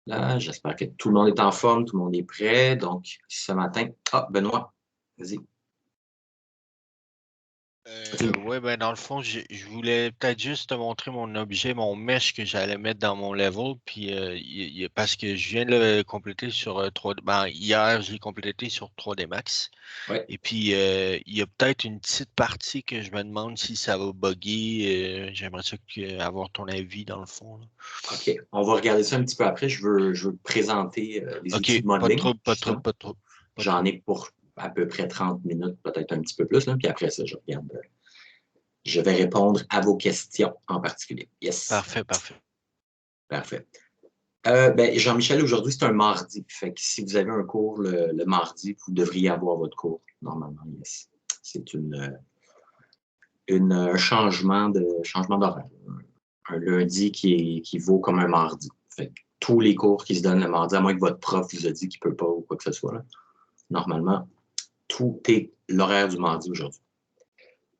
Là, j'espère que tout le monde est en forme, tout le monde est prêt. Donc, ce matin, Benoît, vas-y. Ouais, ben dans le fond, je voulais peut-être juste te montrer mon objet, mon mesh que j'allais mettre dans mon level, puis parce que je viens de le compléter sur 3D. Ben, hier, j'ai complété sur 3D Max. Ouais, Et puis, il y a peut-être une petite partie que je me demande si ça va bugger. J'aimerais ça avoir ton avis dans le fond, là. OK. On va regarder ça un petit peu après. Je veux présenter les OK, outils de pas de modeling, trouble, pas de trouble, justement. pas de trouble, pas de J'en trouble. ai pour à peu près 30 minutes, peut-être un petit peu plus, là. Puis après ça, je regarde. Je vais répondre à vos questions en particulier. Yes, Parfait, parfait. parfait. Jean-Michel, aujourd'hui, c'est un mardi. Fait que si vous avez un cours le mardi, vous devriez avoir votre cours, normalement, yes. C'est un changement d'horaire. Un lundi qui vaut comme un mardi. Fait que tous les cours qui se donnent le mardi, à moins que votre prof vous a dit qu'il ne peut pas ou quoi que ce soit, là, normalement, tout est l'horaire du mardi aujourd'hui.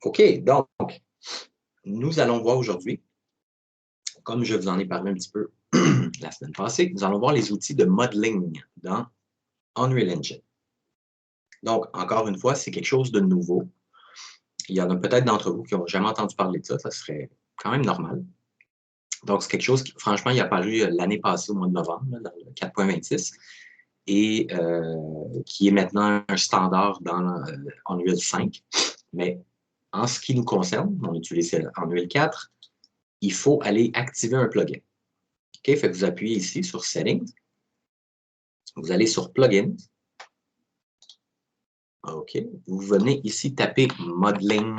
OK, donc, nous allons voir aujourd'hui, comme je vous en ai parlé un petit peu la semaine passée, nous allons voir les outils de modeling dans Unreal Engine. Donc, encore une fois, c'est quelque chose de nouveau. Il y en a peut-être d'entre vous qui n'ont jamais entendu parler de ça, ça serait quand même normal. Donc, c'est quelque chose qui, franchement, il est apparu l'année passée, au mois de novembre, là, dans le 4.26, et qui est maintenant un standard dans Unreal 5. Mais en ce qui nous concerne, on utilise Unreal 4, il faut aller activer un plugin. OK? Fait que vous appuyez ici sur Settings, vous allez sur Plugins. OK. Vous venez ici taper Modeling.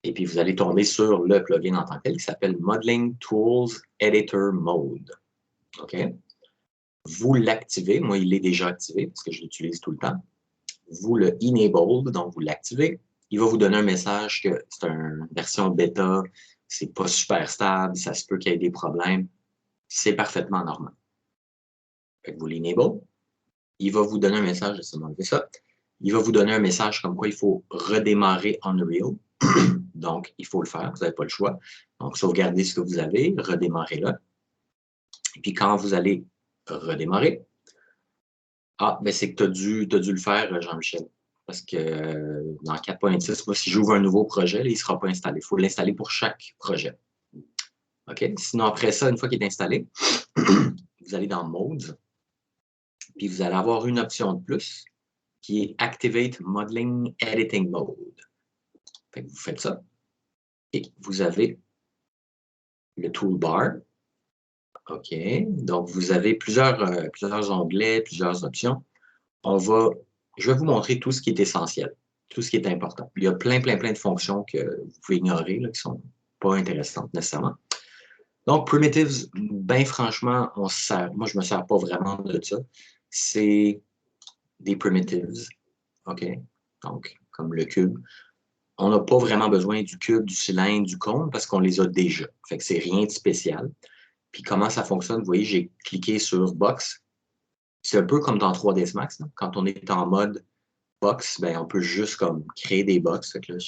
Et puis, vous allez tomber sur le plugin en tant que tel qui s'appelle Modeling Tools Editor Mode. OK? Vous l'activez. Moi, il est déjà activé parce que je l'utilise tout le temps. Vous le enable, donc vous l'activez. Il va vous donner un message que c'est une version bêta, c'est pas super stable, ça se peut qu'il y ait des problèmes. C'est parfaitement normal. Fait que vous l'enable. Il va vous donner un message, laissez m'enlever ça. Il va vous donner un message comme quoi il faut redémarrer Unreal. Donc, il faut le faire, vous n'avez pas le choix. Donc, sauvegardez ce que vous avez, redémarrez-le. Et puis, quand vous allez redémarrer, c'est que tu as dû le faire, Jean-Michel. Parce que dans 4.6, moi, si j'ouvre un nouveau projet, là, il ne sera pas installé. Il faut l'installer pour chaque projet. OK? Sinon, après ça, une fois qu'il est installé, vous allez dans Modes, puis vous allez avoir une option de plus qui est Activate Modeling Editing Mode. Fait que vous faites ça. Et vous avez le toolbar. OK. Donc, vous avez plusieurs onglets, plusieurs options. Je vais vous montrer tout ce qui est essentiel, tout ce qui est important. Il y a plein de fonctions que vous pouvez ignorer, là, qui ne sont pas intéressantes nécessairement. Donc, primitives, bien franchement, moi, je ne me sers pas vraiment de ça. C'est des primitives, OK? Donc, comme le cube. On n'a pas vraiment besoin du cube, du cylindre, du cône, parce qu'on les a déjà. Fait que c'est rien de spécial. Puis comment ça fonctionne, vous voyez, j'ai cliqué sur Box. C'est un peu comme dans 3ds Max, là. Quand on est en mode box, ben, on peut juste comme créer des box. Fait que là,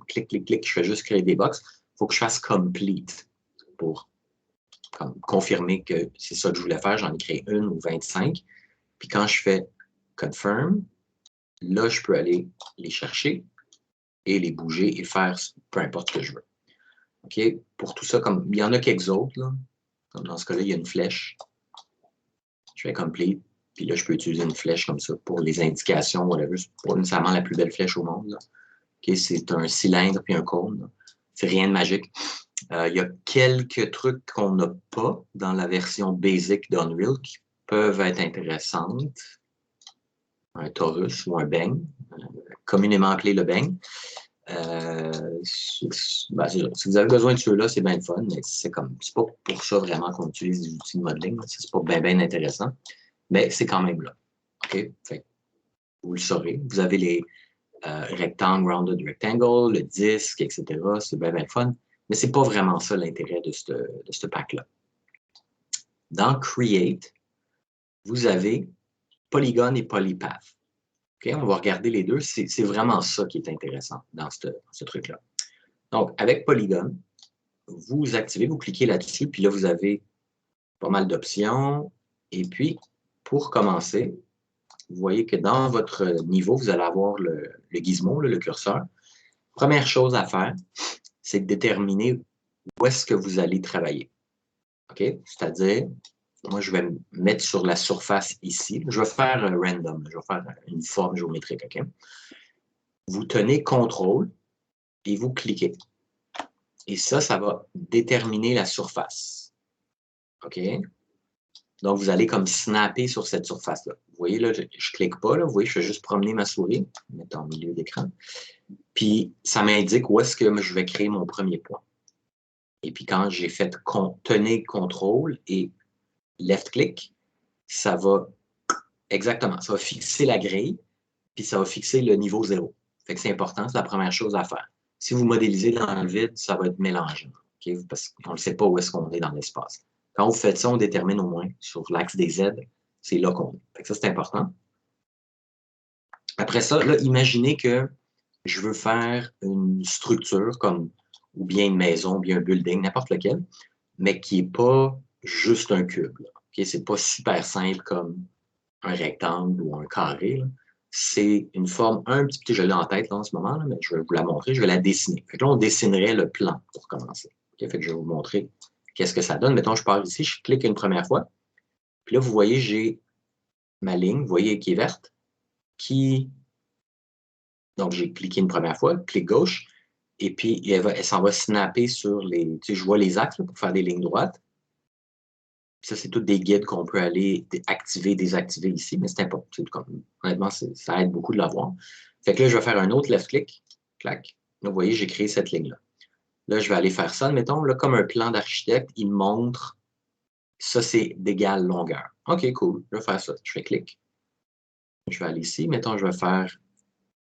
clic, je fais juste créer des box. Il faut que je fasse complete pour confirmer que c'est ça que je voulais faire. J'en ai créé une ou 25. Puis quand je fais confirm, là, je peux aller les chercher et les bouger et faire peu importe ce que je veux. OK? Pour tout ça, comme il y en a quelques autres, là. Comme dans ce cas-là, il y a une flèche. Je fais complete. Puis là, je peux utiliser une flèche comme ça pour les indications, whatever. C'est pas nécessairement la plus belle flèche au monde, là. Okay, c'est un cylindre puis un cône. C'est rien de magique. Il y a quelques trucs qu'on n'a pas dans la version basic d'Unreal qui peuvent être intéressantes. Un torus ou un bang, communément appelé le bang. Si vous avez besoin de ceux-là, c'est bien le fun, mais c'est pas pour ça vraiment qu'on utilise des outils de modeling. C'est pas bien intéressant, mais c'est quand même là. OK? Fait, vous le saurez. Vous avez les rectangle, rounded rectangle, le disque, etc. C'est bien le fun, mais c'est pas vraiment ça l'intérêt de ce pack-là. Dans Create, vous avez Polygon et Polypath. Okay? On va regarder les deux. C'est vraiment ça qui est intéressant dans ce truc-là. Donc, avec Polygon, vous activez, vous cliquez là-dessus, puis là, vous avez pas mal d'options. Et puis, pour commencer, vous voyez que dans votre niveau, vous allez avoir le gizmo, le curseur. Première chose à faire, c'est de déterminer où est-ce que vous allez travailler. OK? C'est-à-dire, moi, je vais me mettre sur la surface ici. Je vais faire random. Je vais faire une forme géométrique. OK? Vous tenez CTRL et vous cliquez. Et ça va déterminer la surface. OK? Donc, vous allez comme snapper sur cette surface-là. Vous voyez, là, je ne clique pas. Là, vous voyez, je fais juste promener ma souris, mettre en milieu d'écran. Puis, ça m'indique où est-ce que je vais créer mon premier point. Et puis, quand j'ai fait tenir CTRL et left-click, ça va exactement, ça va fixer la grille, puis ça va fixer le niveau 0. Fait que c'est important, c'est la première chose à faire. Si vous modélisez dans le vide, ça va être mélangeant, okay? Parce qu'on ne sait pas où est-ce qu'on est dans l'espace. Quand vous faites ça, on détermine au moins sur l'axe des Z, c'est là qu'on est. Fait que ça, c'est important. Après ça, là, imaginez que je veux faire une structure comme ou bien une maison, ou bien un building, n'importe lequel, mais qui n'est pas juste un cube. Okay? Ce n'est pas super simple comme un rectangle ou un carré. C'est une forme un petit peu, je l'ai en tête là, en ce moment, là, mais je vais vous la montrer, je vais la dessiner. Fait que là, on dessinerait le plan pour commencer. Okay? Fait que je vais vous montrer qu'est-ce que ça donne. Mettons, je pars ici, je clique une première fois, puis là, vous voyez, j'ai ma ligne, vous voyez, qui est verte, donc j'ai cliqué une première fois, clic gauche, et puis elle s'en va snapper sur les, tu sais, je vois les axes là, pour faire des lignes droites. Ça, c'est tous des guides qu'on peut aller activer, désactiver ici, mais c'est important. Honnêtement, ça aide beaucoup de l'avoir. Fait que là, je vais faire un autre left-click, clac. Là, vous voyez, j'ai créé cette ligne-là. Là, je vais aller faire ça, mettons, là, comme un plan d'architecte, il me montre, ça, c'est d'égale longueur. OK, cool, je vais faire ça. Je fais clic. Je vais aller ici, mettons, je vais faire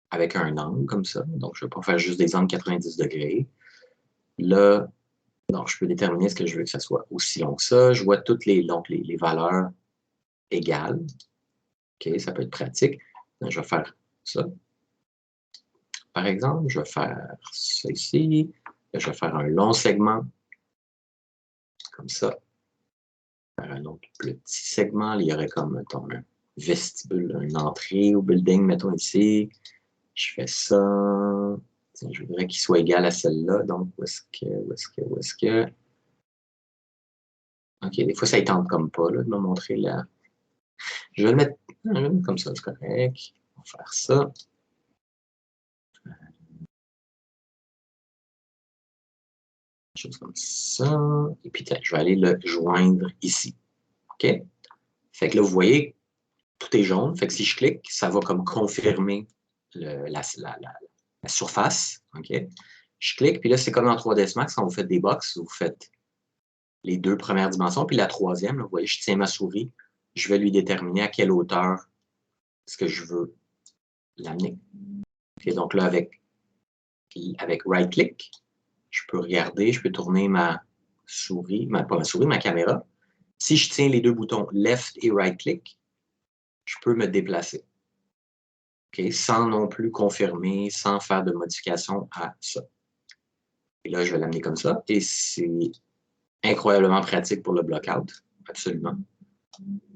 avec un angle comme ça. Donc, je ne vais pas faire juste des angles 90 degrés. Là, donc, je peux déterminer ce que je veux que ça soit aussi long que ça. Je vois toutes les valeurs égales. OK, ça peut être pratique. Je vais faire ça. Par exemple, je vais faire ça ici. Je vais faire un long segment, comme ça. Faire un autre petit segment. Il y aurait comme, mettons, un vestibule, une entrée au building, mettons ici. Je fais ça. Je voudrais qu'il soit égal à celle-là. Donc, où est-ce que... OK, des fois, ça ne tente comme pas là, de me montrer là. Je vais le mettre comme ça, c'est correct. On va faire ça. Chose comme ça. Et puis, je vais aller le joindre ici. OK? Fait que là, vous voyez, tout est jaune. Fait que si je clique, ça va comme confirmer la surface. OK? Je clique, puis là, c'est comme en 3ds Max, quand vous faites des box, vous faites les deux premières dimensions, puis la troisième, là, vous voyez, je tiens ma souris, je vais lui déterminer à quelle hauteur est-ce que je veux l'amener. Okay, donc là, avec right-click, je peux regarder, je peux tourner ma souris, pas ma souris, ma caméra. Si je tiens les deux boutons left et right-click, je peux me déplacer. Okay, sans non plus confirmer, sans faire de modification à ça. Et là, je vais l'amener comme ça. Et c'est incroyablement pratique pour le block-out, absolument.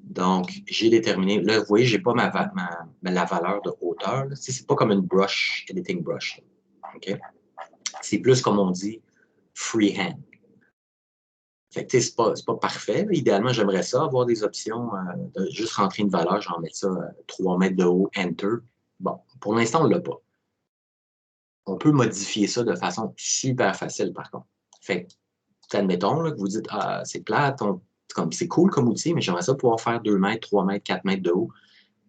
Donc, j'ai déterminé, là, vous voyez, je n'ai pas la valeur de hauteur. Ce n'est pas comme une brush, editing brush. Okay? C'est plus, comme on dit, freehand. Fait que, c'est pas parfait. Là. Idéalement, j'aimerais ça, avoir des options, de juste rentrer une valeur, genre mettre ça 3 mètres de haut, Enter. Bon, pour l'instant, on ne l'a pas. On peut modifier ça de façon super facile, par contre. Fait que, admettons là, que vous dites, ah, c'est plate, c'est cool comme outil, mais j'aimerais ça pouvoir faire 2 mètres, 3 mètres, 4 mètres de haut.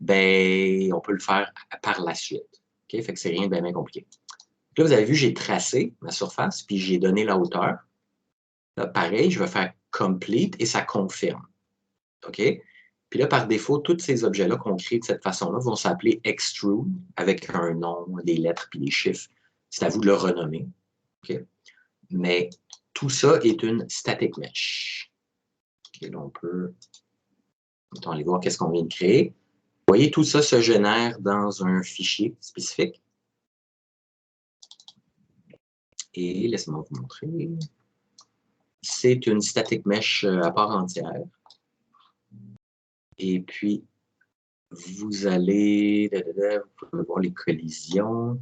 Ben, on peut le faire par la suite. Okay? Fait que c'est rien de bien compliqué. Là, vous avez vu, j'ai tracé ma surface, puis j'ai donné la hauteur. Là, pareil, je vais faire complete et ça confirme. OK? Puis là, par défaut, tous ces objets-là qu'on crée de cette façon-là vont s'appeler extrude avec un nom, des lettres puis des chiffres. C'est à vous de le renommer. OK? Mais tout ça est une static mesh. OK, là, on peut aller voir qu'est-ce qu'on vient de créer. Vous voyez, tout ça se génère dans un fichier spécifique. Et laissez-moi vous montrer. c'est une static mesh à part entière. Et puis, vous allez, vous pouvez voir les collisions.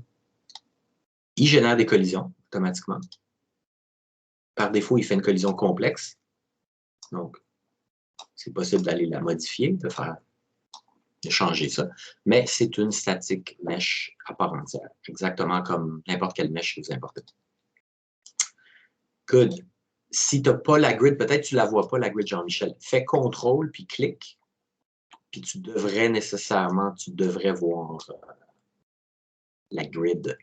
Il génère des collisions automatiquement. Par défaut, il fait une collision complexe. Donc, c'est possible d'aller la modifier, de changer ça. Mais c'est une static mesh à part entière, exactement comme n'importe quelle mesh que vous importez. Good. Si tu n'as pas la grid, peut-être tu ne la vois pas, la grid Jean-Michel. Fais CTRL, puis clique. Puis tu devrais voir la grid.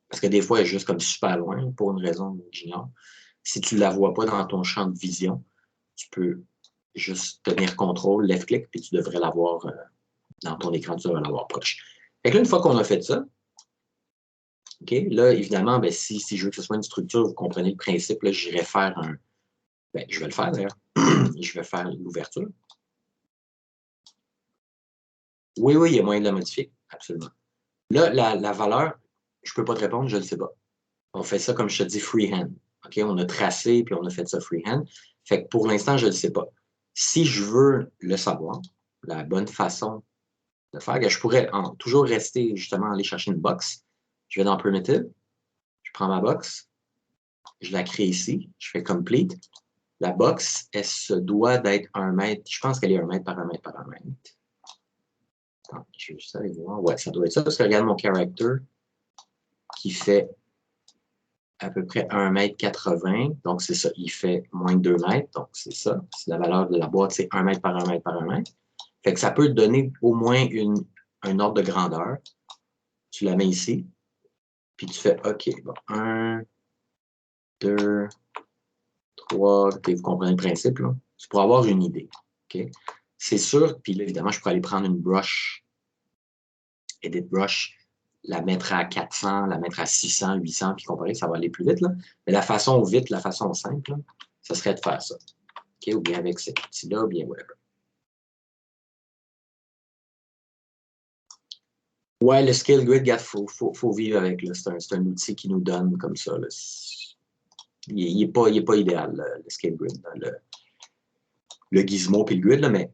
Parce que des fois, elle est juste comme super loin, pour une raison que j'ignore. Si tu ne la vois pas dans ton champ de vision, tu peux juste tenir CTRL, left-click, puis tu devrais l'avoir dans ton écran, tu devrais l'avoir proche. Fait que là, une fois qu'on a fait ça, OK, là, évidemment, ben, si je veux que ce soit une structure, vous comprenez le principe, là, j'irai faire un... Ben, je vais le faire, d'ailleurs. Je vais faire l'ouverture. Oui, il y a moyen de la modifier, absolument. Là, la valeur, je ne peux pas te répondre, je ne le sais pas. On fait ça, comme je te dis, freehand. OK, on a tracé, puis on a fait ça freehand. Fait que pour l'instant, je ne le sais pas. Si je veux le savoir, la bonne façon de faire, je pourrais toujours rester, justement, aller chercher une box. Je vais dans Primitive, je prends ma box, je la crée ici, je fais Complete. La box, elle se doit d'être 1 mètre. Je pense qu'elle est 1 mètre par 1 mètre par 1 mètre. Attends, je vais juste aller voir. Ouais, ça doit être ça, parce que regarde mon character qui fait à peu près 1,80 m. Donc, c'est ça. Il fait moins de 2 mètres. Donc, c'est ça. La valeur de la boîte, c'est 1 mètre par 1 mètre par 1 mètre. Fait que ça peut te donner au moins un ordre de grandeur. Tu la mets ici. Puis tu fais OK. Bon, 1, 2, 3. Vous comprenez le principe, là? C'est pour avoir une idée. OK? C'est sûr. Puis là, évidemment, je pourrais aller prendre une brush, edit brush, la mettre à 400, la mettre à 600, 800, puis comparer, ça va aller plus vite, là. Mais la façon vite, la façon simple, là, ça serait de faire ça. OK? Ou bien avec cet outil-là, ou bien whatever. Ouais, le Scale Grid, il faut vivre avec. C'est un outil qui nous donne comme ça. Là. Il n'est pas idéal, le Scale Grid. Le gizmo et le grid, là, mais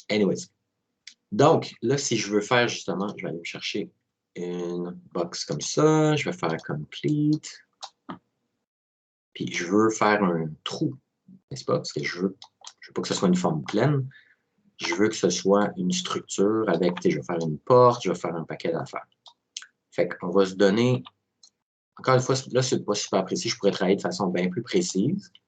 anyways. Donc, là, si je veux faire justement, je vais aller me chercher une box comme ça. Je vais faire Complete. Puis je veux faire un trou, n'est-ce pas? Parce que je veux pas que ce soit une forme pleine. Je veux que ce soit une structure avec, je vais faire une porte, je vais faire un paquet d'affaires. Fait qu'on va se donner, encore une fois, là, c'est pas super précis. Je pourrais travailler de façon bien plus précise. Tu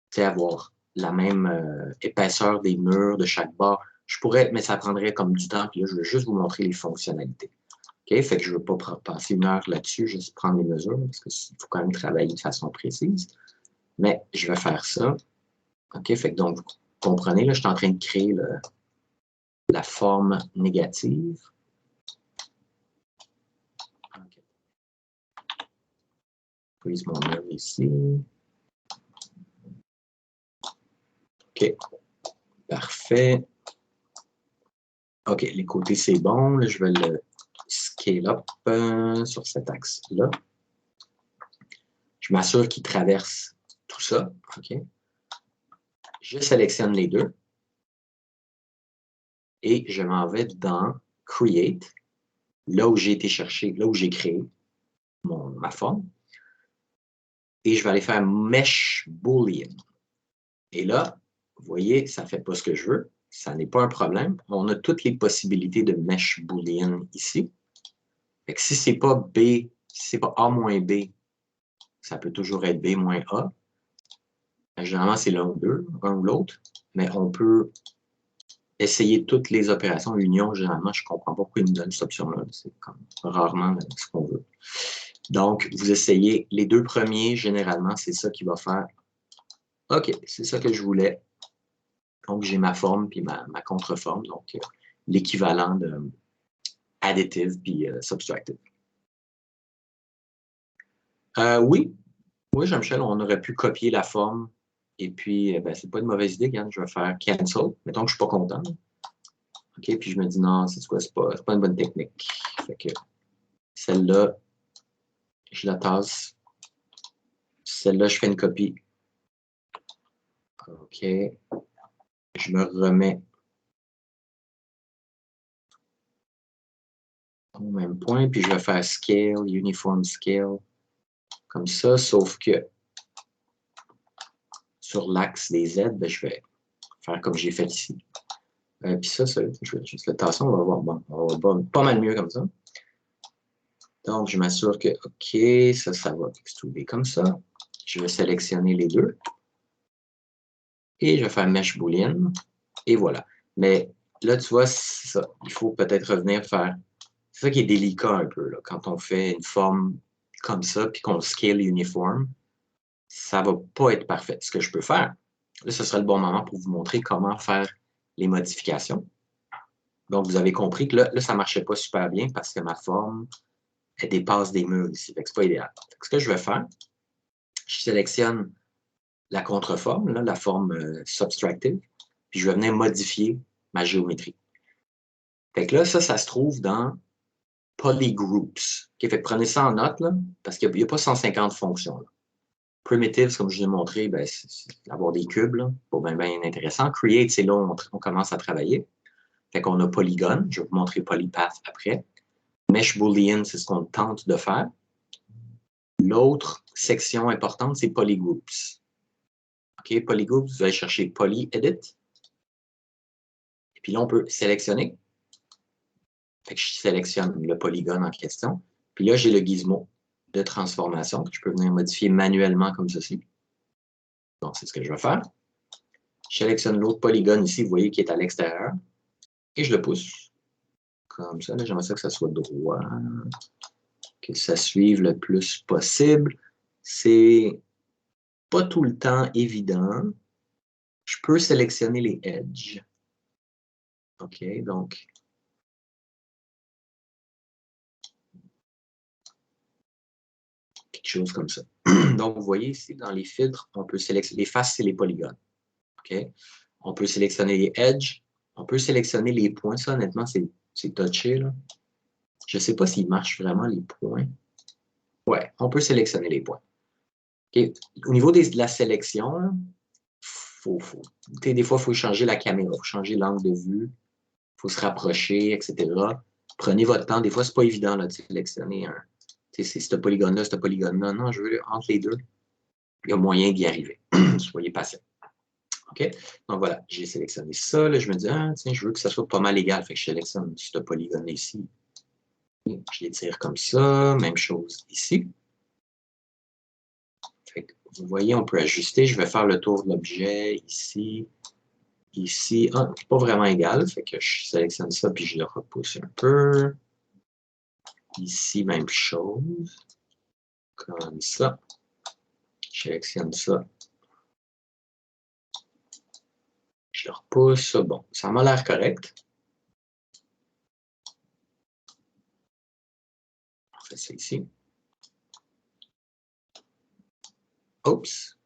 sais, avoir la même épaisseur des murs de chaque bord. Je pourrais, mais ça prendrait comme du temps. Puis là, je veux juste vous montrer les fonctionnalités. OK? Fait que je ne veux pas passer 1 heure là-dessus, juste prendre les mesures, parce qu'il faut quand même travailler de façon précise. Mais je vais faire ça. OK? Fait que donc, vous comprenez, là, je suis en train de créer la forme négative. Okay. Prise mon mur ici. OK. Parfait. OK, les côtés, c'est bon. Là, je vais le scale up sur cet axe-là. Je m'assure qu'il traverse tout ça. OK. Je sélectionne les deux. Et je m'en vais dans Create, là où j'ai été chercher, là où j'ai créé ma forme. Et je vais aller faire Mesh Boolean. Et là, vous voyez, ça ne fait pas ce que je veux. Ça n'est pas un problème. On a toutes les possibilités de Mesh Boolean ici. Fait que si ce n'est pas B, si ce n'est pas A moins B, ça peut toujours être B moins A. Généralement, c'est l'un ou l'autre. Mais on peut essayer toutes les opérations. Union, généralement, je ne comprends pas pourquoi ils nous donnent cette option-là. C'est comme rarement ce qu'on veut. Donc, vous essayez les deux premiers, généralement, c'est ça qui va faire. OK, c'est ça que je voulais. Donc, j'ai ma forme puis ma contreforme, donc l'équivalent de additive puis subtractive. Oui, Jean-Michel, on aurait pu copier la forme et puis, ben, c'est pas une mauvaise idée, hein, je vais faire cancel. Mettons que je suis pas content. OK, puis je me dis non, c'est quoi, c'est pas une bonne technique. Fait que celle-là, je la tasse. Celle-là, je fais une copie. OK. Je me remets au même point, puis je vais faire Scale, Uniform Scale, comme ça, sauf que sur l'axe des Z, ben, je vais faire comme j'ai fait ici. Puis ça, je vais juste le tasser, on va voir, bon, on va voir pas mal mieux comme ça. Donc, je m'assure que, OK, ça va extruder comme ça. Je vais sélectionner les deux. Et je vais faire Mesh Boolean. Et voilà. Mais là, tu vois, ça, il faut peut-être revenir faire... C'est ça qui est délicat un peu, là, quand on fait une forme comme ça, puis qu'on scale uniforme, ça va pas être parfait. Ce que je peux faire, là, ce serait le bon moment pour vous montrer comment faire les modifications. Donc, vous avez compris que là ça marchait pas super bien parce que ma forme, elle dépasse des murs ici. Fait que c'est pas idéal. Fait que ce que je vais faire, je sélectionne la contreforme, là, la forme subtractive, puis je vais venir modifier ma géométrie. Fait que là, ça se trouve dans Polygroups. Okay, fait que prenez ça en note, là, parce qu'il n'y a pas 150 fonctions. Là. Primitives, comme je vous ai montré, ben, c'est avoir des cubes, là, pas bien intéressant. Create, c'est là où on commence à travailler. Fait qu'on a Polygon, je vais vous montrer Polypath après. Mesh Boolean, c'est ce qu'on tente de faire. L'autre section importante, c'est Polygroups. OK, Polygroups, vous allez chercher Poly-Edit. Et puis là, on peut sélectionner. Fait que je sélectionne le polygone en question. Puis là, j'ai le gizmo de transformation que je peux venir modifier manuellement comme ceci. Donc, c'est ce que je vais faire. Je sélectionne l'autre polygone ici, vous voyez, qui est à l'extérieur. Et je le pousse. Comme ça. J'aimerais ça que ça soit droit. Que ça suive le plus possible. C'est pas tout le temps évident. Je peux sélectionner les edges. OK, donc... quelque chose comme ça. Donc, vous voyez ici, dans les filtres, on peut sélectionner... Les faces, c'est les polygones. OK? On peut sélectionner les edges. On peut sélectionner les points. Ça, honnêtement, c'est touché. Là. Je ne sais pas s'il marche vraiment, les points. Ouais, on peut sélectionner les points. OK? Au niveau de la sélection, là, des fois, il faut changer la caméra, il faut changer l'angle de vue, il faut se rapprocher, etc. Prenez votre temps. Des fois, ce n'est pas évident là, de sélectionner un. C'est ce polygone-là, ce polygone-là. Non, je veux entre les deux. Il y a moyen d'y arriver. Soyez patient. OK? Donc voilà, j'ai sélectionné ça. Là, je me dis, ah, tiens, je veux que ça soit pas mal égal. Fait que je sélectionne ce polygone ici. Et je l'étire comme ça. Même chose ici. Fait que, vous voyez, on peut ajuster. Je vais faire le tour de l'objet ici. Ici. Ah, c'est pas vraiment égal. Fait que je sélectionne ça puis je le repousse un peu. Ici, même chose. Comme ça. Je sélectionne ça. Je le repousse. Bon, ça m'a l'air correct. On fait ça ici. Oups.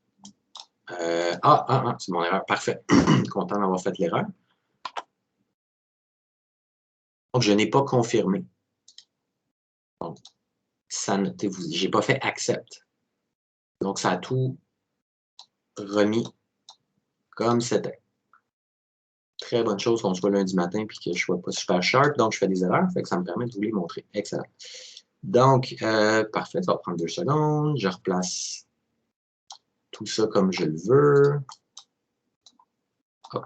C'est mon erreur. Parfait. Content d'avoir fait l'erreur. Donc, je n'ai pas confirmé. Donc, j'ai pas fait accept. Donc, ça a tout remis comme c'était. Très bonne chose qu'on soit lundi matin et que je ne sois pas super sharp. Donc, je fais des erreurs. Fait que ça me permet de vous les montrer. Excellent. Donc, parfait. Ça va prendre 2 secondes. Je replace tout ça comme je le veux. Hop.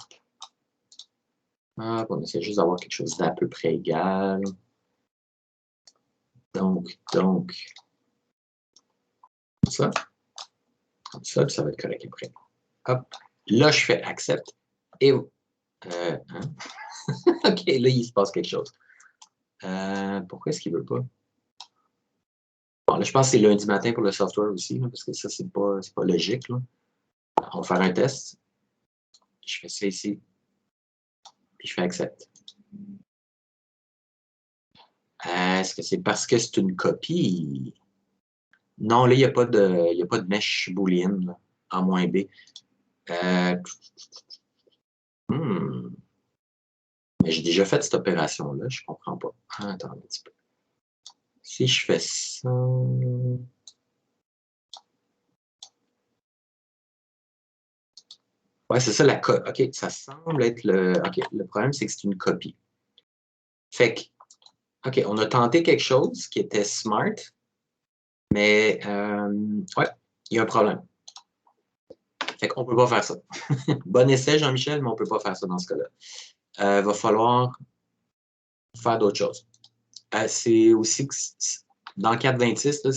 Hop, on essaie juste d'avoir quelque chose d'à peu près égal. Donc, comme ça, puis ça va être correct après. Hop, là, je fais accept et hein? OK, là, il se passe quelque chose. Pourquoi est-ce qu'il ne veut pas? Bon, là, je pense que c'est lundi matin pour le software aussi, là, parce que ça, c'est pas logique. Là. On va faire un test. Je fais ça ici. Puis je fais accept. Est-ce que c'est parce que c'est une copie? Non, là, il n'y a pas de mesh boolean, là, A-B. Mais j'ai déjà fait cette opération-là, je ne comprends pas. Attends un petit peu. Si je fais ça... Ouais, c'est ça la copie. OK, ça semble être le. OK, le problème, c'est que c'est une copie. Fait que, OK, on a tenté quelque chose qui était smart, mais ouais, il y a un problème. Fait qu'on peut pas faire ça. Bon essai, Jean-Michel, mais on peut pas faire ça dans ce cas-là. Va falloir faire d'autres choses. C'est aussi que dans le 4.26, là,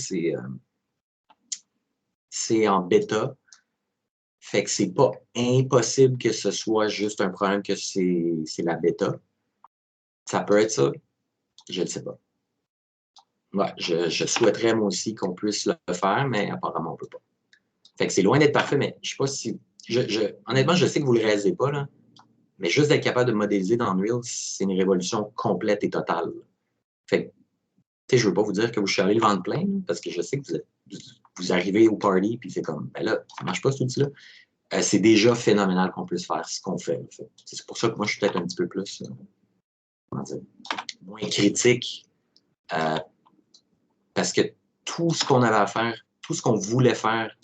c'est en bêta. Fait que c'est pas impossible que ce soit juste un problème que c'est la bêta. Ça peut être ça, je ne sais pas. Ouais, je souhaiterais moi aussi qu'on puisse le faire, mais apparemment on peut pas. Fait que c'est loin d'être parfait, mais je sais pas si. Honnêtement, je sais que vous le réalisez pas, là, mais juste d'être capable de modéliser dans Unreal, c'est une révolution complète et totale. Fait que, tu sais, je veux pas vous dire que vous chialez le ventre plein, là, parce que je sais que vous arrivez au party, puis c'est comme, ben là, ça marche pas cet outil-là. C'est déjà phénoménal qu'on puisse faire ce qu'on fait. En fait. C'est pour ça que moi, je suis peut-être un petit peu plus, comment dire, moins critique, euh, parce que tout ce qu'on avait à faire, tout ce qu'on voulait faire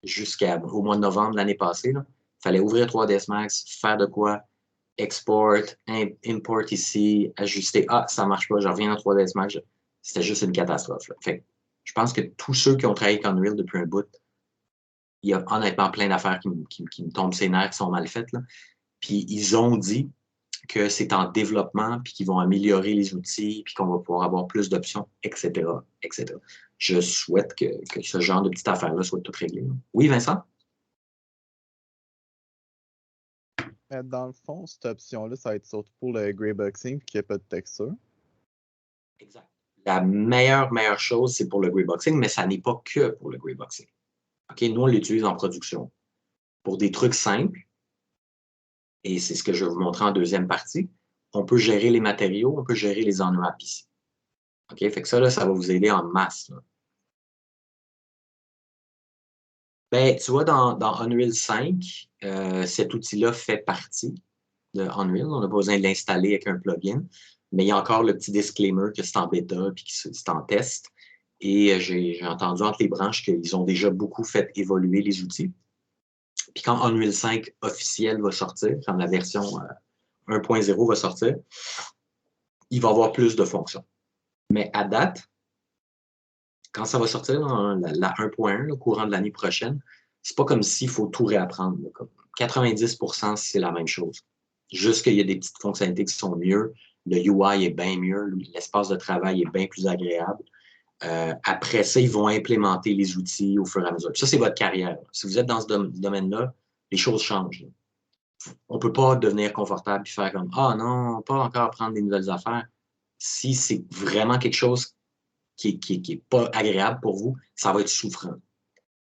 jusqu'au mois de novembre l'année passée, il fallait ouvrir 3ds Max, faire de quoi, export, import ici, ajuster. Ah, ça marche pas, je reviens en 3ds Max. C'était juste une catastrophe. Là. Fait que je pense que tous ceux qui ont travaillé avec Unreal depuis un bout, il y a honnêtement plein d'affaires qui me tombent ses nerfs, qui sont mal faites. Là. Puis ils ont dit que c'est en développement, puis qu'ils vont améliorer les outils, puis qu'on va pouvoir avoir plus d'options, etc., etc. Je souhaite que ce genre de petites affaires-là soit tout réglé. Oui, Vincent? Dans le fond, cette option-là, ça va être surtout pour le grayboxing puis qu'il n'y a pas de texture. Exact. La meilleure chose, c'est pour le grayboxing, mais ça n'est pas que pour le grayboxing. OK, nous, on l'utilise en production. Pour des trucs simples, et c'est ce que je vais vous montrer en deuxième partie, on peut gérer les matériaux, on peut gérer les on-ramps ici. OK, fait que ça, là, ça va vous aider en masse. Là. Ben, tu vois, dans Unreal 5, cet outil-là fait partie de Unreal. On n'a pas besoin de l'installer avec un plugin. Mais il y a encore le petit disclaimer que c'est en bêta et que c'est en test. Et j'ai entendu entre les branches qu'ils ont déjà beaucoup fait évoluer les outils. Puis quand Unreal 5 officiel va sortir, quand la version 1.0 va sortir, il va avoir plus de fonctions. Mais à date, quand ça va sortir, la 1.1, au courant de l'année prochaine, c'est pas comme s'il faut tout réapprendre. Là, comme 90%, c'est la même chose. Juste qu'il y a des petites fonctionnalités qui sont mieux. Le UI est bien mieux. L'espace de travail est bien plus agréable. Après ça, ils vont implémenter les outils au fur et à mesure. Puis ça, c'est votre carrière. Si vous êtes dans ce domaine-là, les choses changent. On ne peut pas devenir confortable et faire comme ah non, pas encore apprendre des nouvelles affaires. Si c'est vraiment quelque chose qui est pas agréable pour vous, ça va être souffrant.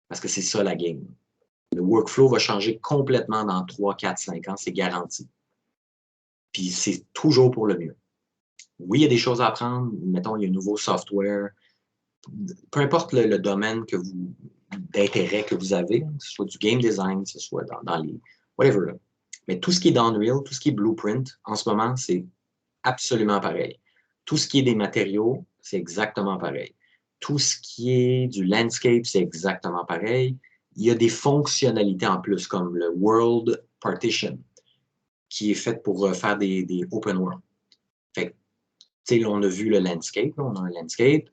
Parce que c'est ça la game. Le workflow va changer complètement dans 3, 4, 5 ans, c'est garanti. Puis c'est toujours pour le mieux. Oui, il y a des choses à apprendre. Mettons, il y a un nouveau software. Peu importe le domaine d'intérêt que vous avez, que ce soit du game design, que ce soit dans les. Whatever. Là. Mais tout ce qui est dans Unreal, tout ce qui est Blueprint, en ce moment, c'est absolument pareil. Tout ce qui est des matériaux, c'est exactement pareil. Tout ce qui est du landscape, c'est exactement pareil. Il y a des fonctionnalités en plus, comme le World Partition, qui est fait pour faire des open world. Fait que, tu sais, là, on a vu le landscape, là, on a un landscape.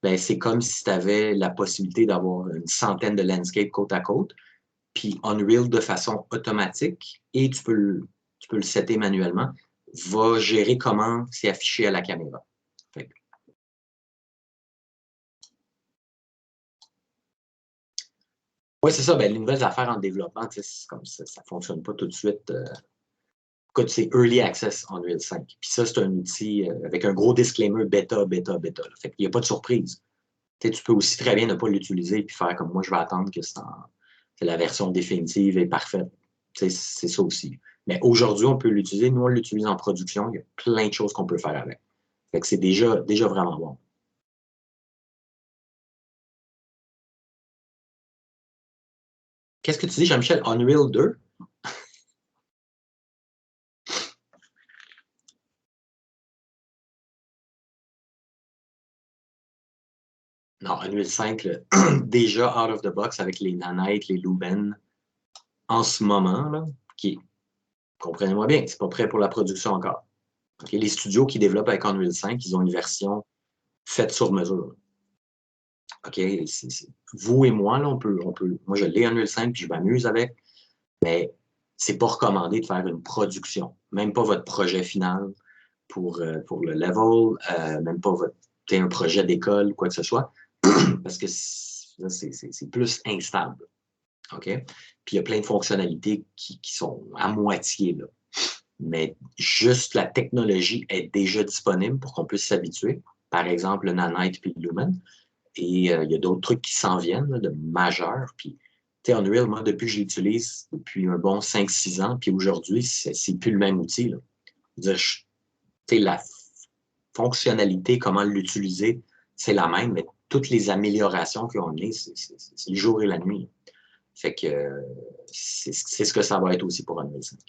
Ben, c'est comme si tu avais la possibilité d'avoir une centaine de landscapes côte à côte, puis Unreal de façon automatique, et tu peux le setter manuellement, va gérer comment c'est affiché à la caméra. Oui, c'est ça. Ben, les nouvelles affaires en développement, c'est comme ça ne fonctionne pas tout de suite. Écoute, c'est Early Access Unreal 5. Puis ça, c'est un outil avec un gros disclaimer bêta, bêta, bêta. Là. Fait qu'il n'y a pas de surprise. Tu peux aussi très bien ne pas l'utiliser et faire comme moi, je vais attendre que c'est la version définitive et parfaite. C'est ça aussi. Mais aujourd'hui, on peut l'utiliser. Nous, on l'utilise en production. Il y a plein de choses qu'on peut faire avec. Fait que c'est déjà vraiment bon. Qu'est-ce que tu dis, Jean-Michel? Unreal 2? Non, Unreal 5, là, déjà out of the box avec les nanites, les Lumen, en ce moment, là, comprenez-moi bien, c'est pas prêt pour la production encore. Okay? Les studios qui développent avec Unreal 5, ils ont une version faite sur mesure. OK? Vous et moi, là, moi, je l'ai Unreal 5 puis je m'amuse avec, mais c'est pas recommandé de faire une production. Même pas votre projet final pour le level, même pas un projet d'école, quoi que ce soit, parce que c'est plus instable. OK? Puis il y a plein de fonctionnalités qui sont à moitié là. Mais juste la technologie est déjà disponible pour qu'on puisse s'habituer. Par exemple, le Nanite puis le Lumen. Et il y a d'autres trucs qui s'en viennent là, de majeurs. Puis, tu sais, Unreal, moi, depuis que je l'utilise depuis un bon 5-6 ans, puis aujourd'hui, c'est plus le même outil. Là. Je veux dire, la fonctionnalité, comment l'utiliser, c'est la même, mais toutes les améliorations qu'ils ont amenées, c'est le jour et la nuit. Fait que c'est ce que ça va être aussi pour Unreal 5.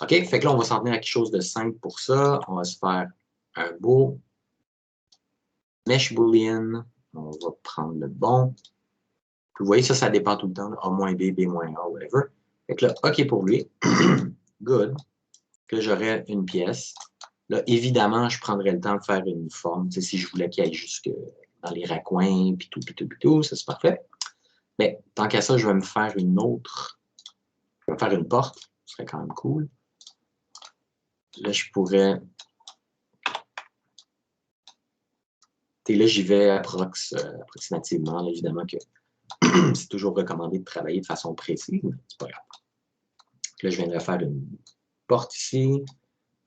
OK? Fait que là, on va s'en tenir à quelque chose de simple pour ça. On va se faire un beau mesh boolean. On va prendre le bon. Puis vous voyez, ça dépend tout le temps. A-B, B-A, whatever. Fait que là, OK pour lui. Good. Que j'aurais une pièce. Là, évidemment, je prendrais le temps de faire une forme. Tu sais, si je voulais qu'il aille jusque dans les raccoins, puis tout, ça c'est parfait. Mais tant qu'à ça, je vais me faire une autre. Je vais me faire une porte. Ce serait quand même cool. Là, je pourrais. Et là, j'y vais approximativement. Là, évidemment que c'est toujours recommandé de travailler de façon précise, mais c'est pas grave. Là, je viendrai faire une porte ici.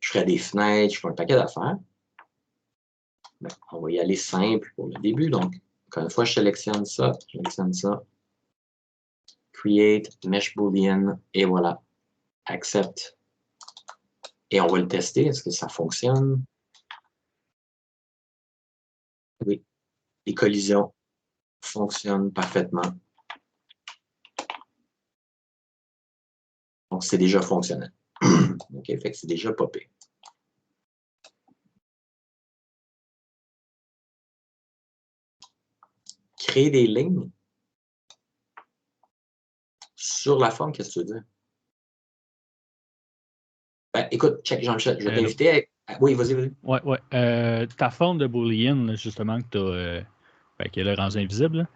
Je ferai des fenêtres, je ferai un paquet d'affaires. Ben, on va y aller simple pour le début. Donc, encore une fois, je sélectionne ça, Create, Mesh Boolean, et voilà. Accept. Et on va le tester. Est-ce que ça fonctionne? Oui. Les collisions fonctionnent parfaitement. Donc, c'est déjà fonctionnel. OK, fait que c'est déjà popé. Créer des lignes sur la forme, qu'est-ce que tu veux dire? Ben, écoute, check Jean-Michel, je vais t'inviter à... Oui, vas-y. Ouais. Ta forme de Boolean, là, justement, que tu as qui est là, rendue invisible, là,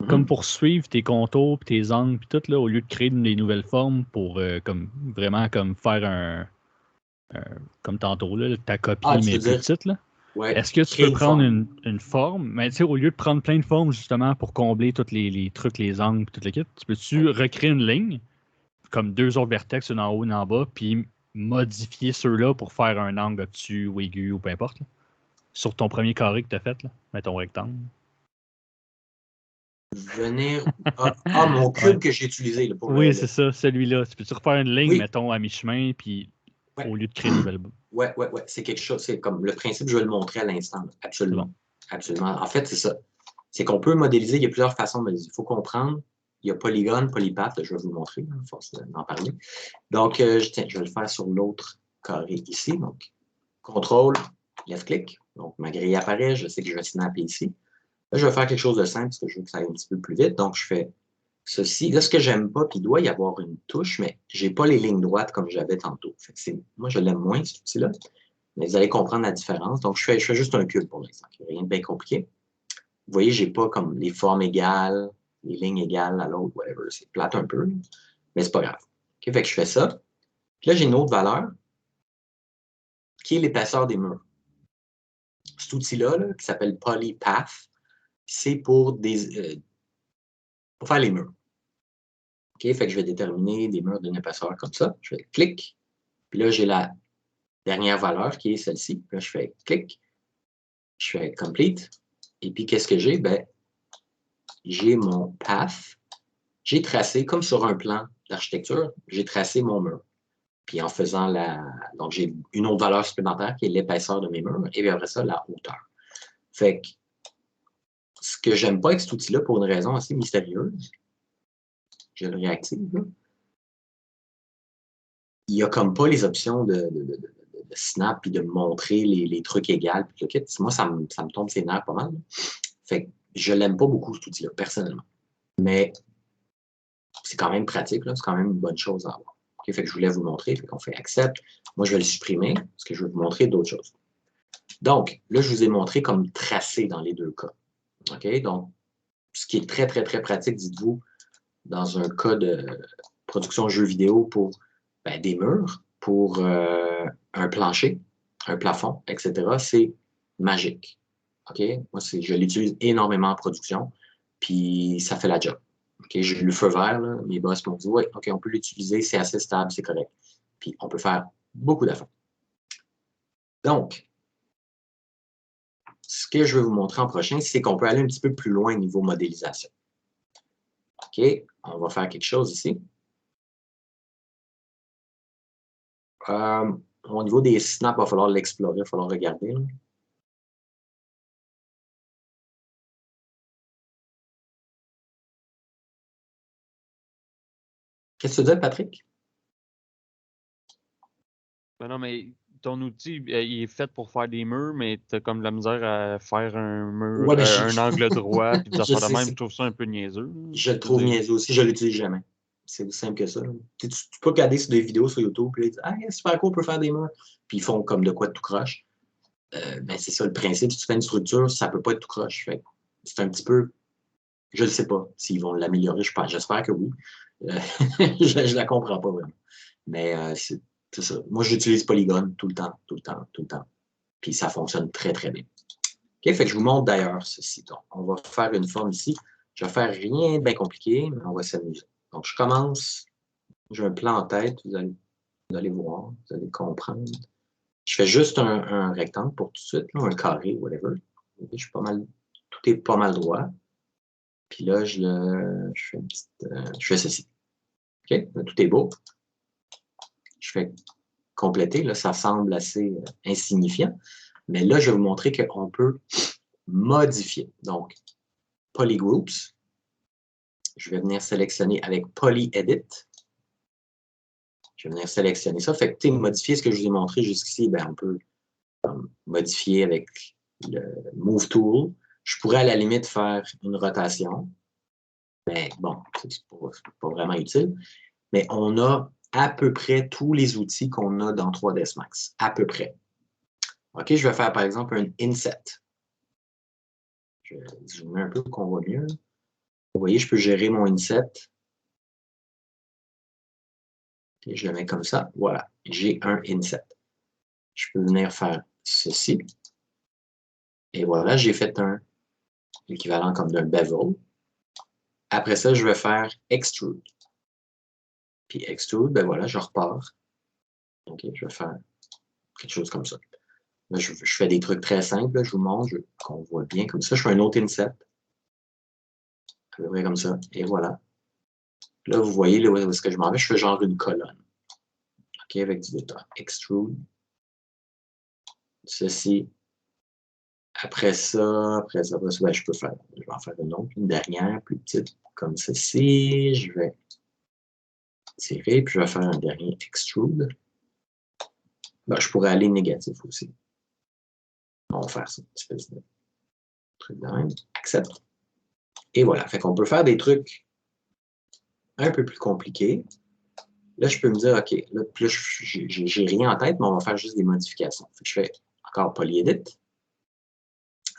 comme pour suivre tes contours, puis tes angles, puis tout, là, au lieu de créer des nouvelles formes pour comme vraiment comme faire comme tantôt, là, ta copie, mais plus petite, là. Ouais, est-ce que tu peux prendre une forme, mais tu sais, au lieu de prendre plein de formes, justement, pour combler tous les trucs, les angles, tout le kit, tu peux-tu recréer une ligne, comme 2 autres vertex, une en haut, une en bas, puis modifier ceux-là pour faire un angle dessus ou aigu ou peu importe, là, sur ton premier carré que tu as fait, là, mais ton rectangle. Venir... mon cube que j'ai utilisé. Là, pour c'est ça, celui-là. Tu peux-tu refaire une ligne, mettons, à mi-chemin, puis au lieu de créer une nouvelle... Ouais. C'est quelque chose, c'est comme le principe, je vais le montrer à l'instant. Absolument. Bon. Absolument. En fait, c'est ça. C'est qu'on peut modéliser, il y a plusieurs façons de modéliser. Il faut comprendre, il y a polygone, polypath, je vais vous le montrer, à force d'en parler. Donc, je vais le faire sur l'autre carré ici. Donc, contrôle, left-click. Donc, ma grille apparaît, je sais que je vais snapper ici. Là, je vais faire quelque chose de simple parce que je veux que ça aille un petit peu plus vite. Donc, je fais ceci. Là, ce que j'aime pas, puis il doit y avoir une touche, mais j'ai pas les lignes droites comme j'avais tantôt. Fait que moi, je l'aime moins, cet outil-là. Mais vous allez comprendre la différence. Donc, je fais juste un cube pour l'instant. Rien de bien compliqué. Vous voyez, j'ai pas comme les formes égales, les lignes égales à l'autre, whatever. C'est plate un peu, mais c'est pas grave. Okay, fait que je fais ça. Puis là, j'ai une autre valeur qui est l'épaisseur des murs. Cet outil-là, là, qui s'appelle Polypath, c'est pour faire les murs. OK, fait que je vais déterminer des murs d'une épaisseur comme ça. Je fais clic. Puis là, j'ai la dernière valeur qui est celle-ci. Puis là, je fais clic. Je fais complete. Et puis, qu'est-ce que j'ai? Ben, j'ai mon path. J'ai tracé, comme sur un plan d'architecture, j'ai tracé mon mur. Puis en faisant donc, j'ai une autre valeur supplémentaire qui est l'épaisseur de mes murs. Et puis après ça, la hauteur. Fait que ce que j'aime pas avec cet outil-là, pour une raison assez mystérieuse, je le réactive, là. Il n'y a comme pas les options de snap et de montrer les trucs égaux. Moi, ça me tombe ses nerfs pas mal. Fait que je l'aime pas beaucoup, cet outil-là, personnellement. Mais c'est quand même pratique, c'est quand même une bonne chose à avoir. Okay, fait que je voulais vous montrer, fait qu'on fait accept. Moi, je vais le supprimer parce que je vais vous montrer d'autres choses. Donc, là, je vous ai montré comme tracé dans les deux cas. OK? Donc, ce qui est très, très, très pratique, dites-vous, dans un cas de production de jeux vidéo pour des murs, pour un plancher, un plafond, etc., c'est magique. OK? Moi, je l'utilise énormément en production, puis ça fait la job. OK? J'ai eu le feu vert, là, mes boss m'ont dit, oui, OK, on peut l'utiliser, c'est assez stable, c'est correct. Puis on peut faire beaucoup d'affaires. Donc, ce que je vais vous montrer en prochain, c'est qu'on peut aller un petit peu plus loin au niveau modélisation. OK, on va faire quelque chose ici. Au niveau des snaps, il va falloir l'explorer, il va falloir regarder. Là. Qu'est-ce que tu dis, Patrick? Ben non, mais ton outil, il est fait pour faire des murs, mais tu as comme de la misère à faire un mur, Ouais, un angle droit, puis des affaires de même, je trouve ça un peu niaiseux. Je le trouve niaiseux aussi, je ne l'utilise jamais. C'est aussi simple que ça. Tu peux regarder sur des vidéos sur YouTube, puis ils disent, ah, super cool, on peut faire des murs. Puis ils font comme de quoi de tout croche. C'est ça le principe. Si tu fais une structure, ça ne peut pas être tout croche. C'est un petit peu. Je ne sais pas s'ils vont l'améliorer. J'espère que oui. Je ne la comprends pas vraiment. Mais c'est ça. Moi, j'utilise Polygon tout le temps, tout le temps, tout le temps. Puis ça fonctionne très, très bien. OK, fait que je vous montre d'ailleurs ceci. Donc, on va faire une forme ici. Je vais faire rien de bien compliqué, mais on va s'amuser. Donc, je commence. J'ai un plan en tête. Vous allez voir, vous allez comprendre. Je fais juste un rectangle pour tout de suite, là, un carré, whatever. Je suis tout est pas mal droit. Puis là, je fais ceci. OK? Tout est beau. Je fais compléter. Là, ça semble assez insignifiant. Mais là, je vais vous montrer qu'on peut modifier. Donc, Polygroups. Je vais venir sélectionner avec PolyEdit. Je vais venir sélectionner ça. Fait que, modifier ce que je vous ai montré jusqu'ici, on peut modifier avec le Move Tool. Je pourrais à la limite faire une rotation. Mais bon, c'est pas vraiment utile. Mais on a à peu près tous les outils qu'on a dans 3ds Max. À peu près. OK, je vais faire par exemple un inset. Je vais zoomer un peu pour qu'on voit mieux. Vous voyez, je peux gérer mon inset. Et je le mets comme ça. Voilà, j'ai un inset. Je peux venir faire ceci. Et voilà, j'ai fait l'équivalent comme d'un bevel. Après ça, je vais faire extrude. Puis extrude, voilà, je repars. OK, je vais faire quelque chose comme ça. Là, je fais des trucs très simples. Là, je vous montre qu'on voit bien comme ça. Je fais un autre inset. À peu près comme ça. Et voilà. Là, vous voyez là, où est-ce que je m'en vais. Je fais genre une colonne. OK, avec du détail. Extrude. Ceci. Après ça, je peux faire. Je vais en faire une autre, une dernière, plus petite, comme ceci. Je vais tirer, puis je vais faire un dernier extrude. Je pourrais aller négatif aussi. On va faire ça, une espèce de truc de même. Accepte. Et voilà. Fait qu'on peut faire des trucs un peu plus compliqués. Là, je peux me dire, OK, là j'ai rien en tête, mais on va faire juste des modifications. Fait que je fais encore PolyEdit.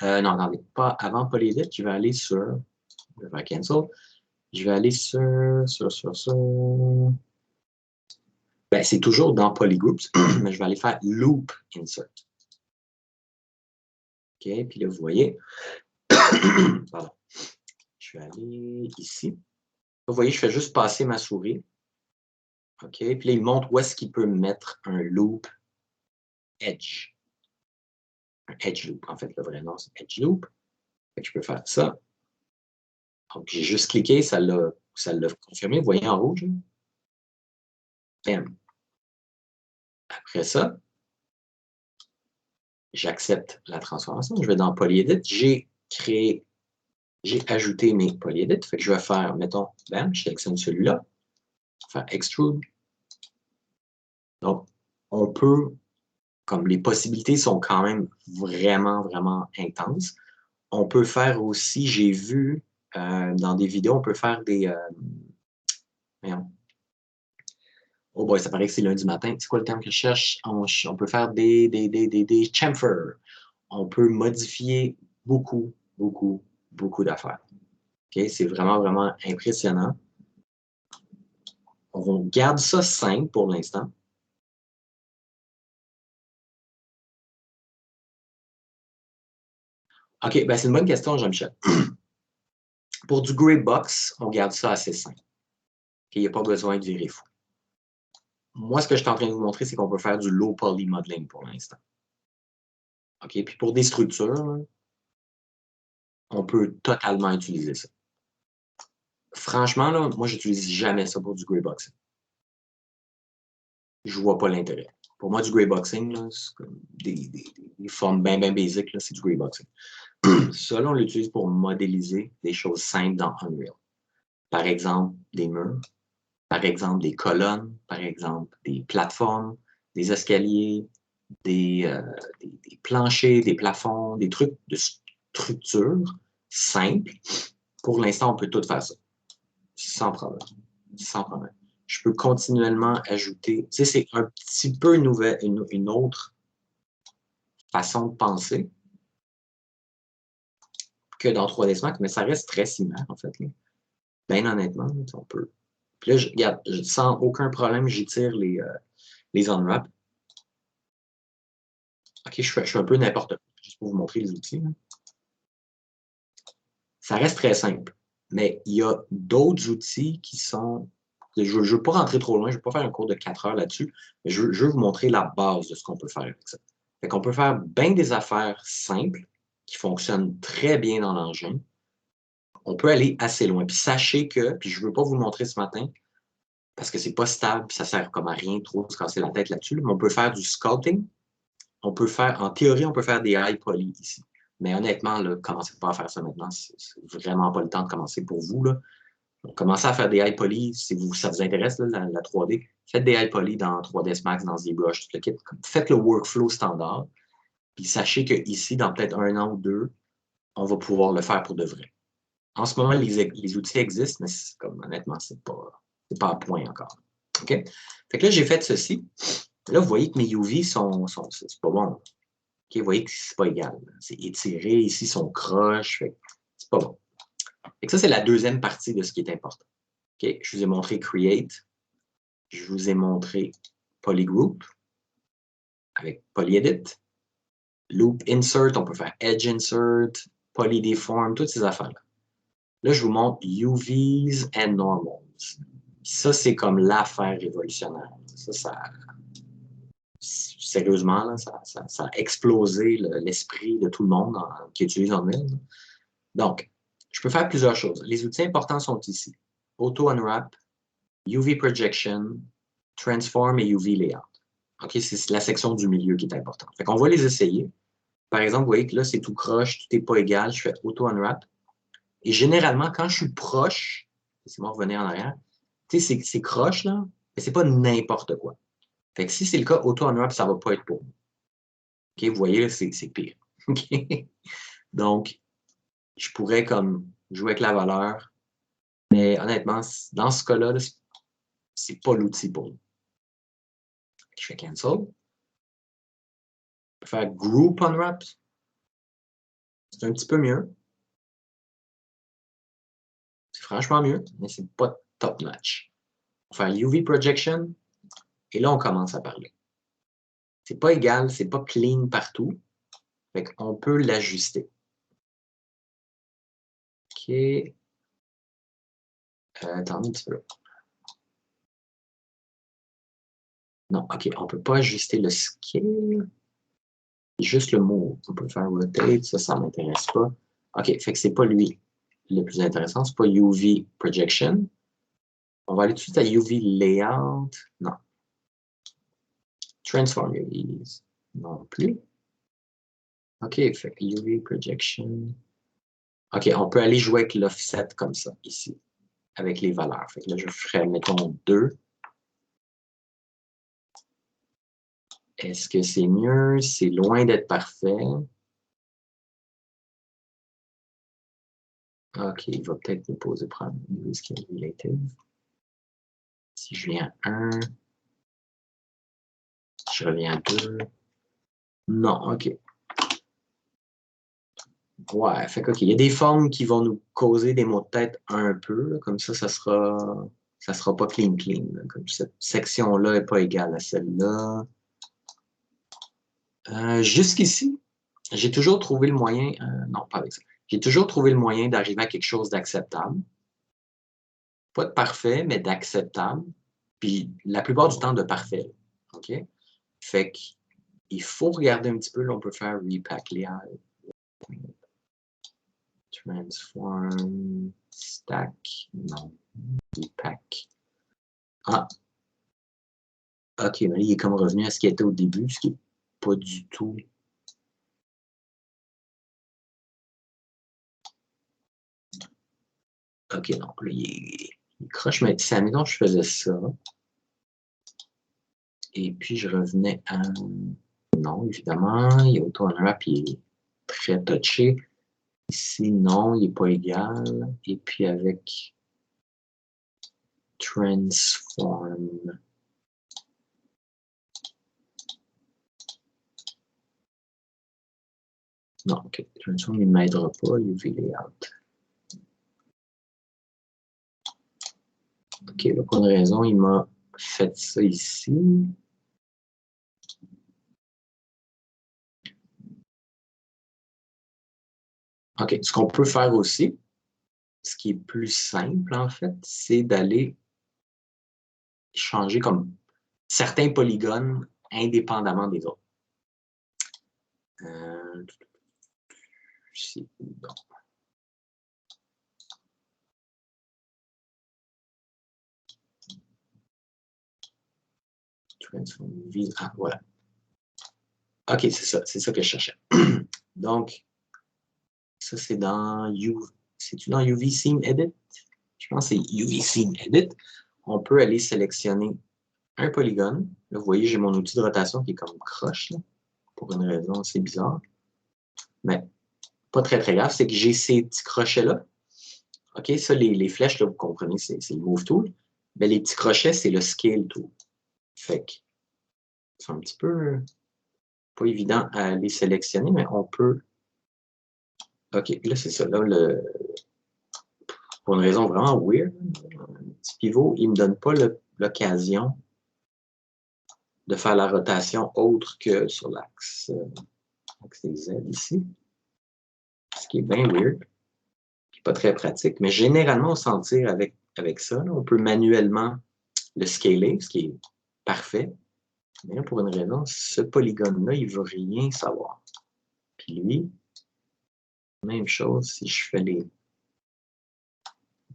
Non, attendez, pas avant PolyEdit, je vais aller sur. Je vais faire Cancel. Je vais aller sur. C'est toujours dans Polygroups, mais je vais aller faire Loop Insert. OK, puis là, vous voyez. Pardon. Je vais aller ici. Vous voyez, je fais juste passer ma souris. OK, puis là, il montre où est-ce qu'il peut mettre un loop edge. Un edge loop, en fait, le vrai nom, c'est edge loop. Fait que je peux faire ça. Donc, j'ai juste cliqué, ça l'a confirmé. Vous voyez en rouge? Bam. Après ça, j'accepte la transformation. Je vais dans PolyEdit. J'ai ajouté mes PolyEdit. Fait que je vais faire, mettons, bam, je sélectionne celui-là. Faire Extrude. Donc, on peut, comme les possibilités sont quand même vraiment, vraiment intenses, on peut faire aussi, j'ai vu dans des vidéos, on peut faire des Voyons. Oh boy, ça paraît que c'est lundi matin. C'est quoi le terme que je cherche? On peut faire des chamfers. On peut modifier beaucoup, beaucoup, beaucoup d'affaires. Okay? C'est vraiment, vraiment impressionnant. On garde ça simple pour l'instant. OK, ben c'est une bonne question, Jean-Michel. Pour du gray box, on garde ça assez simple. Il n'y a pas besoin de virer fou. Moi, ce que je suis en train de vous montrer, c'est qu'on peut faire du low poly modeling pour l'instant. OK, puis pour des structures, on peut totalement utiliser ça. Franchement, là, moi, je n'utilise jamais ça pour du gray boxing. Je ne vois pas l'intérêt. Pour moi, du gray boxing, c'est comme des formes bien, bien basiques, c'est du gray boxing. Ça, là, on l'utilise pour modéliser des choses simples dans Unreal. Par exemple, des murs, par exemple, des colonnes, par exemple, des plateformes, des escaliers, des planchers, des plafonds, des trucs de structure simples. Pour l'instant, on peut tout faire ça. Sans problème. Sans problème. Je peux continuellement ajouter. Tu sais, c'est un petit peu une autre façon de penser que dans 3ds Max, mais ça reste très similaire, en fait. Là. Bien honnêtement, on peut. Puis là, regarde, sans aucun problème, j'étire les unwrap. OK, je fais un peu n'importe quoi, juste pour vous montrer les outils. Là. Ça reste très simple, mais il y a d'autres outils qui sont... Je ne veux pas rentrer trop loin, je ne vais pas faire un cours de 4 heures là-dessus, mais je veux vous montrer la base de ce qu'on peut faire avec ça. Fait qu'on peut faire bien des affaires simples qui fonctionnent très bien dans l'engin. On peut aller assez loin. Puis sachez que, puis je ne veux pas vous le montrer ce matin, parce que c'est pas stable, puis ça sert comme à rien trop de se casser la tête là-dessus, mais on peut faire du sculpting. On peut faire, en théorie, on peut faire des high poly ici. Mais honnêtement, là, commencez pas à faire ça maintenant. C'est vraiment pas le temps de commencer pour vous. Là. Donc, commencez à faire des high poly si ça vous intéresse, là, la 3D. Faites des high poly dans 3ds Max, dans ZBrush, tout le kit. Faites le workflow standard. Puis sachez qu'ici, dans peut-être 1 an ou 2, on va pouvoir le faire pour de vrai. En ce moment, les outils existent, mais comme, honnêtement, c'est pas à point encore. OK? Fait que là, j'ai fait ceci. Là, vous voyez que mes UV c'est pas bon. Okay, vous voyez que c'est pas égal. C'est étiré, ici, son croche. C'est pas bon. Fait que ça, c'est la deuxième partie de ce qui est important. Okay, je vous ai montré Create. Je vous ai montré Polygroup avec PolyEdit. Loop Insert, on peut faire Edge Insert, PolyDeform, toutes ces affaires-là. Là, je vous montre UVs and Normals. Ça, c'est comme l'affaire révolutionnaire. Sérieusement, là, ça a explosé l'esprit de tout le monde qui utilise Unreal. Donc, je peux faire plusieurs choses. Les outils importants sont ici. Auto Unwrap, UV Projection, Transform et UV Layout. OK, c'est la section du milieu qui est importante. Fait qu'on va les essayer. Par exemple, vous voyez que là, c'est tout croche, tout n'est pas égal. Je fais Auto Unwrap. Et généralement, quand je suis proche, laissez-moi revenir en arrière, tu sais, c'est croche, là, mais c'est pas n'importe quoi. Fait que si c'est le cas, Auto-Unwrap, ça ne va pas être pour vous. OK, vous voyez, là, c'est pire. OK? Donc, je pourrais comme jouer avec la valeur, mais honnêtement, dans ce cas-là, c'est pas l'outil pour nous. Je fais Cancel. Je peux faire Group Unwrap. C'est un petit peu mieux. C'est franchement mieux, mais c'est pas top notch. On va faire UV Projection, et là, on commence à parler. C'est pas égal, c'est pas clean partout. Fait qu'on peut l'ajuster. OK. Attendez un petit peu. Non, OK, on ne peut pas ajuster le scale. Juste le mot. On peut faire rotate, ça ne m'intéresse pas. OK, fait que c'est pas lui le plus intéressant. C'est pas UV Projection. On va aller tout de suite à UV Layout. Non. Transform UVs. Non plus. OK, fait que UV Projection. OK, on peut aller jouer avec l'offset comme ça, ici, avec les valeurs. Fait que là, je ferais, mettons, 2. Est-ce que c'est mieux? C'est loin d'être parfait. OK, il va peut-être nous poser problème. Relative. Si je viens à 1, je reviens à 2. Non, OK. Ouais, fait que, OK, il y a des formes qui vont nous causer des maux de tête un peu, là, comme ça sera pas clean. Là, comme cette section-là n'est pas égale à celle-là. Jusqu'ici, j'ai toujours trouvé le moyen, non, pas avec ça. J'ai toujours trouvé le moyen d'arriver à quelque chose d'acceptable. Pas de parfait, mais d'acceptable. Puis la plupart du temps de parfait. OK? Fait qu'il faut regarder un petit peu, là, on peut faire repack layout. Transform, stack, non, repack. Ah! OK, mais il est comme revenu à ce qui était au début, ce qui n'est pas du tout. OK, donc là, il croche, mais si, admettons, je faisais ça. Et puis, je revenais à... Non, évidemment, il y a auto-unwrap, il est très touché. Ici, non, il n'est pas égal. Et puis, avec transform... Non, OK. Transform, il ne m'aidera pas, UV layout. OK, là, pour une raison, il m'a fait ça ici. OK, ce qu'on peut faire aussi, ce qui est plus simple, en fait, c'est d'aller changer comme certains polygones indépendamment des autres. C'est où donc? Ah, voilà. OK, c'est ça que je cherchais. Donc, ça, c'est dans c'est-tu dans UV Scene Edit? Je pense que c'est UV Scene Edit. On peut aller sélectionner un polygone. Là, vous voyez, j'ai mon outil de rotation qui est comme croche, là, pour une raison assez bizarre. Mais pas très, très grave. C'est que j'ai ces petits crochets-là. OK, ça, les flèches, là, vous comprenez, c'est le Move Tool. Mais les petits crochets, c'est le Scale Tool. Fait que c'est un petit peu pas évident à les sélectionner, mais on peut... OK, là, c'est ça. Là, pour une raison vraiment weird, un petit pivot, il ne me donne pas l'occasion de faire la rotation autre que sur l'axe des Z ici. Ce qui est bien weird. Puis pas très pratique. Mais généralement, on s'en tire avec ça. Là. On peut manuellement le scaler, ce qui est parfait. Mais là, pour une raison, ce polygone-là, il ne veut rien savoir. Puis lui, même chose si je fais les...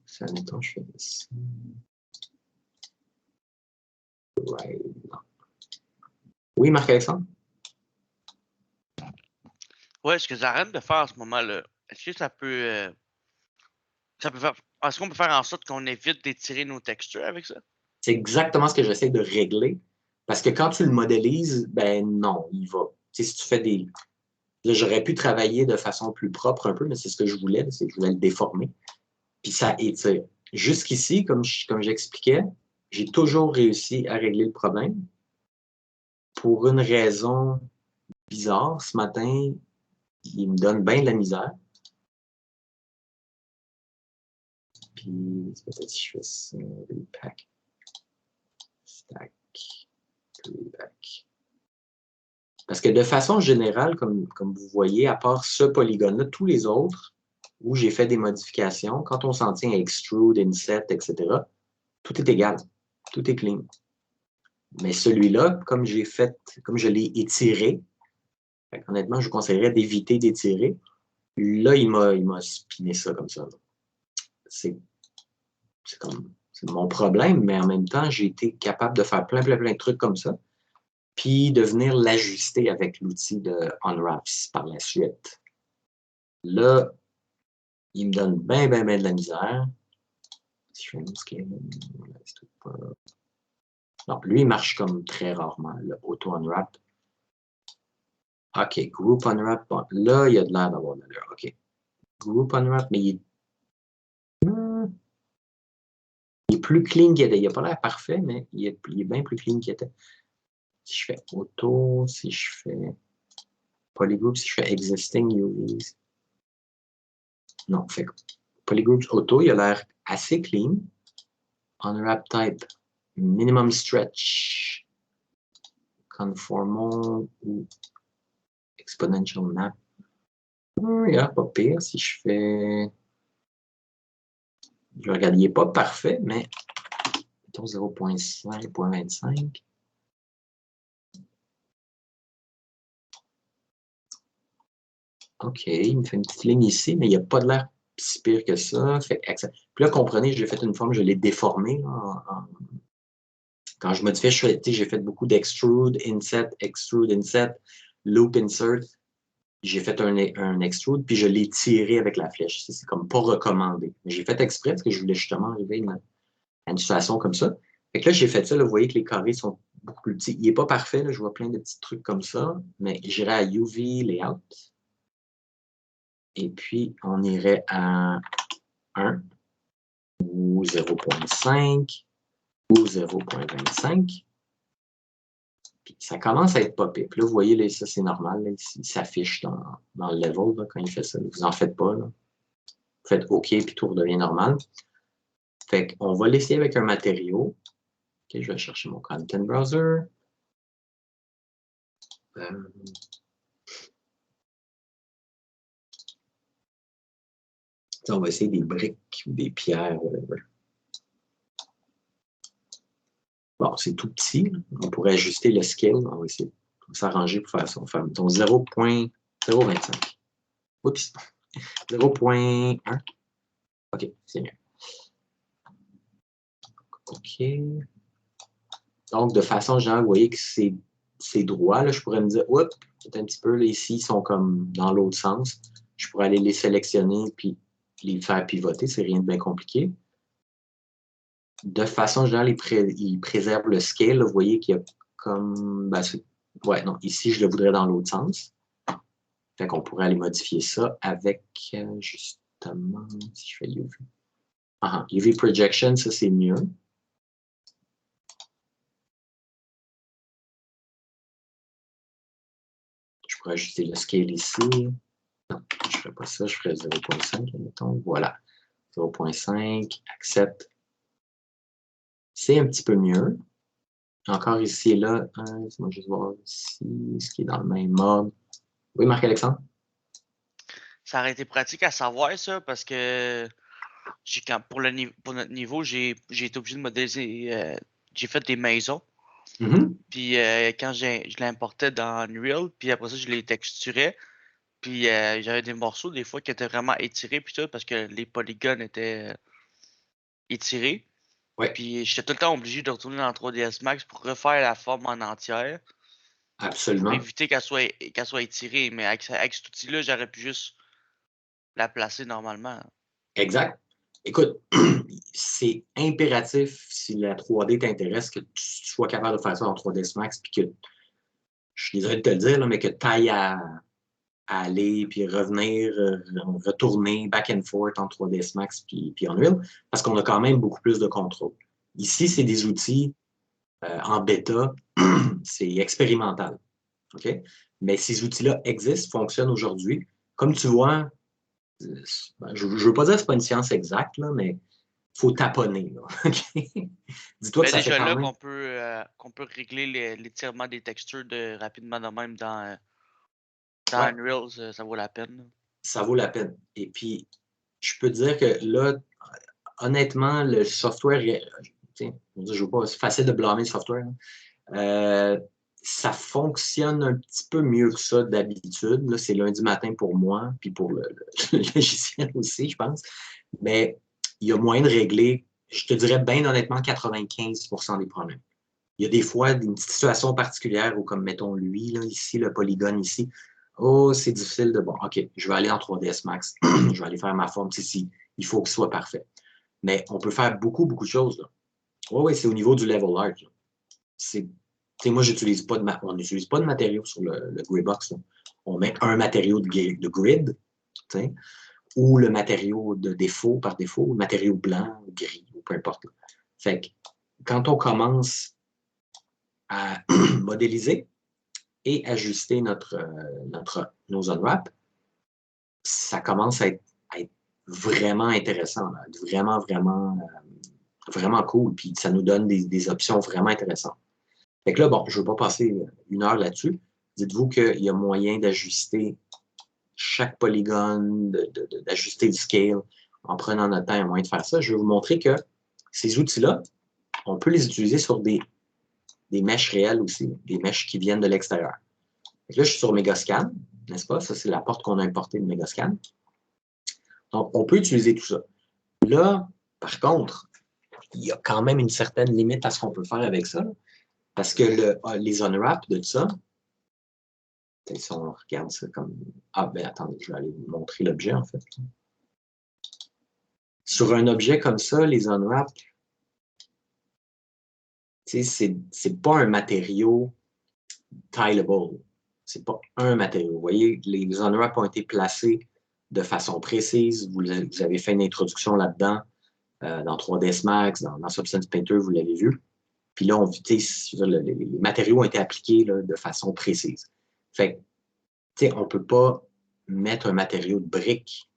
Ça, admettons, je fais ça. Right. Oui, Marc-Alexandre? Ouais, ce que j'arrête de faire à ce moment-là, est-ce que ça peut faire. Est-ce qu'on peut faire en sorte qu'on évite d'étirer nos textures avec ça? C'est exactement ce que j'essaie de régler. Parce que quand tu le modélises, ben non, il va. Tu sais, si tu fais des. Là, j'aurais pu travailler de façon plus propre un peu, mais c'est ce que je voulais, c'est que je voulais le déformer. Puis ça étire. Jusqu'ici, comme j'expliquais, j'ai toujours réussi à régler le problème. Pour une raison bizarre, ce matin, il me donne bien de la misère. Puis, peut-être si je fais ça, repack, stack, repack. Parce que de façon générale, comme vous voyez, à part ce polygone-là, tous les autres, où j'ai fait des modifications, quand on s'en tient à extrude, inset, etc., tout est égal. Tout est clean. Mais celui-là, comme je l'ai étiré, honnêtement, je vous conseillerais d'éviter d'étirer. Là, il m'a spiné ça comme ça. C'est mon problème, mais en même temps, j'ai été capable de faire plein de trucs comme ça, puis de venir l'ajuster avec l'outil de Unwraps par la suite. Là, il me donne bien de la misère. Non, lui, il marche comme très rarement, le Auto-Unwrap. OK, Group Unwrap. Bon, là, il y a de l'air d'avoir de l'allure. OK. Group Unwrap, mais il n'est plus clean qu'il était. Il n'a pas l'air parfait, mais il est bien plus clean qu'il était. Si je fais auto, si je fais polygroup, si je fais existing UVs. Non, fait polygroups auto, il a l'air assez clean. Unwrap type, minimum stretch, conformal ou exponential map. Pas pire. Si je fais. Je regarde, il n'est pas parfait, mais mettons 0.5, 0.25. OK, il me fait une petite ligne ici, mais il n'y a pas de l'air si pire que ça. Fait, puis là, comprenez, j'ai fait une forme, je l'ai déformée. Quand je modifie, j'ai fait beaucoup d'extrude, inset, loop, insert. J'ai fait un extrude, puis je l'ai tiré avec la flèche. C'est comme pas recommandé. J'ai fait exprès parce que je voulais justement arriver à une situation comme ça. Fait que là, j'ai fait ça. Là, vous voyez que les carrés sont beaucoup plus petits. Il n'est pas parfait. Là, je vois plein de petits trucs comme ça. Mais j'irai à UV Layout. Et puis, on irait à 1 ou 0.5 ou 0.25. Puis ça commence à être pas pire. Puis là, vous voyez, là, ça, c'est normal. Là, il s'affiche dans le level là, quand il fait ça. Vous n'en faites pas. Là. Vous faites OK, puis tout redevient normal. Fait qu'on va l'essayer avec un matériau. OK, je vais chercher mon Content Browser. On va essayer des briques ou des pierres, whatever. Bon, c'est tout petit. On pourrait ajuster le scale. On va essayer de s'arranger pour faire ça. On va faire, mettons, 0.025. Oups. 0.1. OK, c'est mieux. OK. Donc, de façon générale, vous voyez que c'est droit. Là, je pourrais me dire, oups, peut-être un petit peu, là, ici, ils sont comme dans l'autre sens. Je pourrais aller les sélectionner puis les faire pivoter. C'est rien de bien compliqué. De façon générale, il préserve le scale. Là, vous voyez qu'il y a comme... Ben, ouais, non, ici, je le voudrais dans l'autre sens. Fait qu'on pourrait aller modifier ça avec, justement, si je fais UV. UV Projection, ça, c'est mieux. Je pourrais ajuster le scale ici. Non, je ne ferai pas ça. Je ferai 0.5, mettons. Voilà. 0.5, accept. C'est un petit peu mieux. Encore ici et là, laisse-moi juste voir ici, ce qui est dans le même mode. Oui, Marc-Alexandre? Ça aurait été pratique à savoir ça parce que pour notre niveau, j'ai été obligé de modéliser. J'ai fait des maisons. Puis quand je l'importais dans Unreal, puis après ça, je les texturais. Puis j'avais des morceaux des fois qui étaient vraiment étirés puis tout parce que les polygones étaient étirés. Ouais. Puis j'étais tout le temps obligé de retourner dans 3ds Max pour refaire la forme en entière. Absolument. Pour éviter qu'elle soit étirée. Mais avec cet outil-là, j'aurais pu juste la placer normalement. Exact. Écoute, c'est impératif, si la 3D t'intéresse, que tu sois capable de faire ça en 3ds Max, puis que, je suis désolé de te le dire, là, mais que tu ailles à aller, puis revenir, retourner back and forth en 3ds Max, puis Unreal, parce qu'on a quand même beaucoup plus de contrôle. Ici, c'est des outils en bêta, c'est expérimental. OK? Mais ces outils-là existent, fonctionnent aujourd'hui. Comme tu vois, je ne veux pas dire que ce n'est pas une science exacte, là, mais il faut taponner. Dis-toi que ça fait déjà quand là même... qu'on peut régler l'étirement des textures rapidement de même dans Ouais. Unreal, ça vaut la peine. Ça vaut la peine. Et puis, je peux te dire que là, honnêtement, le software, je veux pas, c'est facile de blâmer le software. Ça fonctionne un petit peu mieux que ça d'habitude. Là, c'est lundi matin pour moi, puis pour le logiciel aussi, je pense. Mais il y a moyen de régler, je te dirais bien honnêtement, 95% des problèmes. Il y a des fois une petite situation particulière où, comme mettons lui, là, ici, le polygone ici, oh, c'est difficile de... Bon, OK, je vais aller en 3ds Max, je vais aller faire ma forme ici. Il faut que ce soit parfait. Mais on peut faire beaucoup, beaucoup de choses. Oui, c'est au niveau du level art. Moi, on n'utilise pas de matériaux sur le Greybox. Là. On met un matériau de grid, ou le matériau de défaut par défaut, le matériau blanc, gris, ou peu importe. Là. Fait que quand on commence à modéliser et ajuster nos unwraps, ça commence à être vraiment intéressant, là, être vraiment cool. Puis ça nous donne des options vraiment intéressantes. Fait que là, bon, je ne veux pas passer 1 heure là-dessus. Dites-vous qu'il y a moyen d'ajuster chaque polygone, d'ajuster le scale en prenant notre temps, il y a moyen de faire ça. Je vais vous montrer que ces outils-là, on peut les utiliser sur des mèches réelles aussi, des mèches qui viennent de l'extérieur. Là, je suis sur Megascan, n'est-ce pas? Ça, c'est la porte qu'on a importée de Megascan. Donc, on peut utiliser tout ça. Là, par contre, il y a quand même une certaine limite à ce qu'on peut faire avec ça. Là, parce que les unwraps de ça, si on regarde ça comme... Ah, ben attendez, je vais aller vous montrer l'objet, en fait. Sur un objet comme ça, les unwraps, c'est pas un matériau tileable. C'est pas un matériau. Vous voyez, les unwraps ont été placés de façon précise. Vous avez fait une introduction là-dedans dans 3ds Max, dans Substance Painter, vous l'avez vu. Puis là, les matériaux ont été appliqués là, de façon précise. Fait que, on ne peut pas mettre un matériau de brique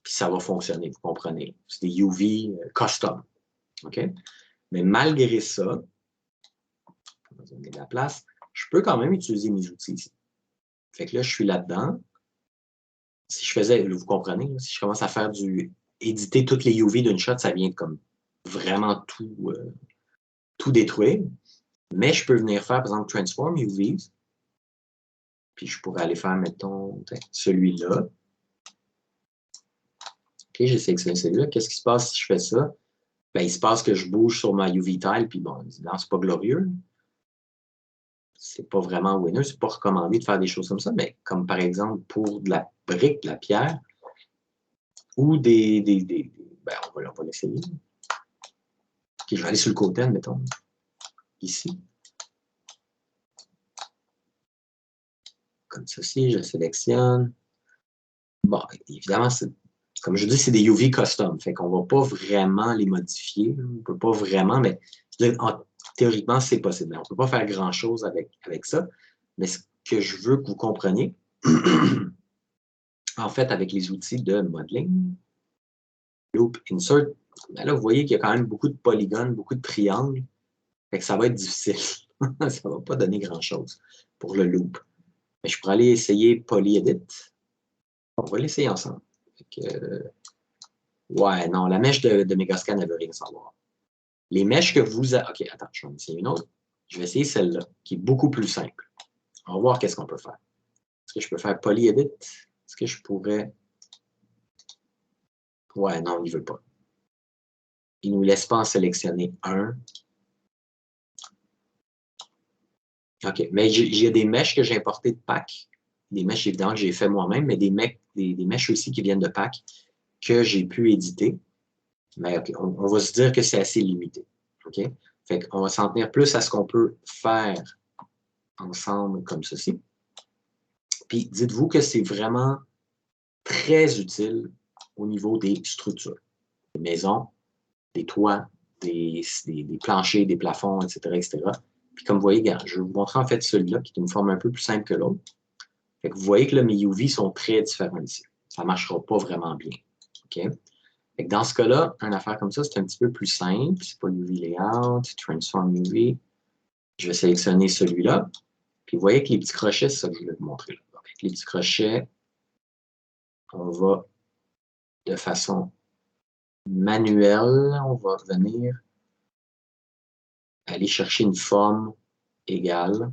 puis ça va fonctionner, vous comprenez. C'est des UV custom. OK? Mais malgré ça, on va donner de la place, je peux quand même utiliser mes outils ici. Fait que là, je suis là-dedans. Si je faisais, vous comprenez, là, si je commence à faire éditer toutes les UV d'une shot, ça vient de comme vraiment tout détruire. Mais je peux venir faire, par exemple, Transform UVs. Puis je pourrais aller faire, mettons, celui-là. OK, j'ai sélectionné celui-là. Qu'est-ce qui se passe si je fais ça? Ben, il se passe que je bouge sur ma UV tile, puis bon, évidemment, c'est pas glorieux. C'est pas vraiment winner, c'est pas recommandé de faire des choses comme ça, mais comme par exemple pour de la brique, de la pierre, ou ben, on va l'essayer. OK, je vais aller sur le côté, mettons, ici. Comme ceci, je sélectionne. Bon, évidemment, comme je dis, c'est des UV custom. Fait qu'on ne va pas vraiment les modifier. On ne peut pas vraiment, mais théoriquement, c'est possible. On ne peut pas faire grand-chose avec ça. Mais ce que je veux que vous compreniez, en fait, avec les outils de modeling, Loop, Insert, ben là, vous voyez qu'il y a quand même beaucoup de polygones, beaucoup de triangles. Fait que ça va être difficile. Ça ne va pas donner grand-chose pour le loop. Mais je pourrais aller essayer PolyEdit. On va l'essayer ensemble. Ouais, non, la mèche de Megascan, elle ne veut rien savoir. Les mèches que vous avez... OK, attends, je vais en essayer une autre. Je vais essayer celle-là, qui est beaucoup plus simple. On va voir qu'est-ce qu'on peut faire. Est-ce que je peux faire PolyEdit? Est-ce que je pourrais... Ouais, non, il ne veut pas. Il ne nous laisse pas en sélectionner un. OK, mais il y a des mèches que j'ai importées de pack. Des mèches, évidemment, que j'ai fait moi-même, mais des mèches aussi qui viennent de pack que j'ai pu éditer. Mais OK, on va se dire que c'est assez limité. OK? Fait qu'on va s'en tenir plus à ce qu'on peut faire ensemble comme ceci. Puis, dites-vous que c'est vraiment très utile au niveau des structures. Des maisons, des toits, des planchers, des plafonds, etc., etc. Puis, comme vous voyez, regarde, je vais vous montrer en fait celui-là qui est une forme un peu plus simple que l'autre. Fait que vous voyez que là, mes UV sont très différents ici. Ça ne marchera pas vraiment bien. OK? Fait que dans ce cas-là, une affaire comme ça, c'est un petit peu plus simple. C'est pas UV Layout, Transform UV. Je vais sélectionner celui-là. Puis vous voyez que les petits crochets, c'est ça que je voulais vous montrer. Là. Avec les petits crochets, on va de façon manuelle, on va venir aller chercher une forme égale,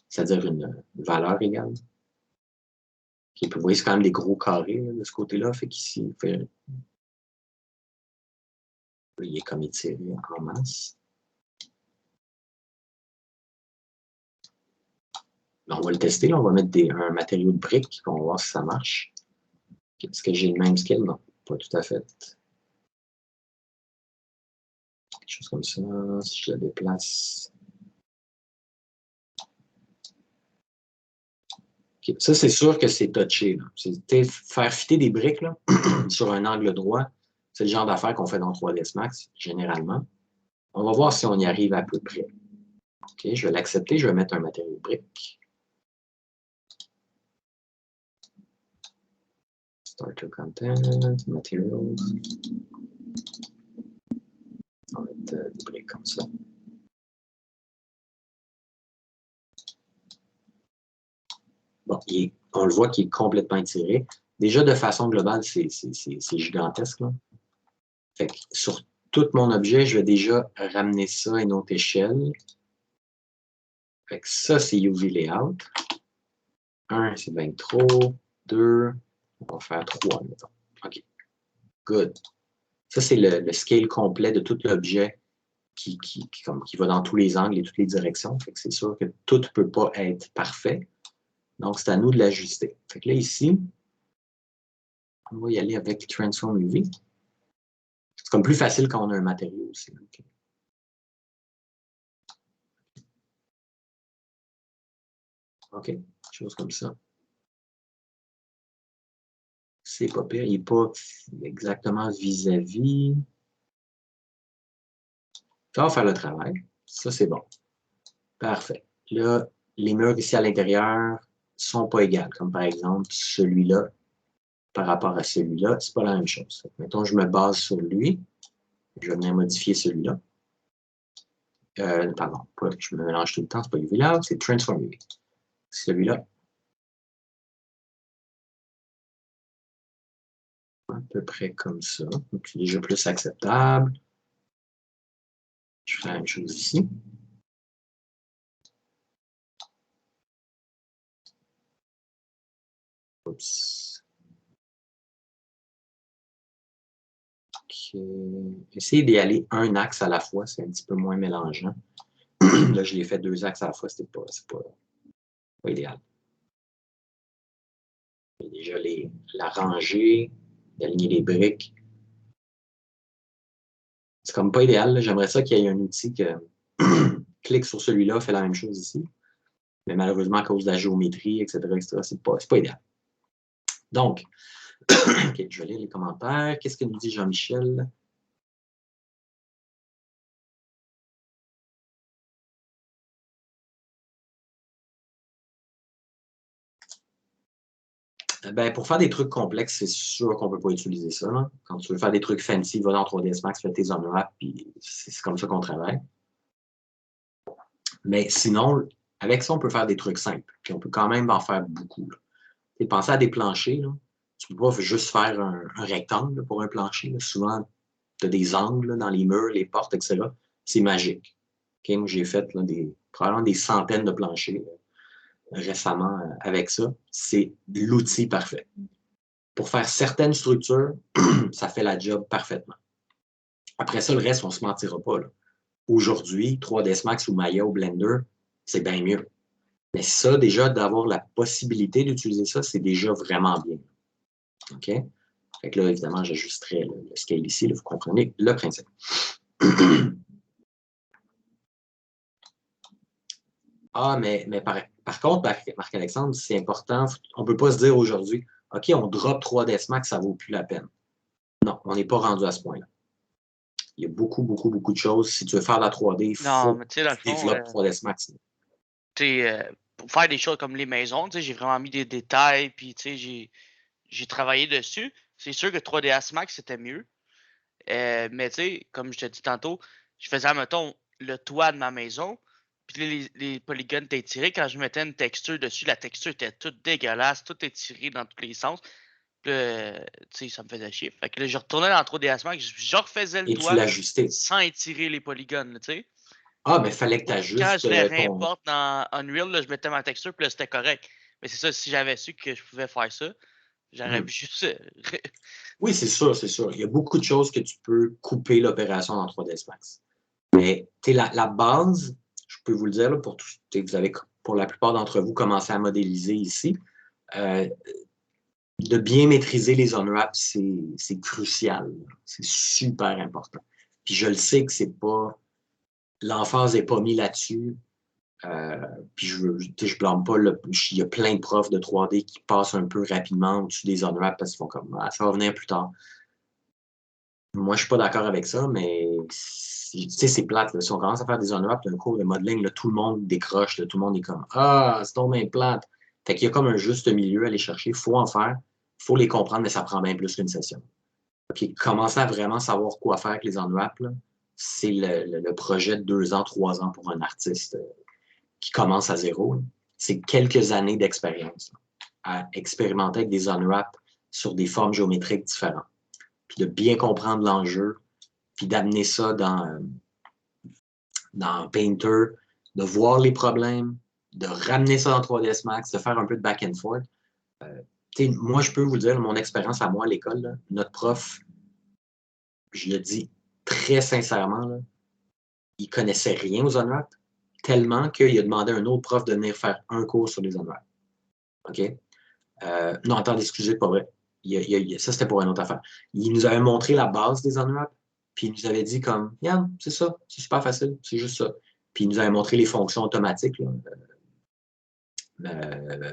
c'est-à-dire une valeur égale. Okay, puis vous voyez, c'est quand même des gros carrés là, de ce côté-là. Fait qu'ici, il est comme étiré en masse. Là, on va le tester. Là, on va mettre un matériau de brique. On va voir si ça marche. Est-ce que j'ai le même scale? Non, pas tout à fait. Quelque chose comme ça. Si je le déplace. Okay. Ça, c'est sûr que c'est touché. C'est faire fitter des briques là, sur un angle droit. C'est le genre d'affaires qu'on fait dans 3ds Max, généralement. On va voir si on y arrive à peu près. OK, je vais l'accepter, je vais mettre un matériau brique. Starter content, materials. On va mettre des briques comme ça. Bon, on le voit qu'il est complètement étiré. Déjà, de façon globale, c'est gigantesque, là. Fait que sur tout mon objet, je vais déjà ramener ça à une autre échelle. Fait que ça, c'est UV Layout. 1, c'est bien trop. 2, on va faire 3, mettons. OK. Good. Ça, c'est le scale complet de tout l'objet qui va dans tous les angles et toutes les directions. Fait que c'est sûr que tout ne peut pas être parfait. Donc, c'est à nous de l'ajuster. Fait que là, ici, on va y aller avec Transform UV. C'est comme plus facile quand on a un matériau aussi. Okay. OK, chose comme ça. C'est pas pire, il n'est pas exactement vis-à-vis. Ça va faire le travail. Ça, c'est bon. Parfait. Là, les murs ici à l'intérieur ne sont pas égales. Comme par exemple, celui-là par rapport à celui-là, c'est pas la même chose. Mettons, je me base sur lui. Je vais venir modifier celui-là. Pardon, je me mélange tout le temps, c'est pas UV là, c'est Transform UV. Celui-là. À peu près comme ça. Donc, c'est déjà plus acceptable. Je ferai la même chose ici. Oups. OK. Essayez d'y aller un axe à la fois, c'est un petit peu moins mélangeant. Là, je l'ai fait 2 axes à la fois, c'est pas idéal. Et déjà, la rangée, d'aligner les briques. C'est comme pas idéal. J'aimerais ça qu'il y ait un outil que clique sur celui-là, fait la même chose ici. Mais malheureusement, à cause de la géométrie, etc., c'est pas idéal. Donc, okay, je vais lire les commentaires. Qu'est-ce que nous dit Jean-Michel? Ben, pour faire des trucs complexes, c'est sûr qu'on ne peut pas utiliser ça. Là. Quand tu veux faire des trucs fancy, va dans 3ds Max, fais tes unwraps, puis c'est comme ça qu'on travaille. Mais sinon, avec ça, on peut faire des trucs simples. Puis on peut quand même en faire beaucoup. Et pensez à des planchers. Là. Tu ne peux pas juste faire un rectangle là, pour un plancher. Là. Souvent, tu as des angles là, dans les murs, les portes, etc. C'est magique. Okay? Moi, j'ai fait là, probablement des centaines de planchers récemment avec ça. C'est l'outil parfait. Pour faire certaines structures, ça fait la job parfaitement. Après ça, le reste, on ne se mentira pas. Aujourd'hui, 3ds Max ou Maya ou Blender, c'est bien mieux. Mais ça, déjà, d'avoir la possibilité d'utiliser ça, c'est déjà vraiment bien. OK? Fait que là, évidemment, j'ajusterai le scale ici. Là, vous comprenez le principe. Ah, mais par contre, Marc-Alexandre, c'est important. On ne peut pas se dire aujourd'hui, OK, on drop 3ds Max, ça ne vaut plus la peine. Non, on n'est pas rendu à ce point-là. Il y a beaucoup, beaucoup, beaucoup de choses. Si tu veux faire de la 3D, il faut que tu développes 3ds Max. Pour faire des choses comme les maisons, j'ai vraiment mis des détails, puis j'ai travaillé dessus. C'est sûr que 3ds Max, c'était mieux. Mais comme je te dis tantôt, je faisais, mettons, le toit de ma maison, puis les polygones étaient tirés. Quand je mettais une texture dessus, la texture était toute dégueulasse, tout étiré dans tous les sens. Puis ça me faisait chier. Fait que là, je retournais dans 3ds Max, je refaisais le toit sans étirer les polygones, tu sais. Ah, mais il fallait que tu ajustes. Quand je les réimporte dans Unreal, là, je mettais ma texture, puis là, c'était correct. Mais c'est ça, si j'avais su que je pouvais faire ça, j'aurais juste... Oui, c'est sûr, c'est sûr. Il y a beaucoup de choses que tu peux couper l'opération dans 3ds Max. Mais la base, je peux vous le dire, là, vous avez, pour la plupart d'entre vous, commencé à modéliser ici. De bien maîtriser les unwraps, c'est crucial. C'est super important. Puis je le sais que c'est pas... L'emphase n'est pas mise là-dessus. Puis je blâme pas. Il y a plein de profs de 3D qui passent un peu rapidement au-dessus des unwraps parce qu'ils font comme ça va venir plus tard. Moi, je suis pas d'accord avec ça, mais tu sais, c'est plate. Là. Si on commence à faire des on-wraps d'un cours de modeling, là, tout le monde décroche, là, tout le monde est comme Ah, c'est donc bien plate. Fait qu'il y a comme un juste milieu à aller chercher. Il faut en faire, il faut les comprendre, mais ça prend bien plus qu'une session. OK, commencer à vraiment savoir quoi faire avec les on-wraps, c'est le projet de 2 ans, 3 ans pour un artiste qui commence à zéro. C'est quelques années d'expérience à expérimenter avec des on-wraps sur des formes géométriques différentes. Puis de bien comprendre l'enjeu, puis d'amener ça dans Painter, de voir les problèmes, de ramener ça dans 3ds Max, de faire un peu de back and forth. Moi, je peux vous dire, mon expérience à moi à l'école, là, notre prof, je le dis très sincèrement, là, il connaissait rien aux on-wraps, tellement qu'il a demandé à un autre prof de venir faire un cours sur les on-wraps. OK? Non, attendez, excusez, pas vrai. Ça, c'était pour une autre affaire. Il nous avait montré la base des on-wraps, puis il nous avait dit comme, yeah, c'est ça, c'est super facile, c'est juste ça. Puis il nous avait montré les fonctions automatiques, là,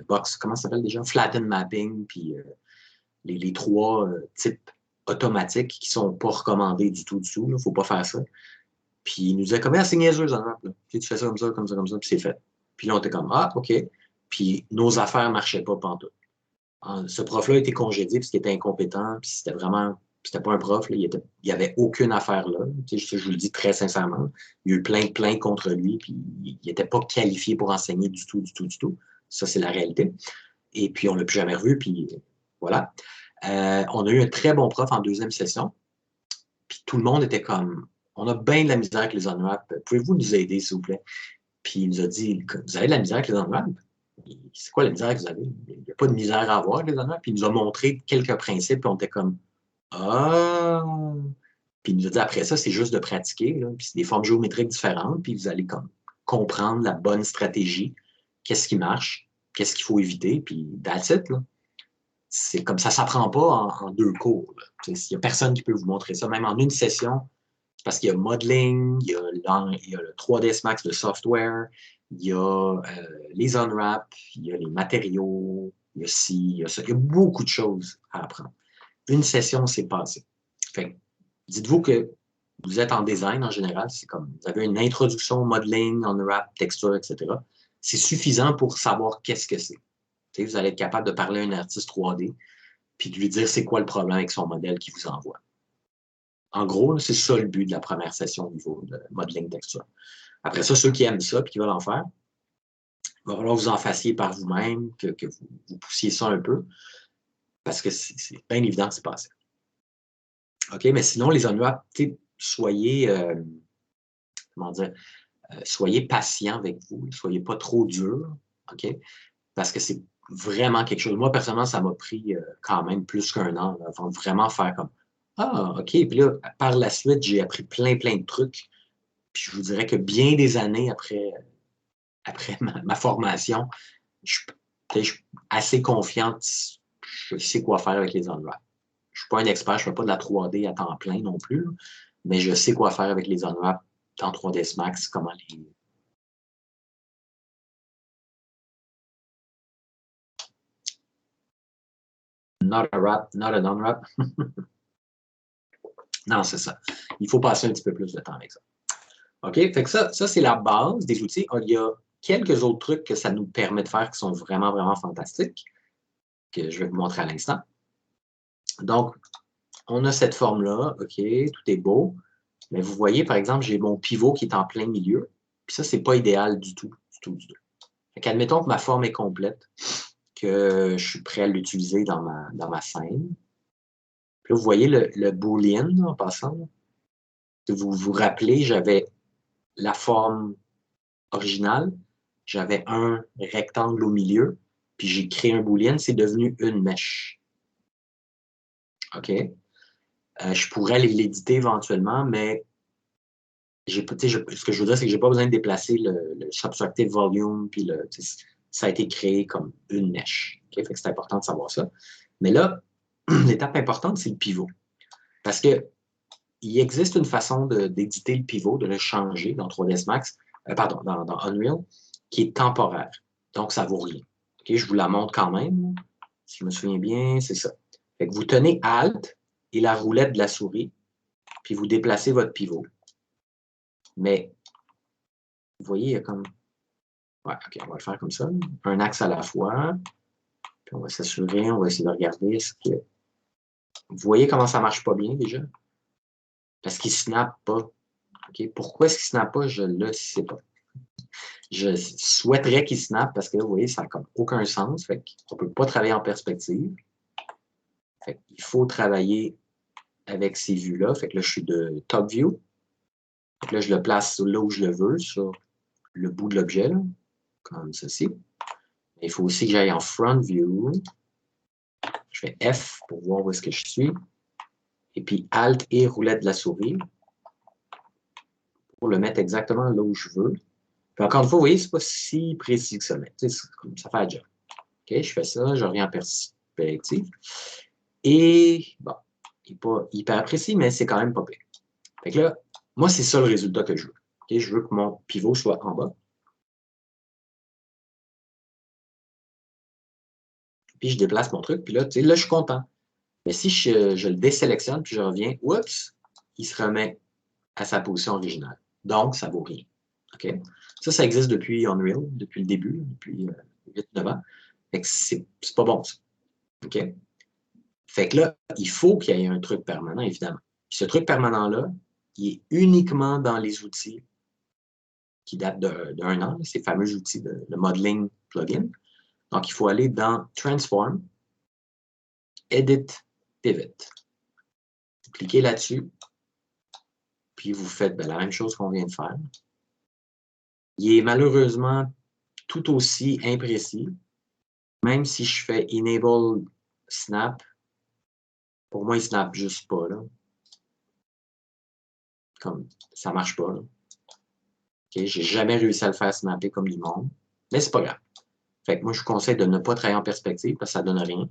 box, comment ça s'appelle déjà? Flatten mapping, puis les 3 types automatiques qui ne sont pas recommandés du tout, Il ne faut pas faire ça. Puis il nous disait comme, c'est niaiseux, on-wrap, là. Tu fais ça comme ça, comme ça, comme ça, puis c'est fait. Puis là, on était comme, ah, OK. Puis nos affaires ne marchaient pas pantoute. Ce prof-là a été congédié parce qu'il était incompétent, puis c'était pas un prof, là, il n'y avait aucune affaire là. Je vous le dis très sincèrement. Il y a eu plein de plaintes contre lui, puis il n'était pas qualifié pour enseigner du tout. Ça, c'est la réalité. Et puis, on ne l'a plus jamais revu, puis voilà. On a eu un très bon prof en 2e session, puis tout le monde était comme, on a bien de la misère avec les on-wraps, pouvez-vous nous aider, s'il vous plaît? Puis il nous a dit, vous avez de la misère avec les on-wraps? C'est quoi la misère que vous avez? Il n'y a pas de misère à avoir, les on-wraps. Puis il nous a montré quelques principes, puis on était comme, ah! Puis il nous a dit, après ça, c'est juste de pratiquer, là. Puis c'est des formes géométriques différentes, puis vous allez comme comprendre la bonne stratégie, qu'est-ce qui marche, qu'est-ce qu'il faut éviter, puis that's it, là. C'est comme ça ne s'apprend pas en 2 cours. Il n'y a personne qui peut vous montrer ça, même en une session. C'est parce qu'il y a modeling, il y a le 3ds Max, le software, il y a les on-wraps, il y a les matériaux, il y a ci, il y a ça. Il y a beaucoup de choses à apprendre. Une session, c'est passé. Fait que, dites-vous que vous êtes en design en général, c'est comme vous avez une introduction, modeling, on-wrap, texture, etc. C'est suffisant pour savoir qu'est-ce que c'est. Vous allez être capable de parler à un artiste 3D puis de lui dire c'est quoi le problème avec son modèle qu'il vous envoie. En gros, c'est ça le but de la première session au niveau de modeling texture. Après ça, ceux qui aiment ça et qui veulent en faire, il va falloir que vous en fassiez par vous-même, que vous poussiez ça un peu, parce que c'est bien évident que c'est passé. OK, mais sinon, les on-wraps, soyez, soyez patient avec vous, soyez pas trop dur, OK? Parce que c'est vraiment quelque chose. Moi, personnellement, ça m'a pris quand même plus qu'1 an là, avant de vraiment faire comme ah, OK. Puis là, par la suite, j'ai appris plein de trucs. Puis je vous dirais que bien des années après ma formation, je suis assez confiante. Je sais quoi faire avec les on-wraps. Je ne suis pas un expert, je ne fais pas de la 3D à temps plein non plus, mais je sais quoi faire avec les on-wraps dans 3ds Max, comment les. Not a wrap, not an on-wrap. Non, c'est ça. Il faut passer un petit peu plus de temps avec ça. OK? Fait que ça c'est la base des outils. Il y a quelques autres trucs que ça nous permet de faire qui sont vraiment fantastiques, que je vais vous montrer à l'instant. Donc, on a cette forme-là. OK, tout est beau. Mais vous voyez, par exemple, j'ai mon pivot qui est en plein milieu. Puis ça, c'est pas idéal du tout. Fait qu'admettons que ma forme est complète, que je suis prêt à l'utiliser dans ma scène. Puis là, vous voyez le boolean en passant. Si vous vous rappelez, j'avais la forme originale, j'avais un rectangle au milieu, puis j'ai créé un boolean, c'est devenu une mèche. OK? Je pourrais l'éditer éventuellement, mais ce que je veux dire, c'est que je n'ai pas besoin de déplacer le subtractive volume, puis ça a été créé comme une mèche. Okay? Fait que c'est important de savoir ça. Mais là, l'étape importante, c'est le pivot. Parce que il existe une façon d'éditer le pivot, de le changer dans 3ds Max, dans Unreal, qui est temporaire. Donc, ça ne vaut rien. Okay? Je vous la montre quand même. Si je me souviens bien, c'est ça. Fait que vous tenez Alt et la roulette de la souris, puis vous déplacez votre pivot. Mais, vous voyez, il y a comme... Ouais, OK, on va le faire comme ça. Un axe à la fois. Puis on va s'assurer, on va essayer de regarder ce que... Vous voyez comment ça marche pas bien déjà? Parce qu'il ne snap pas. Okay? Pourquoi est-ce qu'il ne snap pas? Je ne le sais pas. Je souhaiterais qu'il snap parce que là, vous voyez, ça n'a comme aucun sens. Fait qu'on ne peut pas travailler en perspective. Fait qu'il faut travailler avec ces vues-là. Fait que là, je suis de top view. Fait que là, je le place là où je le veux, sur le bout de l'objet, comme ceci. Il faut aussi que j'aille en front view. Je fais F pour voir où est-ce que je suis. Et puis Alt et roulette de la souris pour le mettre exactement là où je veux. Puis encore une fois, vous voyez, ce n'est pas si précis que ça. Mais ça fait la job. OK, je fais ça, je reviens en perspective. Et bon, il n'est pas hyper précis, mais c'est quand même pas pire. Fait que là, moi, c'est ça le résultat que je veux. OK, je veux que mon pivot soit en bas. Puis je déplace mon truc, puis là, tu sais, là, je suis content. Mais si je le désélectionne, puis je reviens, oups, il se remet à sa position originale. Donc, ça ne vaut rien. OK? Ça existe depuis Unreal, depuis le début, depuis 8-9 ans. Fait que c'est pas bon, ça. OK? Fait que là, il faut qu'il y ait un truc permanent, évidemment. Puis ce truc permanent-là, il est uniquement dans les outils qui datent d'un an, ces fameux outils de modeling plugin. Donc, il faut aller dans Transform, Edit, Pivot. Vous cliquez là-dessus, puis vous faites la même chose qu'on vient de faire. Il est malheureusement tout aussi imprécis, même si je fais Enable Snap. Pour moi, il ne snap juste pas, là. Comme, ça ne marche pas, là. Okay, j'ai jamais réussi à le faire snapper comme du monde, mais c'est pas grave. Fait que moi, je vous conseille de ne pas travailler en perspective parce que ça ne donne rien.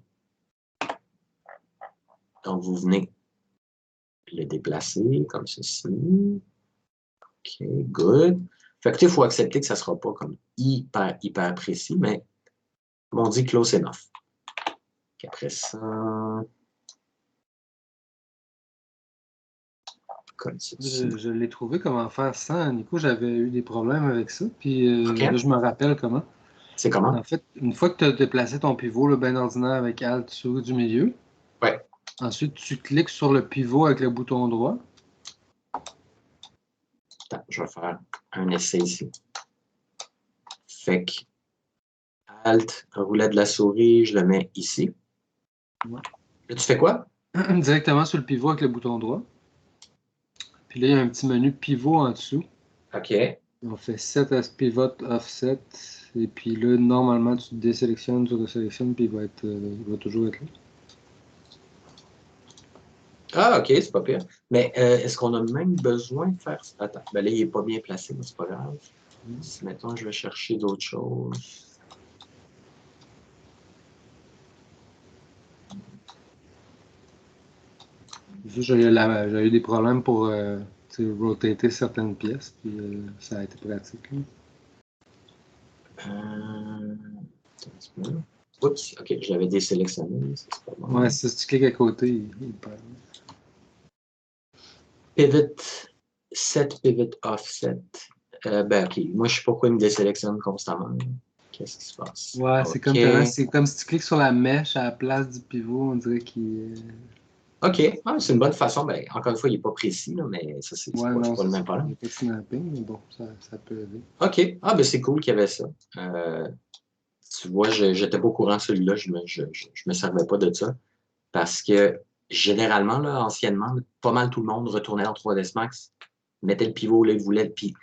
Donc, vous venez le déplacer comme ceci. OK, good. Fait que il faut accepter que ça ne sera pas comme hyper précis, mais on dit close enough. Okay, après ça, comme ceci. Je l'ai trouvé comment faire sans. Nico, j'avais eu des problèmes avec ça. Puis là, je me rappelle comment. C'est comment? En fait, une fois que tu as déplacé ton pivot, le bien ordinaire avec Alt souris du milieu, ouais. Ensuite, tu cliques sur le pivot avec le bouton droit. Attends, je vais faire un essai ici. Fait que Alt, roulette de la souris, je le mets ici. Ouais. Là, tu fais quoi? Directement sur le pivot avec le bouton droit. Puis là, il y a un petit menu pivot en dessous. OK. On fait Set as Pivot Offset. Et puis là, normalement, tu désélectionnes, tu resélectionnes, puis il va toujours être là. Ah, OK, c'est pas pire. Mais est-ce qu'on a même besoin de faire ça? Attends, ben là, il n'est pas bien placé, mais c'est pas grave. Si, mettons, je vais chercher d'autres choses. J'ai eu des problèmes pour rotater certaines pièces, puis ça a été pratique. Oups, OK, je l'avais désélectionné. C'est pas bon. Ouais, si tu cliques à côté, il perd. Pivot, set pivot offset. Ben, OK, moi, je sais pas pourquoi il me désélectionne constamment. Qu'est-ce qui se passe? Ouais, okay. c'est comme si tu cliques sur la mèche à la place du pivot, on dirait qu'il... OK, ah, c'est une bonne façon. Ben, encore une fois, il n'est pas précis, là, mais ça, c'est pas le même problème. Il n'y a pas de snapping, mais bon, ça peut aider. OK, ah, ben c'est cool qu'il y avait ça. Tu vois, j'étais pas au courant de celui-là, je me servais pas de ça. Parce que, généralement, là, anciennement, pas mal tout le monde retournait dans 3ds Max, mettait le pivot là, il voulait, puis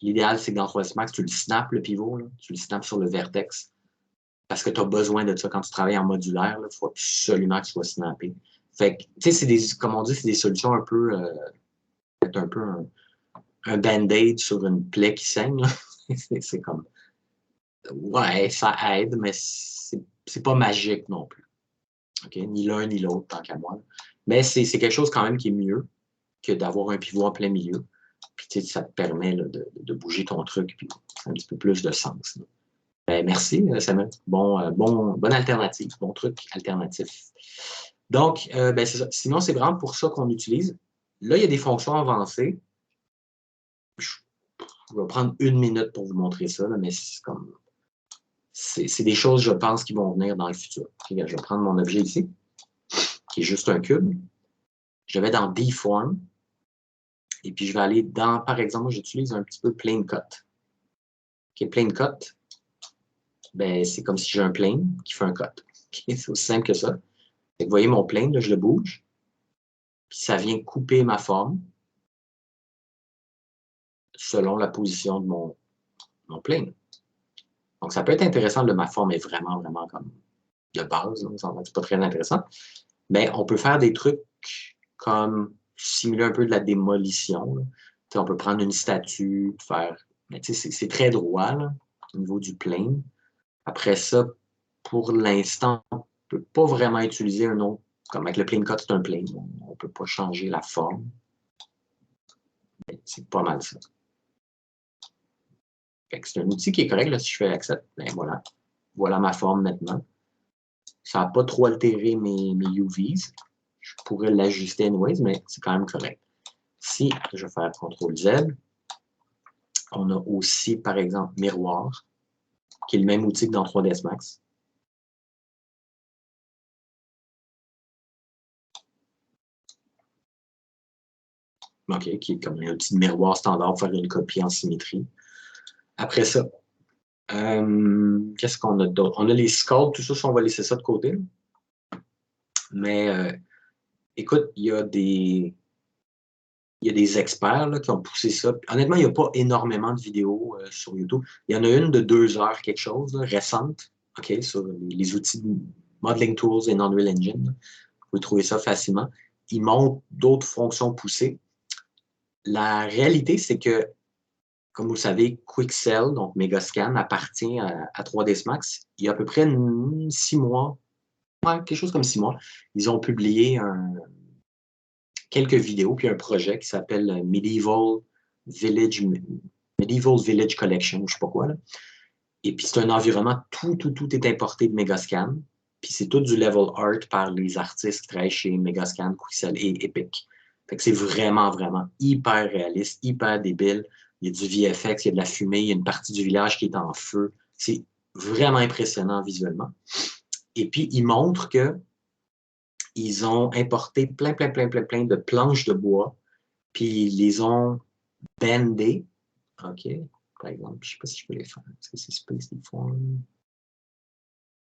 l'idéal, c'est que dans 3ds Max, tu le snaps, le pivot, là, tu le snaps sur le vertex. Parce que tu as besoin de ça quand tu travailles en modulaire, il faut absolument que tu sois snappé. Fait que, tu sais, comme on dit, c'est des solutions un peu, un peu un band-aid sur une plaie qui saigne. C'est comme, ouais, ça aide, mais c'est pas magique non plus. Okay? Ni l'un ni l'autre, tant qu'à moi. Mais c'est quelque chose quand même qui est mieux que d'avoir un pivot en plein milieu. Puis ça te permet là, de bouger ton truc, puis ça a un petit peu plus de sens. Ben, merci, Samuel. Bonne alternative, bon truc alternatif. Donc, ben, c'est ça. Sinon, c'est vraiment pour ça qu'on utilise. Là, il y a des fonctions avancées. Je vais prendre 1 minute pour vous montrer ça, là, mais c'est des choses, je pense, qui vont venir dans le futur. Okay, je vais prendre mon objet ici, qui est juste un cube. Je vais dans Beform. Et puis, je vais aller dans, par exemple, moi, j'utilise un petit peu Plane Cut. OK, Plane Cut, ben, c'est comme si j'ai un plane qui fait un cut. Okay, c'est aussi simple que ça. Fait que vous voyez mon plane, là, je le bouge. Puis ça vient couper ma forme selon la position de mon plane. Donc, ça peut être intéressant. Là, ma forme est vraiment, vraiment comme de base. C'est pas très intéressant. Mais on peut faire des trucs comme simuler un peu de la démolition. On peut prendre une statue, faire. Mais c'est très droit là, au niveau du plane. Après ça, pour l'instant, on ne peut pas vraiment utiliser un autre. Comme avec le plane cut, c'est un plane. On ne peut pas changer la forme. C'est pas mal ça. C'est un outil qui est correct. Là, si je fais accept, ben voilà. Voilà ma forme maintenant. Ça n'a pas trop altéré mes UVs. Je pourrais l'ajuster anyways, mais c'est quand même correct. Si je vais faire CTRL-Z, on a aussi, par exemple, Miroir, qui est le même outil que dans 3ds Max. OK, qui est comme un outil de miroir standard pour faire une copie en symétrie. Après ça, qu'est-ce qu'on a d'autre? On a les sculpts, tout ça, on va laisser ça de côté. Mais écoute, il y a des experts là, qui ont poussé ça. Honnêtement, il n'y a pas énormément de vidéos sur YouTube. Il y en a une de 2 heures, quelque chose, là, récente, OK, sur les outils de Modeling Tools et Unreal Engine. Là. Vous pouvez trouver ça facilement. Ils montrent d'autres fonctions poussées. La réalité, c'est que, comme vous le savez, Quixel, donc Megascan, appartient à 3ds Max. Il y a à peu près 6 mois, ouais, quelque chose comme 6 mois, ils ont publié quelques vidéos, puis un projet qui s'appelle Medieval Village Collection, je ne sais pas quoi. Là. Et puis, c'est un environnement, tout est importé de Megascan. Puis, c'est tout du level art par les artistes qui travaillent chez Megascan, Quixel et Epic. Fait que c'est vraiment, vraiment hyper réaliste, hyper débile. Il y a du VFX, il y a de la fumée, il y a une partie du village qui est en feu. C'est vraiment impressionnant visuellement. Et puis, il montre que ils ont importé plein de planches de bois, puis ils les ont bendées. OK. Par exemple, je ne sais pas si je peux les faire. Est-ce que c'est Space Deform?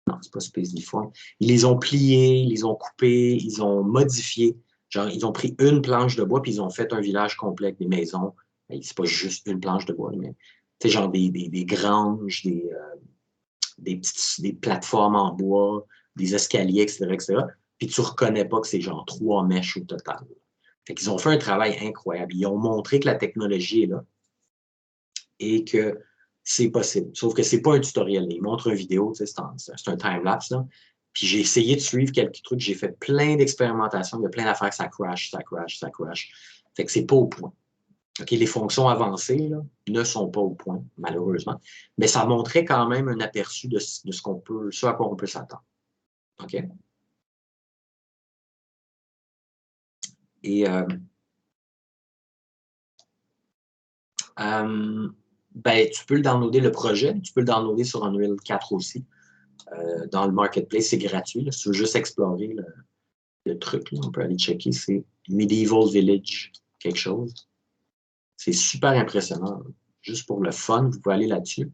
Non, c'est pas Space Deform. Ils les ont pliés, ils les ont coupés, ils ont modifié. Genre, ils ont pris une planche de bois, puis ils ont fait un village complet avec des maisons. C'est pas juste une planche de bois, mais tu sais, genre des granges, des plateformes en bois, des escaliers, etc. Puis tu ne reconnais pas que c'est genre 3 mèches au total. Fait qu'ils ont fait un travail incroyable. Ils ont montré que la technologie est là et que c'est possible. Sauf que c'est pas un tutoriel. Ils montrent une vidéo, c'est un time-lapse. Puis j'ai essayé de suivre quelques trucs. J'ai fait plein d'expérimentations. Il y a plein d'affaires que ça crash. Fait que c'est pas au point. Okay, les fonctions avancées là, ne sont pas au point, malheureusement. Mais ça montrait ce même un aperçu de ce à quoi on peut s'attendre. OK? Et ben, tu peux le downloader, le projet. Tu peux le downloader sur Unreal 4 aussi. Dans le Marketplace, c'est gratuit. Là. Si tu veux juste explorer le truc, là, on peut aller checker. C'est Medieval Village quelque chose. C'est super impressionnant. Juste pour le fun, vous pouvez aller là-dessus.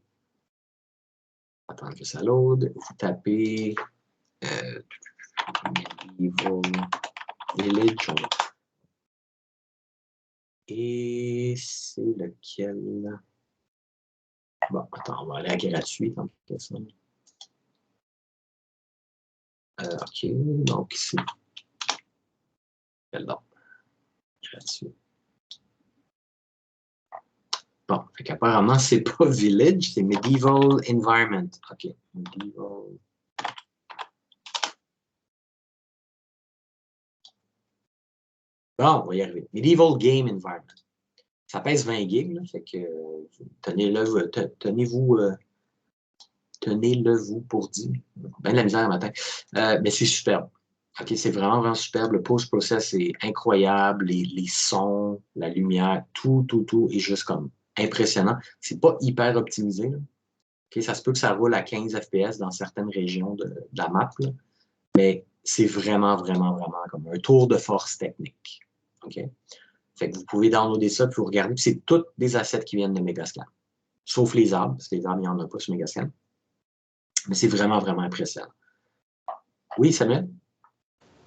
Attends que ça load. Vous tapez Medieval Village. Et c'est lequel? Bon, attends, on va aller à gratuit. OK, donc c'est quel nom? Gratuit. Bon, fait qu'apparemment, c'est pas Village, c'est Medieval Environment. OK, Medieval. Bon, on va y arriver. Medieval Game Environment. Ça pèse 20 gigs, là, fait que tenez-le vous pour dire. Ben de la misère matin. Mais c'est superbe. OK, c'est vraiment, vraiment superbe. Le post-process est incroyable. Les sons, la lumière, tout est juste comme impressionnant. C'est pas hyper optimisé, là. OK, ça se peut que ça roule à 15 FPS dans certaines régions de la map, là, mais c'est vraiment, vraiment, vraiment comme un tour de force technique. OK? Fait que vous pouvez downloader ça puis vous regardez. Puis c'est tous des assets qui viennent de Megascan. Sauf les arbres, parce que les arbres, il n'y en a pas sur Megascan. Mais c'est vraiment, vraiment impressionnant. Oui, Samuel?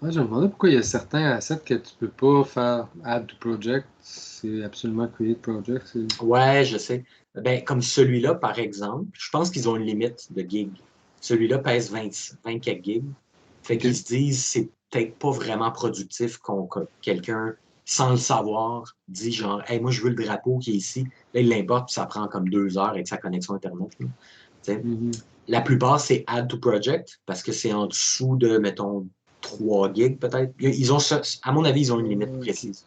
Ouais, je me demandais pourquoi il y a certains assets que tu peux pas faire add to project. C'est absolument create project. Ouais, je sais. Ben, comme celui-là, par exemple, je pense qu'ils ont une limite de gigs. Celui-là pèse 24 gigs. Fait qu'ils se disent, c'est peut-être pas vraiment productif que quelqu'un, sans le savoir, dit genre, hey, moi, je veux le drapeau qui est ici. Là, il l'importe, puis ça prend comme 2 heures avec sa connexion Internet. La plupart, c'est add to project, parce que c'est en dessous de, mettons, 3 gigs peut-être. Ils ont à mon avis, ils ont une limite précise.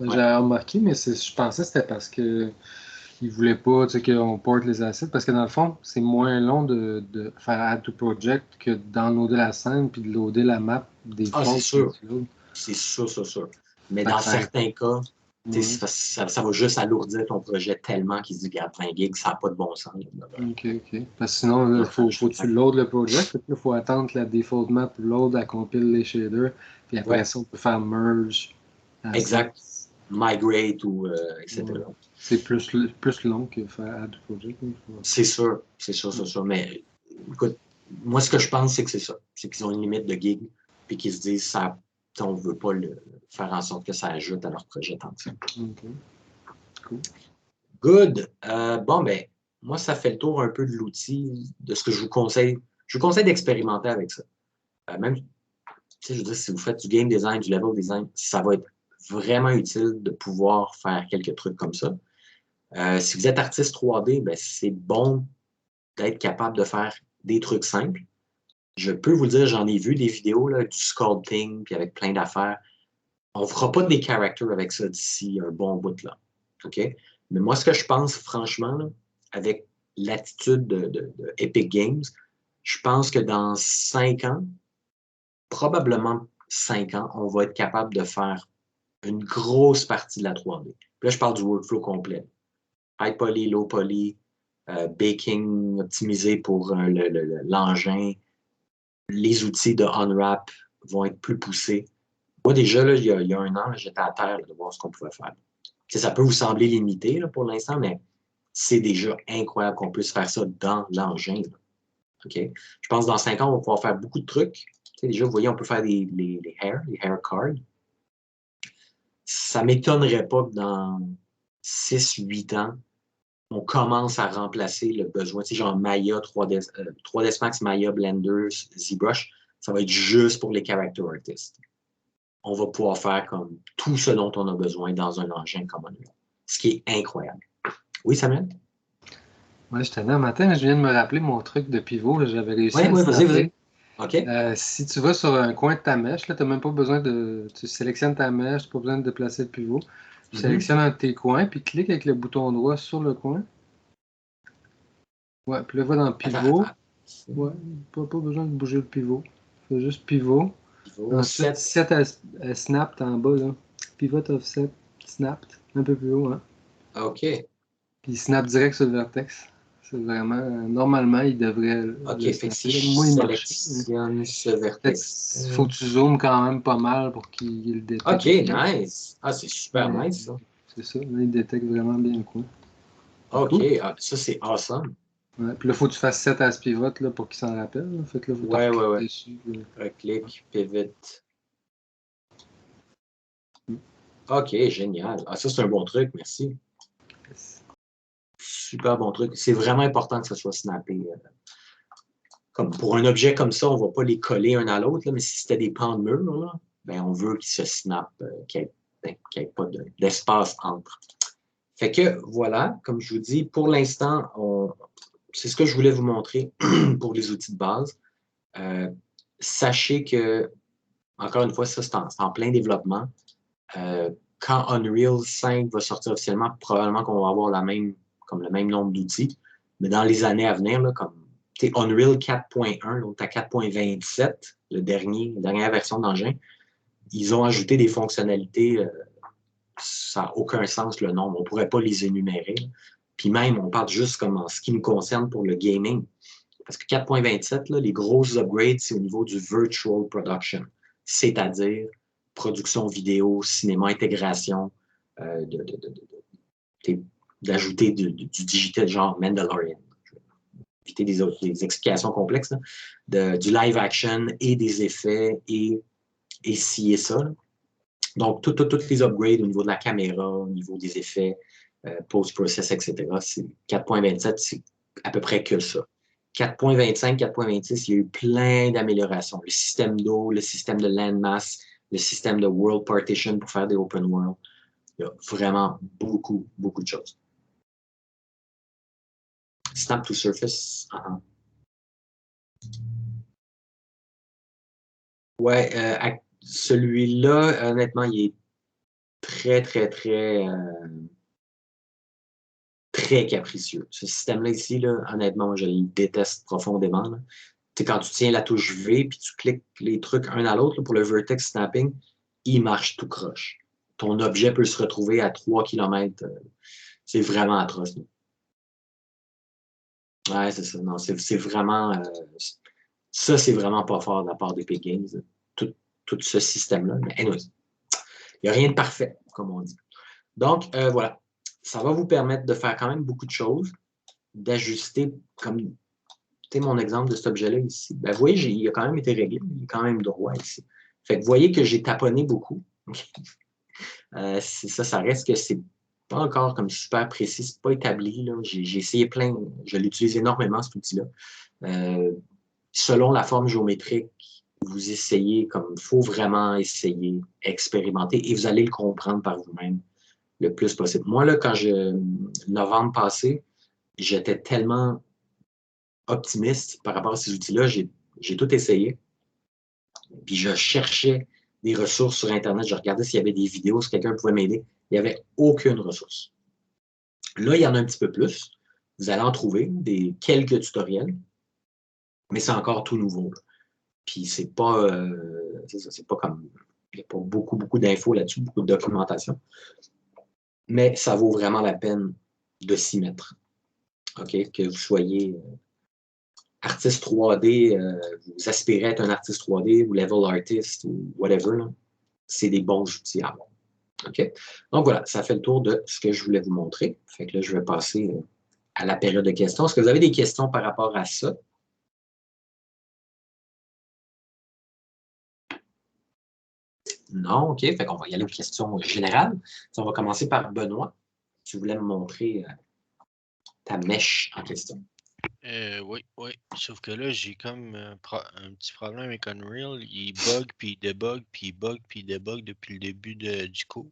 J'avais remarqué, mais je pensais que c'était parce que ils voulaient pas qu'on porte les assets. Parce que dans le fond, c'est moins long de faire add to project que de downloader la scène puis de loader la map des fois. C'est sûr. C'est sûr. Mais dans certains cas, ça va juste alourdir ton projet tellement qu'ils se disent, regarde, 20 gigs, ça n'a pas de bon sens. OK. Parce que sinon, il faut que tu load le project. Il faut attendre que la default map load, elle compile les shaders. Puis après ça, on peut faire merge. Exact. Migrate ou etc. C'est plus long que faire add project. C'est sûr. Mais écoute, moi, ce que je pense, c'est que c'est ça. C'est qu'ils ont une limite de gigs, puis qu'ils se disent, ça, on ne veut pas faire en sorte que ça ajoute à leur projet tant que ça. OK. Cool. Good. Bon, ben, moi, ça fait le tour un peu de l'outil, de ce que je vous conseille. Je vous conseille d'expérimenter avec ça. Même, tu sais, je veux dire, si vous faites du game design, du level design, ça va être vraiment utile de pouvoir faire quelques trucs comme ça. Si vous êtes artiste 3D, ben, c'est bon d'être capable de faire des trucs simples. Je peux vous le dire, j'en ai vu des vidéos, là, du sculpting, puis avec plein d'affaires. On ne fera pas des characters avec ça d'ici un bon bout là. OK? Mais moi, ce que je pense, franchement, là, avec l'attitude de Epic Games, je pense que dans 5 ans, probablement 5 ans, on va être capable de faire une grosse partie de la 3D. Puis là, je parle du workflow complet. High poly, low poly, baking optimisé pour l'engin. Les outils de Unwrap vont être plus poussés. Moi, déjà, là, il y a un an, j'étais à terre là, de voir ce qu'on pouvait faire. Ça peut vous sembler limité là, pour l'instant, mais c'est déjà incroyable qu'on puisse faire ça dans l'engin. Okay? Je pense que dans 5 ans, on va pouvoir faire beaucoup de trucs. Déjà, vous voyez, on peut faire les hair cards. Ça ne m'étonnerait pas que dans 6-8 ans, on commence à remplacer le besoin. Tu sais, genre Maya, 3ds Max, Maya, Blender, ZBrush, ça va être juste pour les character artists. On va pouvoir faire comme tout ce dont on a besoin dans un engin comme Unreal. Ce qui est incroyable. Oui, Samuel? Ouais, je tenais un matin, je viens de me rappeler mon truc de pivot. J'avais réussi à vas-y. OK. Si tu vas sur un coin de ta mèche, tu n'as même pas besoin de. Tu sélectionnes ta mèche, tu n'as pas besoin de déplacer le pivot. Tu sélectionnes un de tes coins, puis clique avec le bouton droit sur le coin. Ouais, puis là, va dans pivot. Ouais, pas besoin de bouger le pivot. Fais juste pivot. Ensuite, set à snapped en bas, là. Pivot offset, snapped. Un peu plus haut, hein. OK. Puis il snap direct sur le vertex. C'est vraiment. Normalement, il devrait. OK, fait que si je sélectionne ce vertex. Il faut que tu zoomes quand même pas mal pour qu'il le détecte. OK, nice. Ah, c'est super nice, ça. C'est ça, là, il détecte vraiment bien le coin. OK, cool. Ça, c'est awesome. Ouais, puis là, il faut que tu fasses 7 as pivot là, pour qu'il s'en rappelle. Là. Fait que là, faut ouais. dessus. Clic, pivot. OK, génial. Ah, ça, c'est un bon truc, merci. Super bon truc. C'est vraiment important que ça soit snappé. Comme pour un objet comme ça, on ne va pas les coller un à l'autre, mais si c'était des pans de mur, là, ben, on veut qu'ils se snappent, qu'il n'y ait pas d'espace entre. Fait que voilà, comme je vous dis, pour l'instant, c'est ce que je voulais vous montrer pour les outils de base. Sachez que, encore une fois, ça, c'est en plein développement. Quand Unreal 5 va sortir officiellement, probablement qu'on va avoir le même nombre d'outils. Mais dans les années à venir, là, comme Unreal 4.1, donc à 4.27, la dernière version d'engin, ils ont ajouté des fonctionnalités, ça n'a aucun sens le nombre, on ne pourrait pas les énumérer. Puis même, on parle juste comme en ce qui nous concerne pour le gaming. Parce que 4.27, les grosses upgrades, c'est au niveau du virtual production, c'est-à-dire production vidéo, cinéma, intégration, d'ajouter du digital genre Mandalorian. Éviter des explications complexes, du live action et des effets et ci et ça. Là. Donc, toutes les upgrades au niveau de la caméra, au niveau des effets, post-process, etc. 4.27, c'est à peu près que ça. 4.25, 4.26, il y a eu plein d'améliorations. Le système d'eau, le système de landmass, le système de world partition pour faire des open world. Il y a vraiment beaucoup, beaucoup de choses. Snap to surface. Ouais, celui-là, honnêtement, il est très, très, très, très capricieux. Ce système-là ici, là, honnêtement, je le déteste profondément. Là. Quand tu tiens la touche V puis tu cliques les trucs un à l'autre pour le vertex snapping, il marche tout croche. Ton objet peut se retrouver à 3 km. C'est vraiment atroce. Là. Ouais, c'est ça. Non, c'est vraiment. Ça, c'est vraiment pas fort de la part d'Epic Games. Tout ce système-là. Mais anyway, il n'y a rien de parfait, comme on dit. Donc, voilà. Ça va vous permettre de faire quand même beaucoup de choses, d'ajuster, comme mon exemple de cet objet-là ici. Ben, vous voyez, il a quand même été réglé. Il est quand même droit ici. Fait que vous voyez que j'ai taponné beaucoup. Ça reste que c'est pas encore comme super précis, c'est pas établi. J'ai essayé plein, je l'utilise énormément, cet outil-là. Selon la forme géométrique, vous essayez, comme il faut vraiment essayer, expérimenter, et vous allez le comprendre par vous-même le plus possible. Moi, là, novembre passé, j'étais tellement optimiste par rapport à ces outils-là, j'ai tout essayé. Puis je cherchais des ressources sur Internet, je regardais s'il y avait des vidéos, si quelqu'un pouvait m'aider. Il n'y avait aucune ressource. Là, il y en a un petit peu plus. Vous allez en trouver quelques tutoriels, mais c'est encore tout nouveau. Là. Puis c'est pas comme. Il n'y a pas beaucoup, beaucoup d'infos là-dessus, beaucoup de documentation. Mais ça vaut vraiment la peine de s'y mettre. OK? Que vous soyez artiste 3D, vous aspirez à être un artiste 3D ou level artist ou whatever, c'est des bons outils à avoir. OK? Donc voilà, ça fait le tour de ce que je voulais vous montrer. Fait que là, je vais passer à la période de questions. Est-ce que vous avez des questions par rapport à ça? Non, OK. Fait qu'on va y aller aux questions générales. On va commencer par Benoît. Tu voulais me montrer ta mèche en question. Oui. Sauf que là, j'ai comme un petit problème avec Unreal. Il bug, puis il débug, puis il bug, puis il débug depuis le début du cours.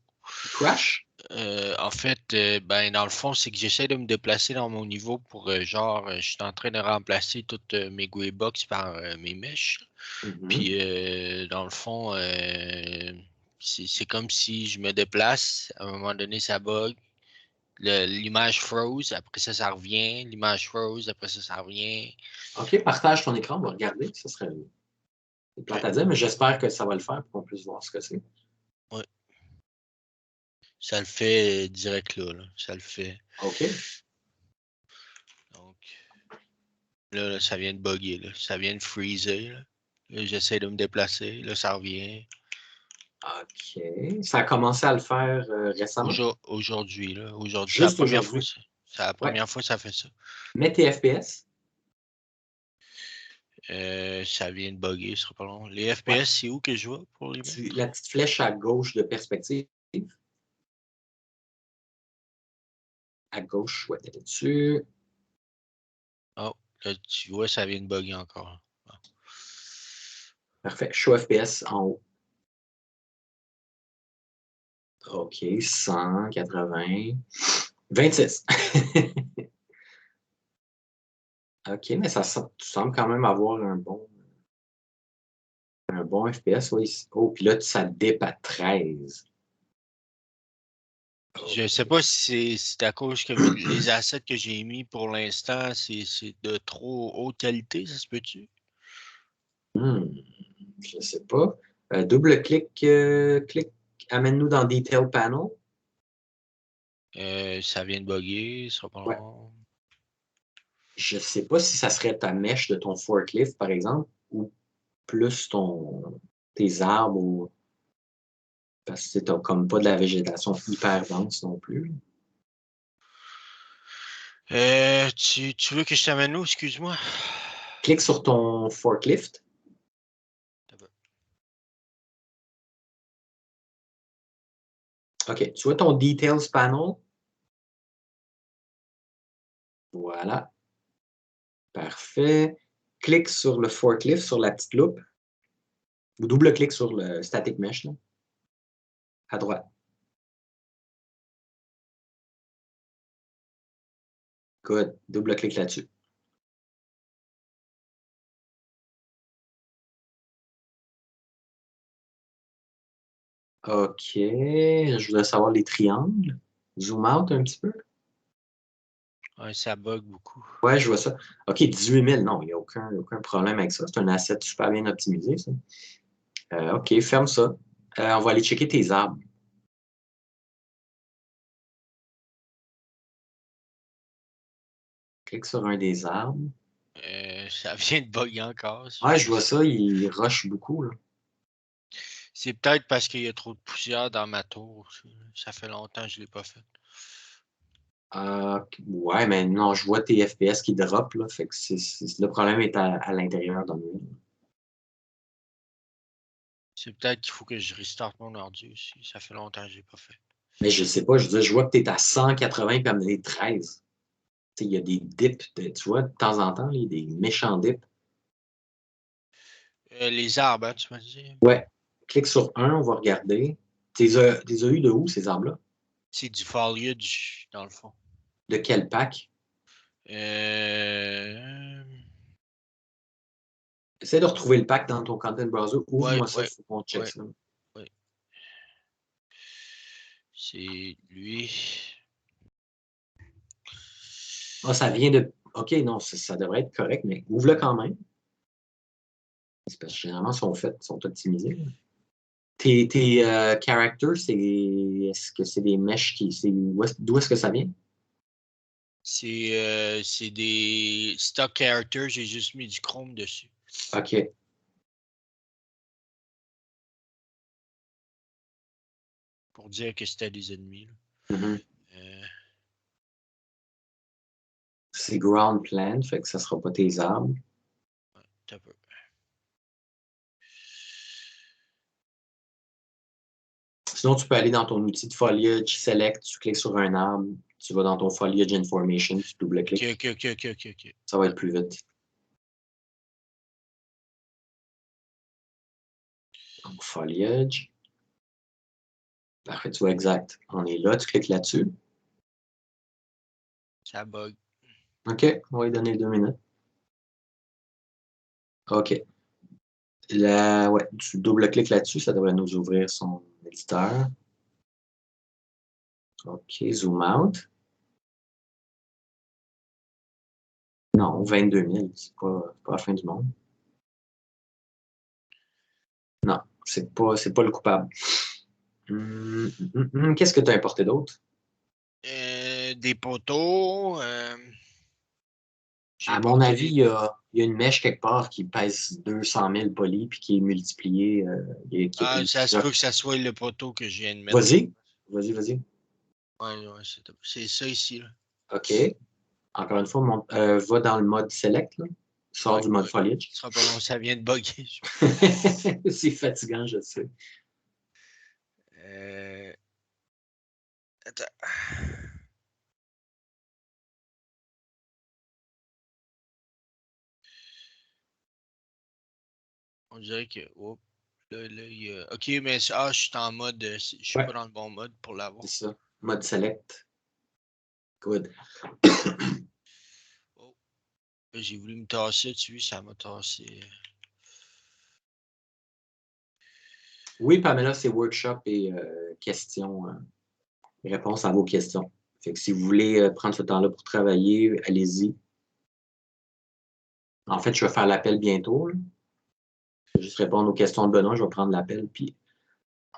Crash? En fait, dans le fond, c'est que j'essaie de me déplacer dans mon niveau pour je suis en train de remplacer toutes mes Greybox par mes mèches. Puis, dans le fond, c'est comme si je me déplace, à un moment donné, ça bug. L'image froze, après ça revient. L'image froze, après ça revient. OK, partage ton écran, on va regarder. Ça serait plate à dire, mais j'espère que ça va le faire pour qu'on puisse voir ce que c'est. Oui. Ça le fait direct là. Ça le fait. OK. Donc, là, ça vient de bugger. Là. Ça vient de freezer. Là, j'essaie de me déplacer. Là, ça revient. OK. Ça a commencé à le faire récemment? Aujourd'hui. Aujourd'hui, c'est la première fois. C'est la première fois que ça fait ça. Mets tes FPS. Ça vient de bugger, ce sera pas long. Les FPS, c'est où que je vois pour les mettre? La petite flèche à gauche de perspective. À gauche, ouais, t'es dessus. Oh, là, tu vois, ça vient de bugger encore. Bon. Parfait. Show FPS en haut. OK, 180. 26. OK, mais tu sembles quand même avoir un bon FPS. Oui. Oh, puis là, ça dip à 13. Je sais pas si c'est à cause que les assets que j'ai mis pour l'instant, c'est de trop haute qualité, ça se peut-tu? Je sais pas. Double-clic, amène-nous dans Detail Panel. Ça vient de bugger, ça sera pas Ouais. long. Je sais pas si ça serait ta mèche de ton forklift, par exemple, ou plus tes arbres, ou parce que t'as comme pas de la végétation hyper dense non plus. Tu veux que je t'amène où, excuse-moi? Clique sur ton forklift. OK, tu vois ton Details Panel? Voilà. Parfait. Clique sur le forklift, sur la petite loupe. Ou double-clique sur le static mesh, là, à droite. Good. Double-clique là-dessus. OK. Je voudrais savoir les triangles. Zoom out un petit peu. Ouais, ça bug beaucoup. Ouais, je vois ça. OK, 18 000. Non, il n'y a aucun problème avec ça. C'est un asset super bien optimisé, ça. OK, ferme ça. On va aller checker tes arbres. Clique sur un des arbres. Ça vient de bugger encore. Ouais, je vois ça. Il rush beaucoup, là. C'est peut-être parce qu'il y a trop de poussière dans ma tour. Ça fait longtemps que je ne l'ai pas fait. Ouais, mais non, je vois tes FPS qui drop, là. Fait que le problème est à l'intérieur de nous. C'est peut-être qu'il faut que je restarte mon ordi aussi. Ça fait longtemps que je ne l'ai pas fait. Mais je sais pas, je vois que tu es à 180 puis amené 13. Il y a des dips, tu vois, de temps en temps, il y a des méchants dips. Les arbres, hein, tu m'as dit? Ouais. Clique sur un, on va regarder. T'es as eu de où, ces arbres-là? C'est du foliage, dans le fond. De quel pack? Essaie de retrouver le pack dans ton content browser. Ouvre-moi ça, il faut qu'on check ça. Ouais. C'est lui. Ah, ça vient de. OK, non, ça devrait être correct, mais ouvre-le quand même. C'est parce que généralement, sont optimisés. Là. Tes characters, est-ce que c'est des mèches d'où est-ce que ça vient? C'est des stock characters, j'ai juste mis du chrome dessus. OK. Pour dire que c'était des ennemis. C'est ground plan, fait que ça ne sera pas tes arbres. Ouais, un peu. Sinon, tu peux aller dans ton outil de foliage, select, tu cliques sur un arbre, tu vas dans ton foliage information, tu double-cliques. OK. Ça va être plus vite. Donc, foliage. Parfait, tu vois exact. On est là, tu cliques là-dessus. Ça bug. OK, on va lui donner 2 minutes. OK. Ouais, tu double-cliques là-dessus, ça devrait nous ouvrir son éditeur. OK, zoom out. Non, 22 000, c'est pas la fin du monde. Non, c'est pas le coupable. Qu'est-ce que tu as importé d'autre? Des poteaux. À mon avis, il y a une mèche quelque part qui pèse 200 000 polis puis qui est multipliée. Ça se peut que ça soit le poteau que je viens de mettre. Vas-y. Ouais, c'est ça ici. Là. OK. Encore une fois, va dans le mode select. Là. Sors du mode foliage. Ce sera pas long, ça vient de bugger. C'est fatigant, je sais. Attends. On dirait que. Oh, là, il y a... OK, mais je suis en mode. Je suis pas dans le bon mode pour l'avoir. C'est ça. Mode select. Good. Oh. J'ai voulu me tasser dessus, ça m'a tassé. Oui, Pamela, c'est workshop et questions. réponse à vos questions. Fait que si vous voulez prendre ce temps-là pour travailler, allez-y. En fait, je vais faire l'appel bientôt. Là. Je vais juste répondre aux questions de Benoît. Je vais prendre l'appel, puis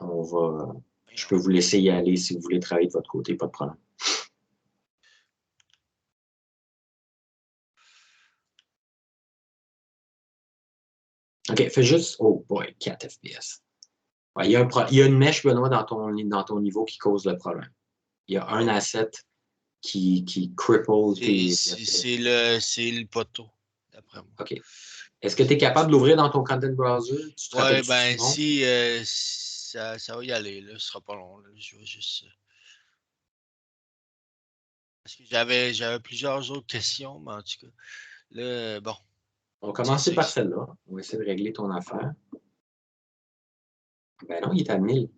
je peux vous laisser y aller si vous voulez travailler de votre côté, pas de problème. OK, fais juste. Oh boy, 4 FPS. Ouais, il y a une mèche, Benoît, dans ton niveau qui cause le problème. Il y a un asset qui cripple tes FPS. C'est le poteau, d'après moi. OK. Est-ce que tu es capable de l'ouvrir dans ton content browser? Tu te Ouais, rappelles ben si ça va y aller, là, ce sera pas long. Là. Je vais juste. Parce que j'avais plusieurs autres questions, mais en tout cas, là, bon. On va commencer par celle-là. On va essayer de régler ton affaire. Ben non, il est à 1000.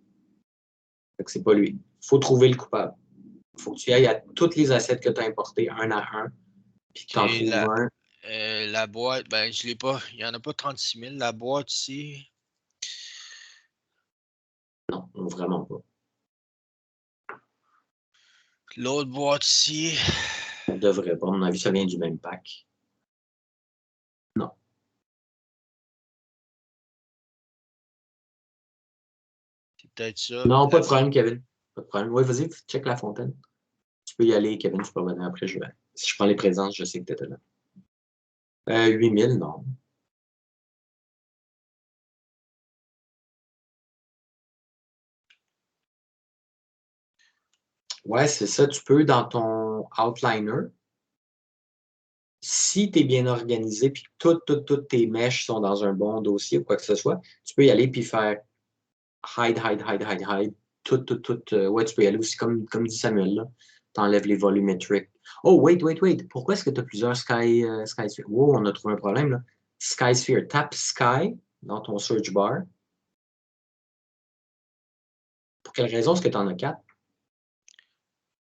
Fait que c'est pas lui. Il faut trouver le coupable. Il faut que tu ailles à tous les assets que tu as importés, un à un, puis que tu en trouves un. La boîte, ben je l'ai pas. Il n'y en a pas 36 000. La boîte ici. Non, vraiment pas. L'autre boîte ici. Ça devrait pas. À mon avis, ça vient du même pack. Non. C'est peut-être ça. Non, pas de problème, Kevin. Pas de problème. Oui, vas-y, check la fontaine. Tu peux y aller, Kevin, tu peux revenir après. Si je prends les présences, je sais que tu étais là. 8000, non. Ouais, c'est ça. Tu peux, dans ton outliner, si tu es bien organisé et que toutes tes mèches sont dans un bon dossier ou quoi que ce soit, tu peux y aller puis faire hide. Tout. Ouais, tu peux y aller aussi, comme dit Samuel, tu enlèves les volumétriques. Oh, wait. Pourquoi est-ce que tu as plusieurs Skysphere? Wow, on a trouvé un problème, là. Skysphere. Tape Sky dans ton search bar. Pour quelle raison est-ce que tu en as 4?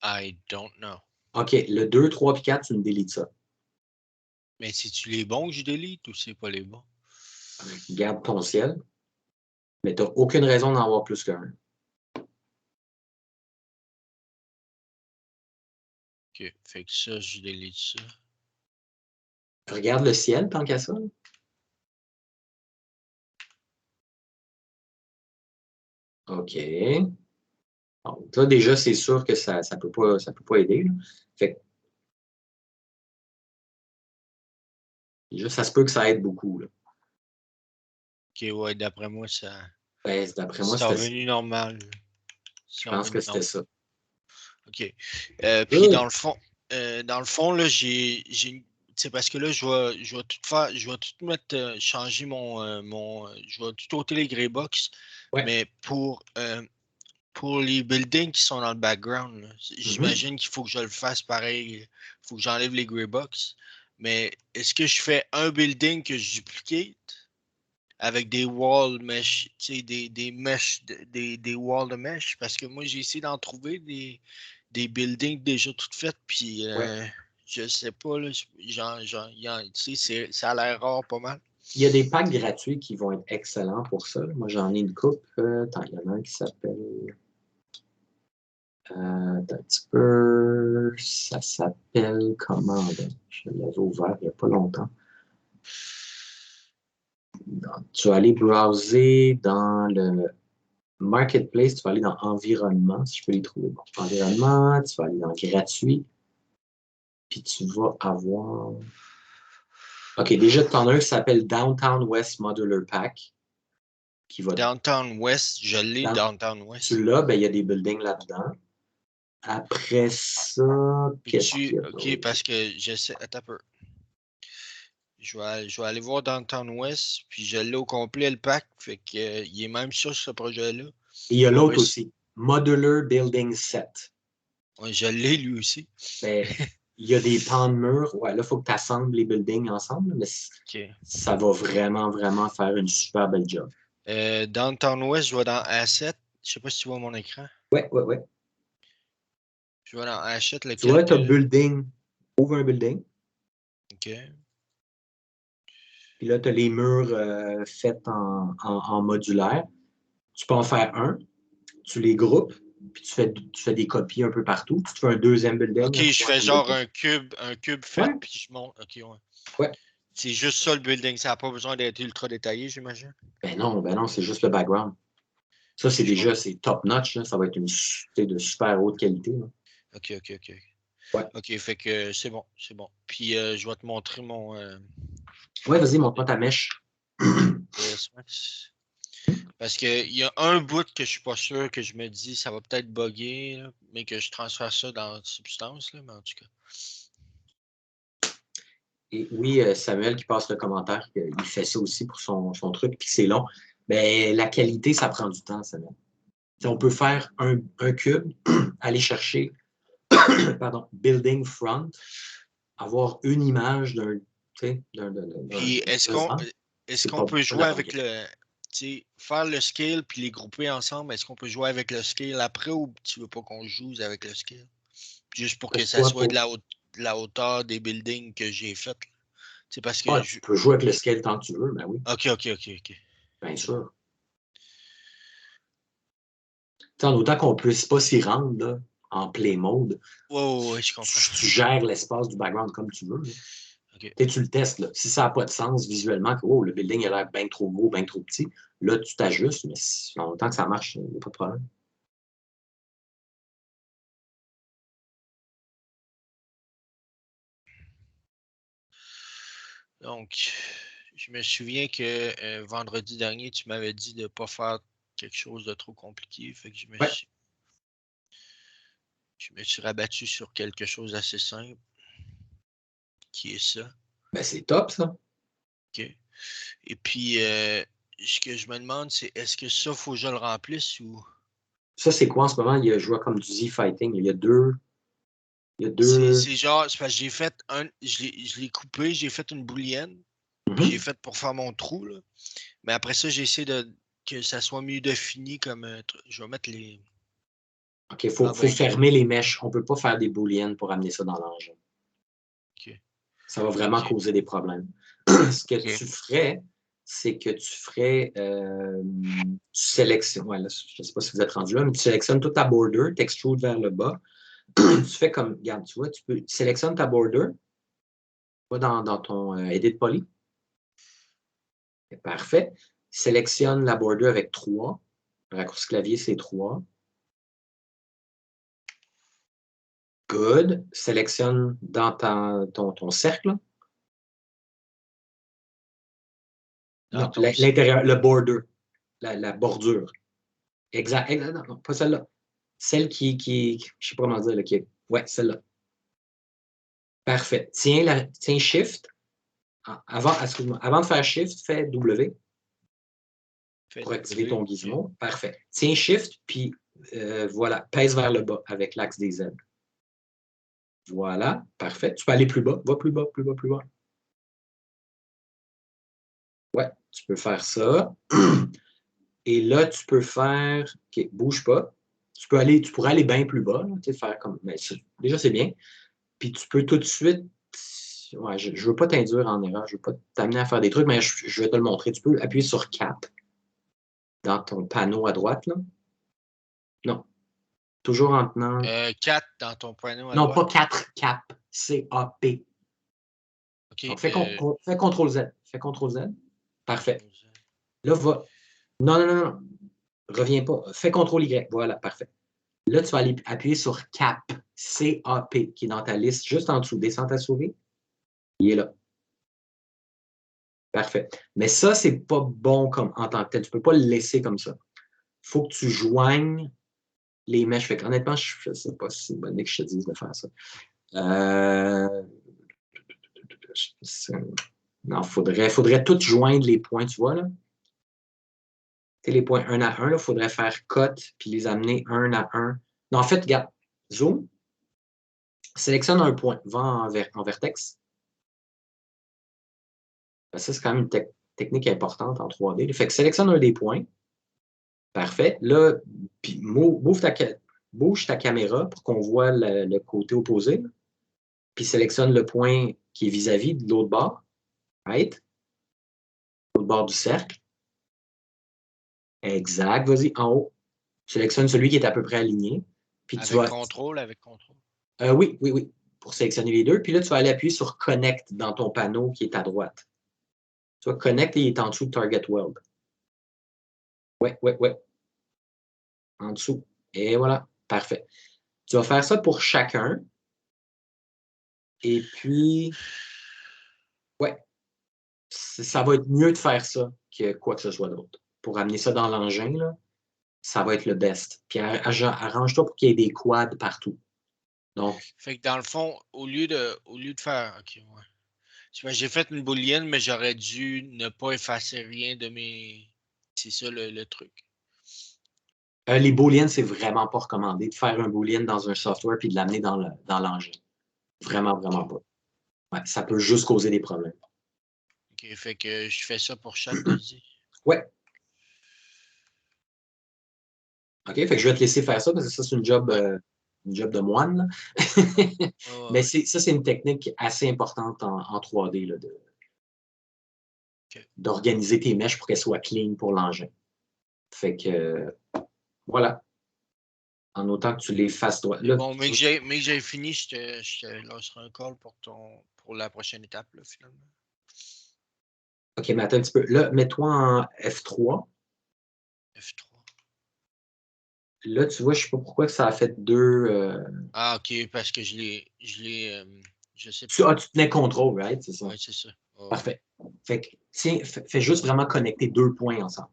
I don't know. OK, le 2, 3 puis 4, tu me délites ça. Mais c'est-tu les bons que je délite ou c'est pas les bons? Garde ton ciel. Mais tu n'as aucune raison d'en avoir plus qu'un. OK. Fait que ça, je délite ça. Regarde le ciel tant qu'à ça. OK. Donc là, déjà, c'est sûr que ça ne peut pas aider. Là. Fait que, déjà, ça se peut que ça aide beaucoup. Là. OK, ouais, d'après moi, ça. Ben, d'après moi, c'est c'était revenu normal. Je pense que c'était ça. OK. Puis dans le fond, là, c'est parce que là, je vais tout faire, je vais tout mettre, changer je vais tout ôter les greybox, Ouais. mais pour les buildings qui sont dans le background, là, j'imagine qu'il faut que je le fasse pareil. Il faut que j'enlève les greybox. Mais est-ce que je fais un building que je duplicate avec des walls mesh, tu sais, des mesh, des walls de mesh? Parce que moi, j'ai essayé d'en trouver des buildings déjà toutes faites, puis je sais pas, là, tu sais, ça a l'air rare pas mal. Il y a des packs gratuits qui vont être excellents pour ça. Moi, j'en ai une coupe. Attends, il y en a un qui s'appelle... un petit peu... Ça s'appelle comment? Ben? Je l'avais ouvert il n'y a pas longtemps. Tu vas aller browser dans le Marketplace, tu vas aller dans Environnement, si je peux les trouver. Bon, Environnement, tu vas aller dans Gratuit, puis tu vas avoir... OK, déjà, tu en as un qui s'appelle Downtown West Modular Pack. Downtown West, je l'ai, Downtown West. Tu l'as, ben, il y a des buildings là-dedans. Après ça, qu'est-ce qu'il y a? OK, parce que j'essaie... Attends un peu. Je vais aller voir Downtown West, puis je l'ai au complet, le pack. Fait que, il est même sur ce projet-là. Et il y a l'autre aussi, Modular Building Set. Ouais, je l'ai lui aussi. Ben, il y a des pans de murs. Ouais, là, il faut que tu assembles les buildings ensemble, mais ça va vraiment, vraiment faire une super belle job. Downtown West, je vais dans Asset. Je sais pas si tu vois mon écran. Ouais. Je vais dans Asset. Tu vois, tu as Building. Ouvre un building. OK. Puis là, tu as les murs faits en modulaire. Tu peux en faire un. Tu les groupes. puis tu fais des copies un peu partout. Tu te fais un deuxième building. OK, je fais genre un cube fait, Ouais. puis je monte. OK, ouais. Ouais. C'est juste ça le building. Ça n'a pas besoin d'être ultra détaillé, j'imagine. Ben non, c'est juste le background. Ça, c'est déjà, c'est top-notch. Ça va être de super haute qualité. Là. OK. Ouais. OK, fait que c'est bon. Puis je vais te montrer mon... Ouais, vas-y, montre-moi ta mèche. Parce qu'il y a un bout que je suis pas sûr que je me dis ça va peut-être bugger, là, mais que je transfère ça dans Substance, là, mais en tout cas. Et oui, Samuel qui passe le commentaire, il fait ça aussi pour son truc, puis c'est long. Mais la qualité, ça prend du temps, Samuel. On peut faire un cube, aller chercher building front, avoir une image d'un. Puis est-ce qu'on peut jouer avec le. Faire le scale puis les grouper ensemble, est-ce qu'on peut jouer avec le scale après ou tu veux pas qu'on joue avec le scale? Juste pour que ça soit de la hauteur des buildings que j'ai faites. Parce que tu peux jouer avec le scale tant que tu veux, ben oui. OK. Bien sûr. En autant qu'on ne puisse pas s'y rendre là, en play mode, ouais, je comprends. Tu gères l'espace du background comme tu veux. Okay. Tu le testes. Là. Si ça n'a pas de sens visuellement, que le building a l'air bien trop gros, bien trop petit, là, tu t'ajustes, mais en autant que ça marche, il n'y a pas de problème. Donc, je me souviens que vendredi dernier, tu m'avais dit de ne pas faire quelque chose de trop compliqué. Fait que je me suis rabattu sur quelque chose d'assez simple, qui est ça. Ben, c'est top, ça. OK. Et puis, ce que je me demande, c'est est-ce que ça, il faut que je le remplisse ou... Ça, c'est quoi en ce moment? Il y a joué comme du Z-Fighting. Il y a deux... C'est genre, c'est parce que j'ai fait je l'ai coupé, j'ai fait une booléenne, puis j'ai fait pour faire mon trou, là. Mais après ça, j'ai essayé que ça soit mieux défini comme... je vais mettre les... OK, il faut fermer les mèches. On ne peut pas faire des booléennes pour amener ça dans l'engin. OK. Ça va vraiment causer des problèmes. Ce que tu ferais, c'est que tu ferais... tu sélectionnes... Ouais, là, je ne sais pas si vous êtes rendu là, mais tu sélectionnes toute ta border, tu extrudes vers le bas. Tu fais comme... Regarde, tu vois, tu sélectionnes ta border. Tu vas dans ton Edit Poly. Parfait. Sélectionne la border avec 3. Le raccourci clavier, c'est 3. Good. Sélectionne dans ton cercle. Non, l'intérieur, le border. La bordure. Exact. Non, pas celle-là. Celle qui je ne sais pas comment dire, là, ouais, celle-là. Parfait. Tiens Shift. Avant de faire Shift, fais W. Pour activer ton gizmo. Okay. Parfait. Tiens Shift, puis voilà, pèse vers le bas avec l'axe des Z. Voilà, parfait. Tu peux aller plus bas. Va plus bas. Ouais, tu peux faire ça. Et là, tu peux faire... OK, bouge pas. Tu pourrais aller bien plus bas. Là, faire comme... Mais déjà, c'est bien. Puis tu peux tout de suite... Ouais, je ne veux pas t'induire en erreur. Je ne veux pas t'amener à faire des trucs, mais je vais te le montrer. Tu peux appuyer sur Cap dans ton panneau à droite. Là. Non. Toujours en tenant... 4 dans ton panneau à non, droite. pas 4, Cap. C-A-P. Okay, donc, fais CTRL Z. Fais CTRL Z. Parfait. Là, va... Non. Reviens pas. Fais CTRL Y. Voilà, parfait. Là, tu vas aller appuyer sur Cap. C-A-P, qui est dans ta liste, juste en dessous. Descends ta souris. Il est là. Parfait. Mais ça, c'est pas bon comme en tant que tel. Tu peux pas le laisser comme ça. Il faut que tu joignes les mèches. Fait honnêtement, je ne sais pas si c'est une bonne idée que je te dise de faire ça. Non, faudrait tout joindre les points, tu vois, là. Les points 1 à 1, il faudrait faire cut puis les amener 1 à 1. Non, en fait, regarde, zoom, sélectionne un point, va en vertex. Ça, c'est quand même une technique importante en 3D. Fait que sélectionne un des points. Parfait. Là, puis bouge ta caméra pour qu'on voit le côté opposé. Puis sélectionne le point qui est vis-à-vis de l'autre bord. Right? L'autre bord du cercle. Exact. Vas-y, en haut. Tu sélectionnes celui qui est à peu près aligné. Puis avec tu vas... contrôle, avec contrôle. Oui, pour sélectionner les deux. Puis là, tu vas aller appuyer sur Connect dans ton panneau qui est à droite. Tu vois, Connect, il est en dessous de Target World. Ouais. En dessous. Et voilà, parfait. Tu vas faire ça pour chacun. Et puis, ouais, ça va être mieux de faire ça que quoi que ce soit d'autre. Pour amener ça dans l'engin, là, ça va être le best. Puis arrange-toi pour qu'il y ait des quads partout. Donc, fait que dans le fond, au lieu de faire. OK, ouais. J'ai fait une boolean, mais j'aurais dû ne pas effacer rien de mes. C'est ça le truc. Les booleans, c'est vraiment pas recommandé de faire un boolean dans un software puis de l'amener dans l'engin. Vraiment pas. Ouais, ça peut juste causer des problèmes. OK, fait que je fais ça pour chaque dossier. Ouais. OK, fait que je vais te laisser faire ça parce que ça, c'est une job de moine. Mais ça, c'est une technique assez importante en 3D là, d'organiser tes mèches pour qu'elles soient clean pour l'engin. Fait que voilà. En autant que tu les fasses droit. Là, bon, mais que j'ai fini, je te lancerai un call pour la prochaine étape, là, finalement. OK, mais attends un petit peu. Là, mets-toi en F3. F3. Là, tu vois, je ne sais pas pourquoi ça a fait deux. Ah, OK, parce que je sais pas. Tu tenais contrôle, right? C'est ça? Oui, c'est ça. Oh. Parfait. Fait que, tiens, fais juste vraiment connecter deux points ensemble.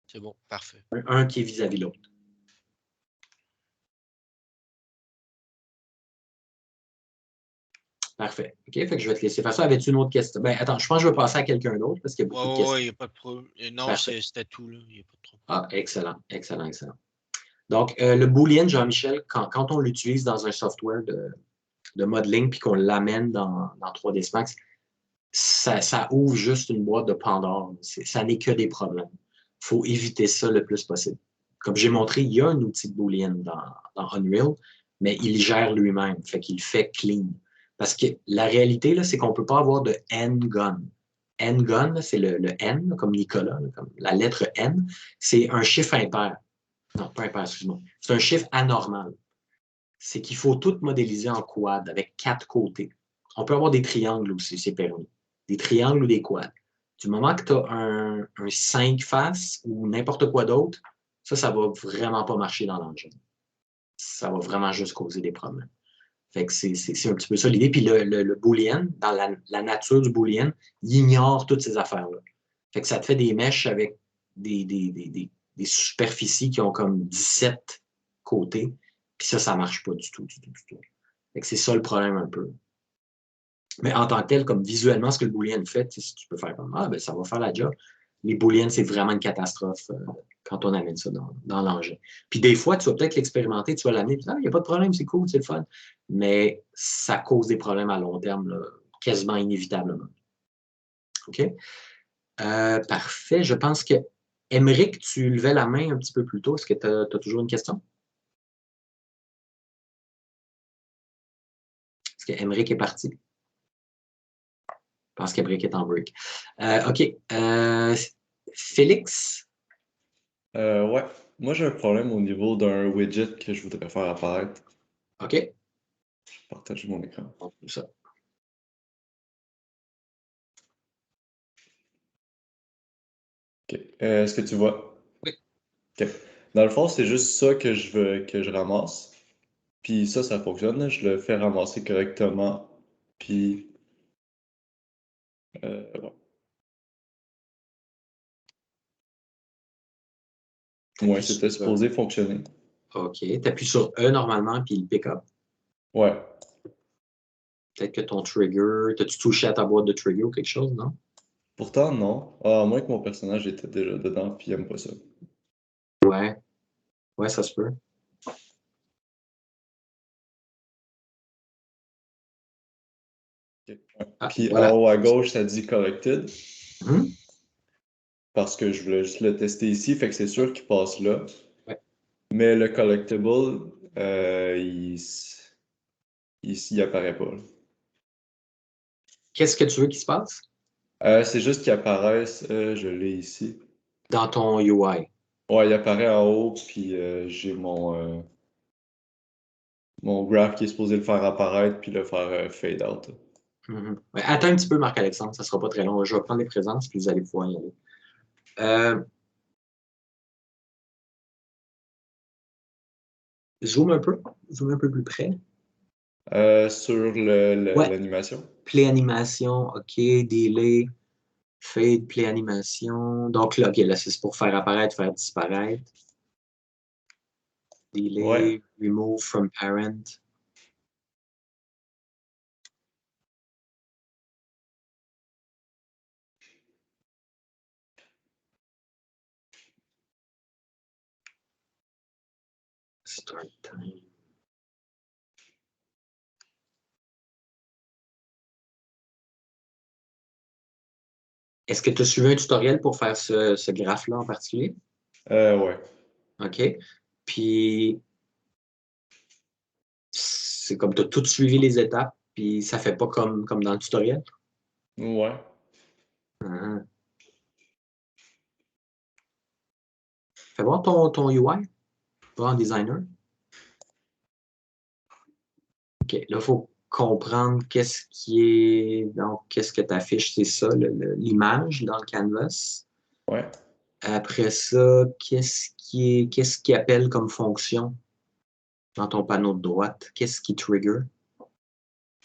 C'est bon, parfait. Un qui est vis-à-vis l'autre. Parfait. OK, fait que je vais te laisser faire ça. Avais-tu une autre question? Ben, attends, je pense que je vais passer à quelqu'un d'autre parce qu'il y a beaucoup de questions. Oui, il n'y a pas de problème. Non, c'était tout, là. Il n'y a pas de problème. Ah, excellent. Donc, le Boolean, Jean-Michel, quand on l'utilise dans un software de modeling puis qu'on l'amène dans 3ds Max, ça ouvre juste une boîte de Pandore. Ça n'est que des problèmes. Il faut éviter ça le plus possible. Comme j'ai montré, il y a un outil de Boolean dans Unreal, mais il gère lui-même, fait qu'il fait clean. Parce que la réalité, là, c'est qu'on ne peut pas avoir de N-gun. N-gun, c'est le N, comme Nicolas, comme la lettre N, c'est un chiffre impair. Non, pas impair, excuse-moi. C'est un chiffre anormal. C'est qu'il faut tout modéliser en quad avec 4 côtés. On peut avoir des triangles aussi, c'est permis. Des triangles ou des quads. Du moment que tu as un 5 faces ou n'importe quoi d'autre, ça va vraiment pas marcher dans l'engin. Ça va vraiment juste causer des problèmes. Fait que c'est un petit peu ça l'idée. Puis le Boolean, dans la nature du Boolean, il ignore toutes ces affaires-là. Fait que ça te fait des mèches avec des superficies qui ont comme 17 côtés. Puis ça ne marche pas du tout. Fait que c'est ça le problème un peu. Mais en tant que tel, comme visuellement, ce que le Boolean fait, si tu peux faire comme ben ça va faire la job. Les Booleans, c'est vraiment une catastrophe quand on amène ça dans l'engin. Puis des fois, tu vas peut-être l'expérimenter, tu vas l'amener, puis il n'y a pas de problème, c'est cool, c'est le fun. Mais ça cause des problèmes à long terme, là, quasiment inévitablement. OK? Parfait. Je pense que Émeric, tu levais la main un petit peu plus tôt. Est-ce que tu as toujours une question? Est-ce que Émeric est parti? Je pense qu'Émeric est en break. OK. Félix? Ouais. Moi, j'ai un problème au niveau d'un widget que je voudrais faire apparaître. OK. Je partage mon écran. Ça. OK. Est-ce que tu vois? Oui. OK. Dans le fond, c'est juste ça que je veux que je ramasse. Puis ça fonctionne. Là. Je le fais ramasser correctement. Puis... ouais. Ouais, c'était supposé fonctionner. OK. Tu appuies sur E normalement, puis il pick up. Ouais. Peut-être que ton trigger. T'as-tu touché à ta boîte de trigger ou quelque chose, non? Pourtant, non. À moins que mon personnage était déjà dedans, puis il aime pas ça. Ouais. Ouais, ça se peut. Okay. Puis voilà. En haut à gauche, ça dit Collected. Parce que je voulais juste le tester ici, fait que c'est sûr qu'il passe là. Ouais. Mais le Collectible, il apparaît pas. Qu'est-ce que tu veux qu'il se passe? C'est juste qu'il apparaisse, je l'ai ici. Dans ton UI. Ouais, il apparaît en haut, puis j'ai mon graph qui est supposé le faire apparaître, puis le faire fade out. Ouais, attends un petit peu, Marc-Alexandre, ça ne sera pas très long. Je vais prendre les présences, puis vous allez pouvoir y aller. Zoom un peu plus près. Sur Ouais. l'animation. Play animation, OK, delay, fade, play animation. Donc là, OK, là, c'est pour faire apparaître, faire disparaître. Delay, Ouais. remove from parent. Start time. Est-ce que tu as suivi un tutoriel pour faire ce graphe-là en particulier? Ouais. OK. Puis, c'est comme tu as tout suivi les étapes, puis ça fait pas comme dans le tutoriel? Ouais. Ah. Fais voir ton UI. Va en designer. OK. Là, il faut comprendre qu'est-ce qui est. Donc, qu'est-ce que tu affiches? C'est ça, l'image dans le canvas. Ouais. Après ça, qu'est-ce qui appelle comme fonction dans ton panneau de droite? Qu'est-ce qui trigger?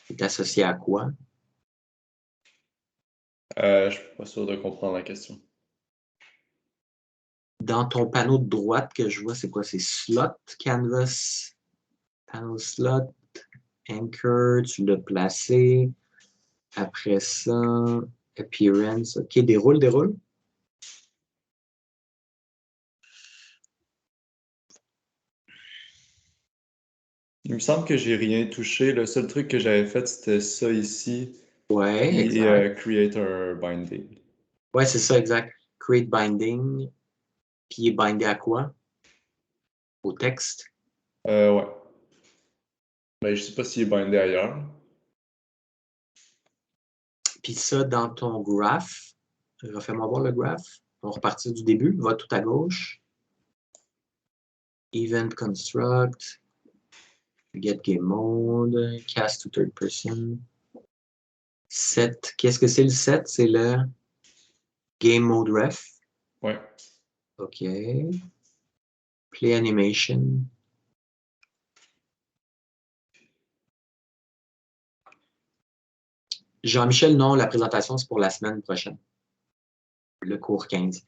C'est associé à quoi? Je suis pas sûr de comprendre la question. Dans ton panneau de droite que je vois, c'est quoi? C'est slot, canvas, panel slot, anchor, tu l'as placé. Après ça, appearance. OK, déroule. Il me semble que j'ai rien touché. Le seul truc que j'avais fait, c'était ça ici. Ouais, Et exact. create un binding. Ouais, c'est ça, exact. Create binding. Puis il est bindé à quoi? Au texte. Ouais. Ben, je sais pas s'il est bindé ailleurs. Puis ça, dans ton graph, refais-moi voir le graph. On repartit du début, va tout à gauche. Event construct. Get game mode. Cast to third person. Set. Qu'est-ce que c'est le set? C'est le game mode ref. Ouais. OK. Play animation. Jean-Michel, non, la présentation, c'est pour la semaine prochaine. Le cours 15.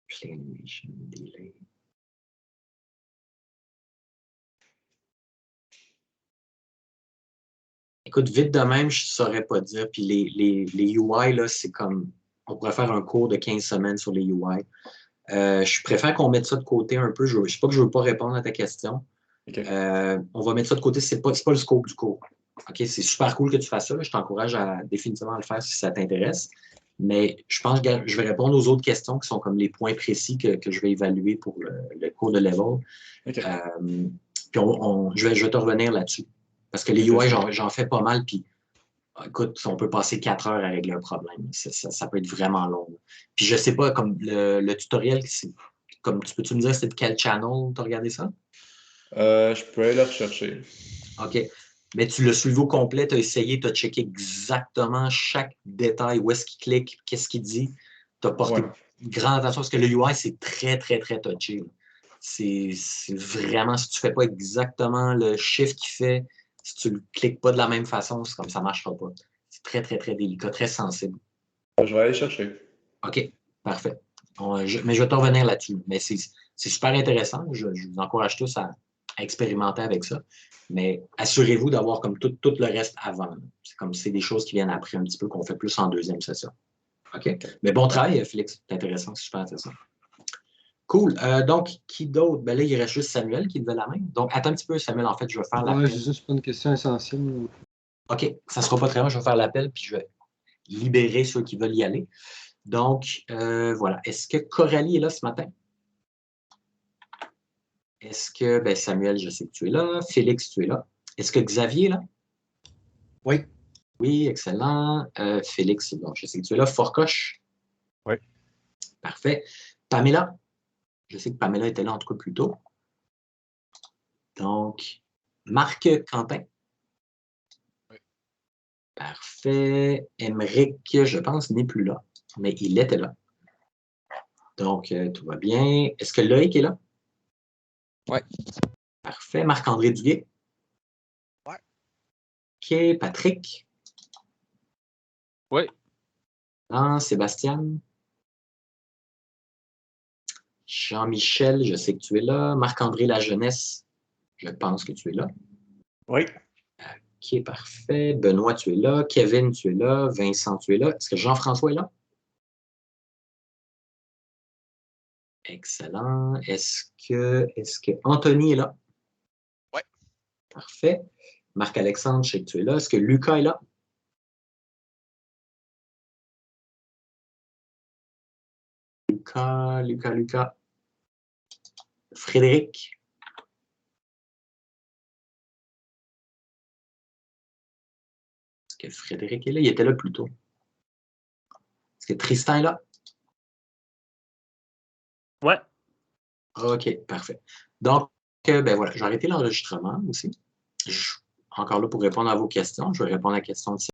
Play animation, delay. Écoute, vite de même, je ne saurais pas dire. Puis les UI, là, c'est comme. On pourrait faire un cours de 15 semaines sur les UI. Je préfère qu'on mette ça de côté un peu. Je ne sais pas que je ne veux pas répondre à ta question. OK. On va mettre ça de côté. Ce n'est pas le scope du cours. OK, c'est super cool que tu fasses ça. Là. Je t'encourage à définitivement le faire si ça t'intéresse. Mais je pense que je vais répondre aux autres questions qui sont comme les points précis que je vais évaluer pour le cours de level. OK. Puis je vais te revenir là-dessus. Parce que les UI, j'en fais pas mal. Puis écoute, on peut passer 4 heures à régler un problème. Ça peut être vraiment long. Puis je sais pas, comme le tutoriel, comme peux-tu me dire c'est de quel channel tu as regardé ça? Je peux aller le rechercher. OK. Mais tu l'as suivi au complet, tu as essayé, tu as checké exactement chaque détail, où est-ce qu'il clique, qu'est-ce qu'il dit. Tu as porté grande attention parce que le UI, c'est très, très, très touché. C'est vraiment, si tu ne fais pas exactement le shift qu'il fait, si tu ne le cliques pas de la même façon, c'est comme ça ne marchera pas. C'est très, très, très délicat, très sensible. Je vais aller chercher. OK, parfait. Mais je vais te revenir là-dessus. Mais c'est super intéressant. Je vous encourage tous à expérimenter avec ça. Mais assurez-vous d'avoir comme tout le reste avant. C'est comme c'est des choses qui viennent après un petit peu, qu'on fait plus en deuxième session. OK? Mais bon travail, Félix. C'est intéressant, c'est super intéressant. Cool. Donc, qui d'autre? Ben là, il reste juste Samuel qui levait la main. Donc, attends un petit peu, Samuel. En fait, je vais faire l'appel. Ouais, c'est juste pas une question essentielle. OK, ça ne sera pas très long. Je vais faire l'appel, puis je vais libérer ceux qui veulent y aller. Donc, voilà. Est-ce que Coralie est là ce matin? Est-ce que, ben Samuel, je sais que tu es là. Félix, tu es là. Est-ce que Xavier est là? Oui. Oui, excellent. Félix, bon, je sais que tu es là. Forcoche? Oui. Parfait. Pamela? Je sais que Pamela était là en tout cas plus tôt. Donc, Marc Quentin. Oui. Parfait. Émeric, je pense, n'est plus là, mais il était là. Donc, tout va bien. Est-ce que Loïc est là? Oui. Parfait. Marc-André Duguay? Ouais. OK. Patrick? Oui. Sébastien? Jean-Michel, je sais que tu es là. Marc-André La Jeunesse, je pense que tu es là. Oui. OK, parfait. Benoît, tu es là. Kevin, tu es là. Vincent, tu es là. Est-ce que Jean-François est là? Excellent. Est-ce que Anthony est là? Oui. Parfait. Marc-Alexandre, je sais que tu es là. Est-ce que Lucas est là? Lucas. Frédéric? Est-ce que Frédéric est là? Il était là plus tôt. Est-ce que Tristan est là? Ouais. OK, parfait. Donc, ben voilà, j'ai arrêté l'enregistrement aussi. Encore là pour répondre à vos questions. Je vais répondre à la question de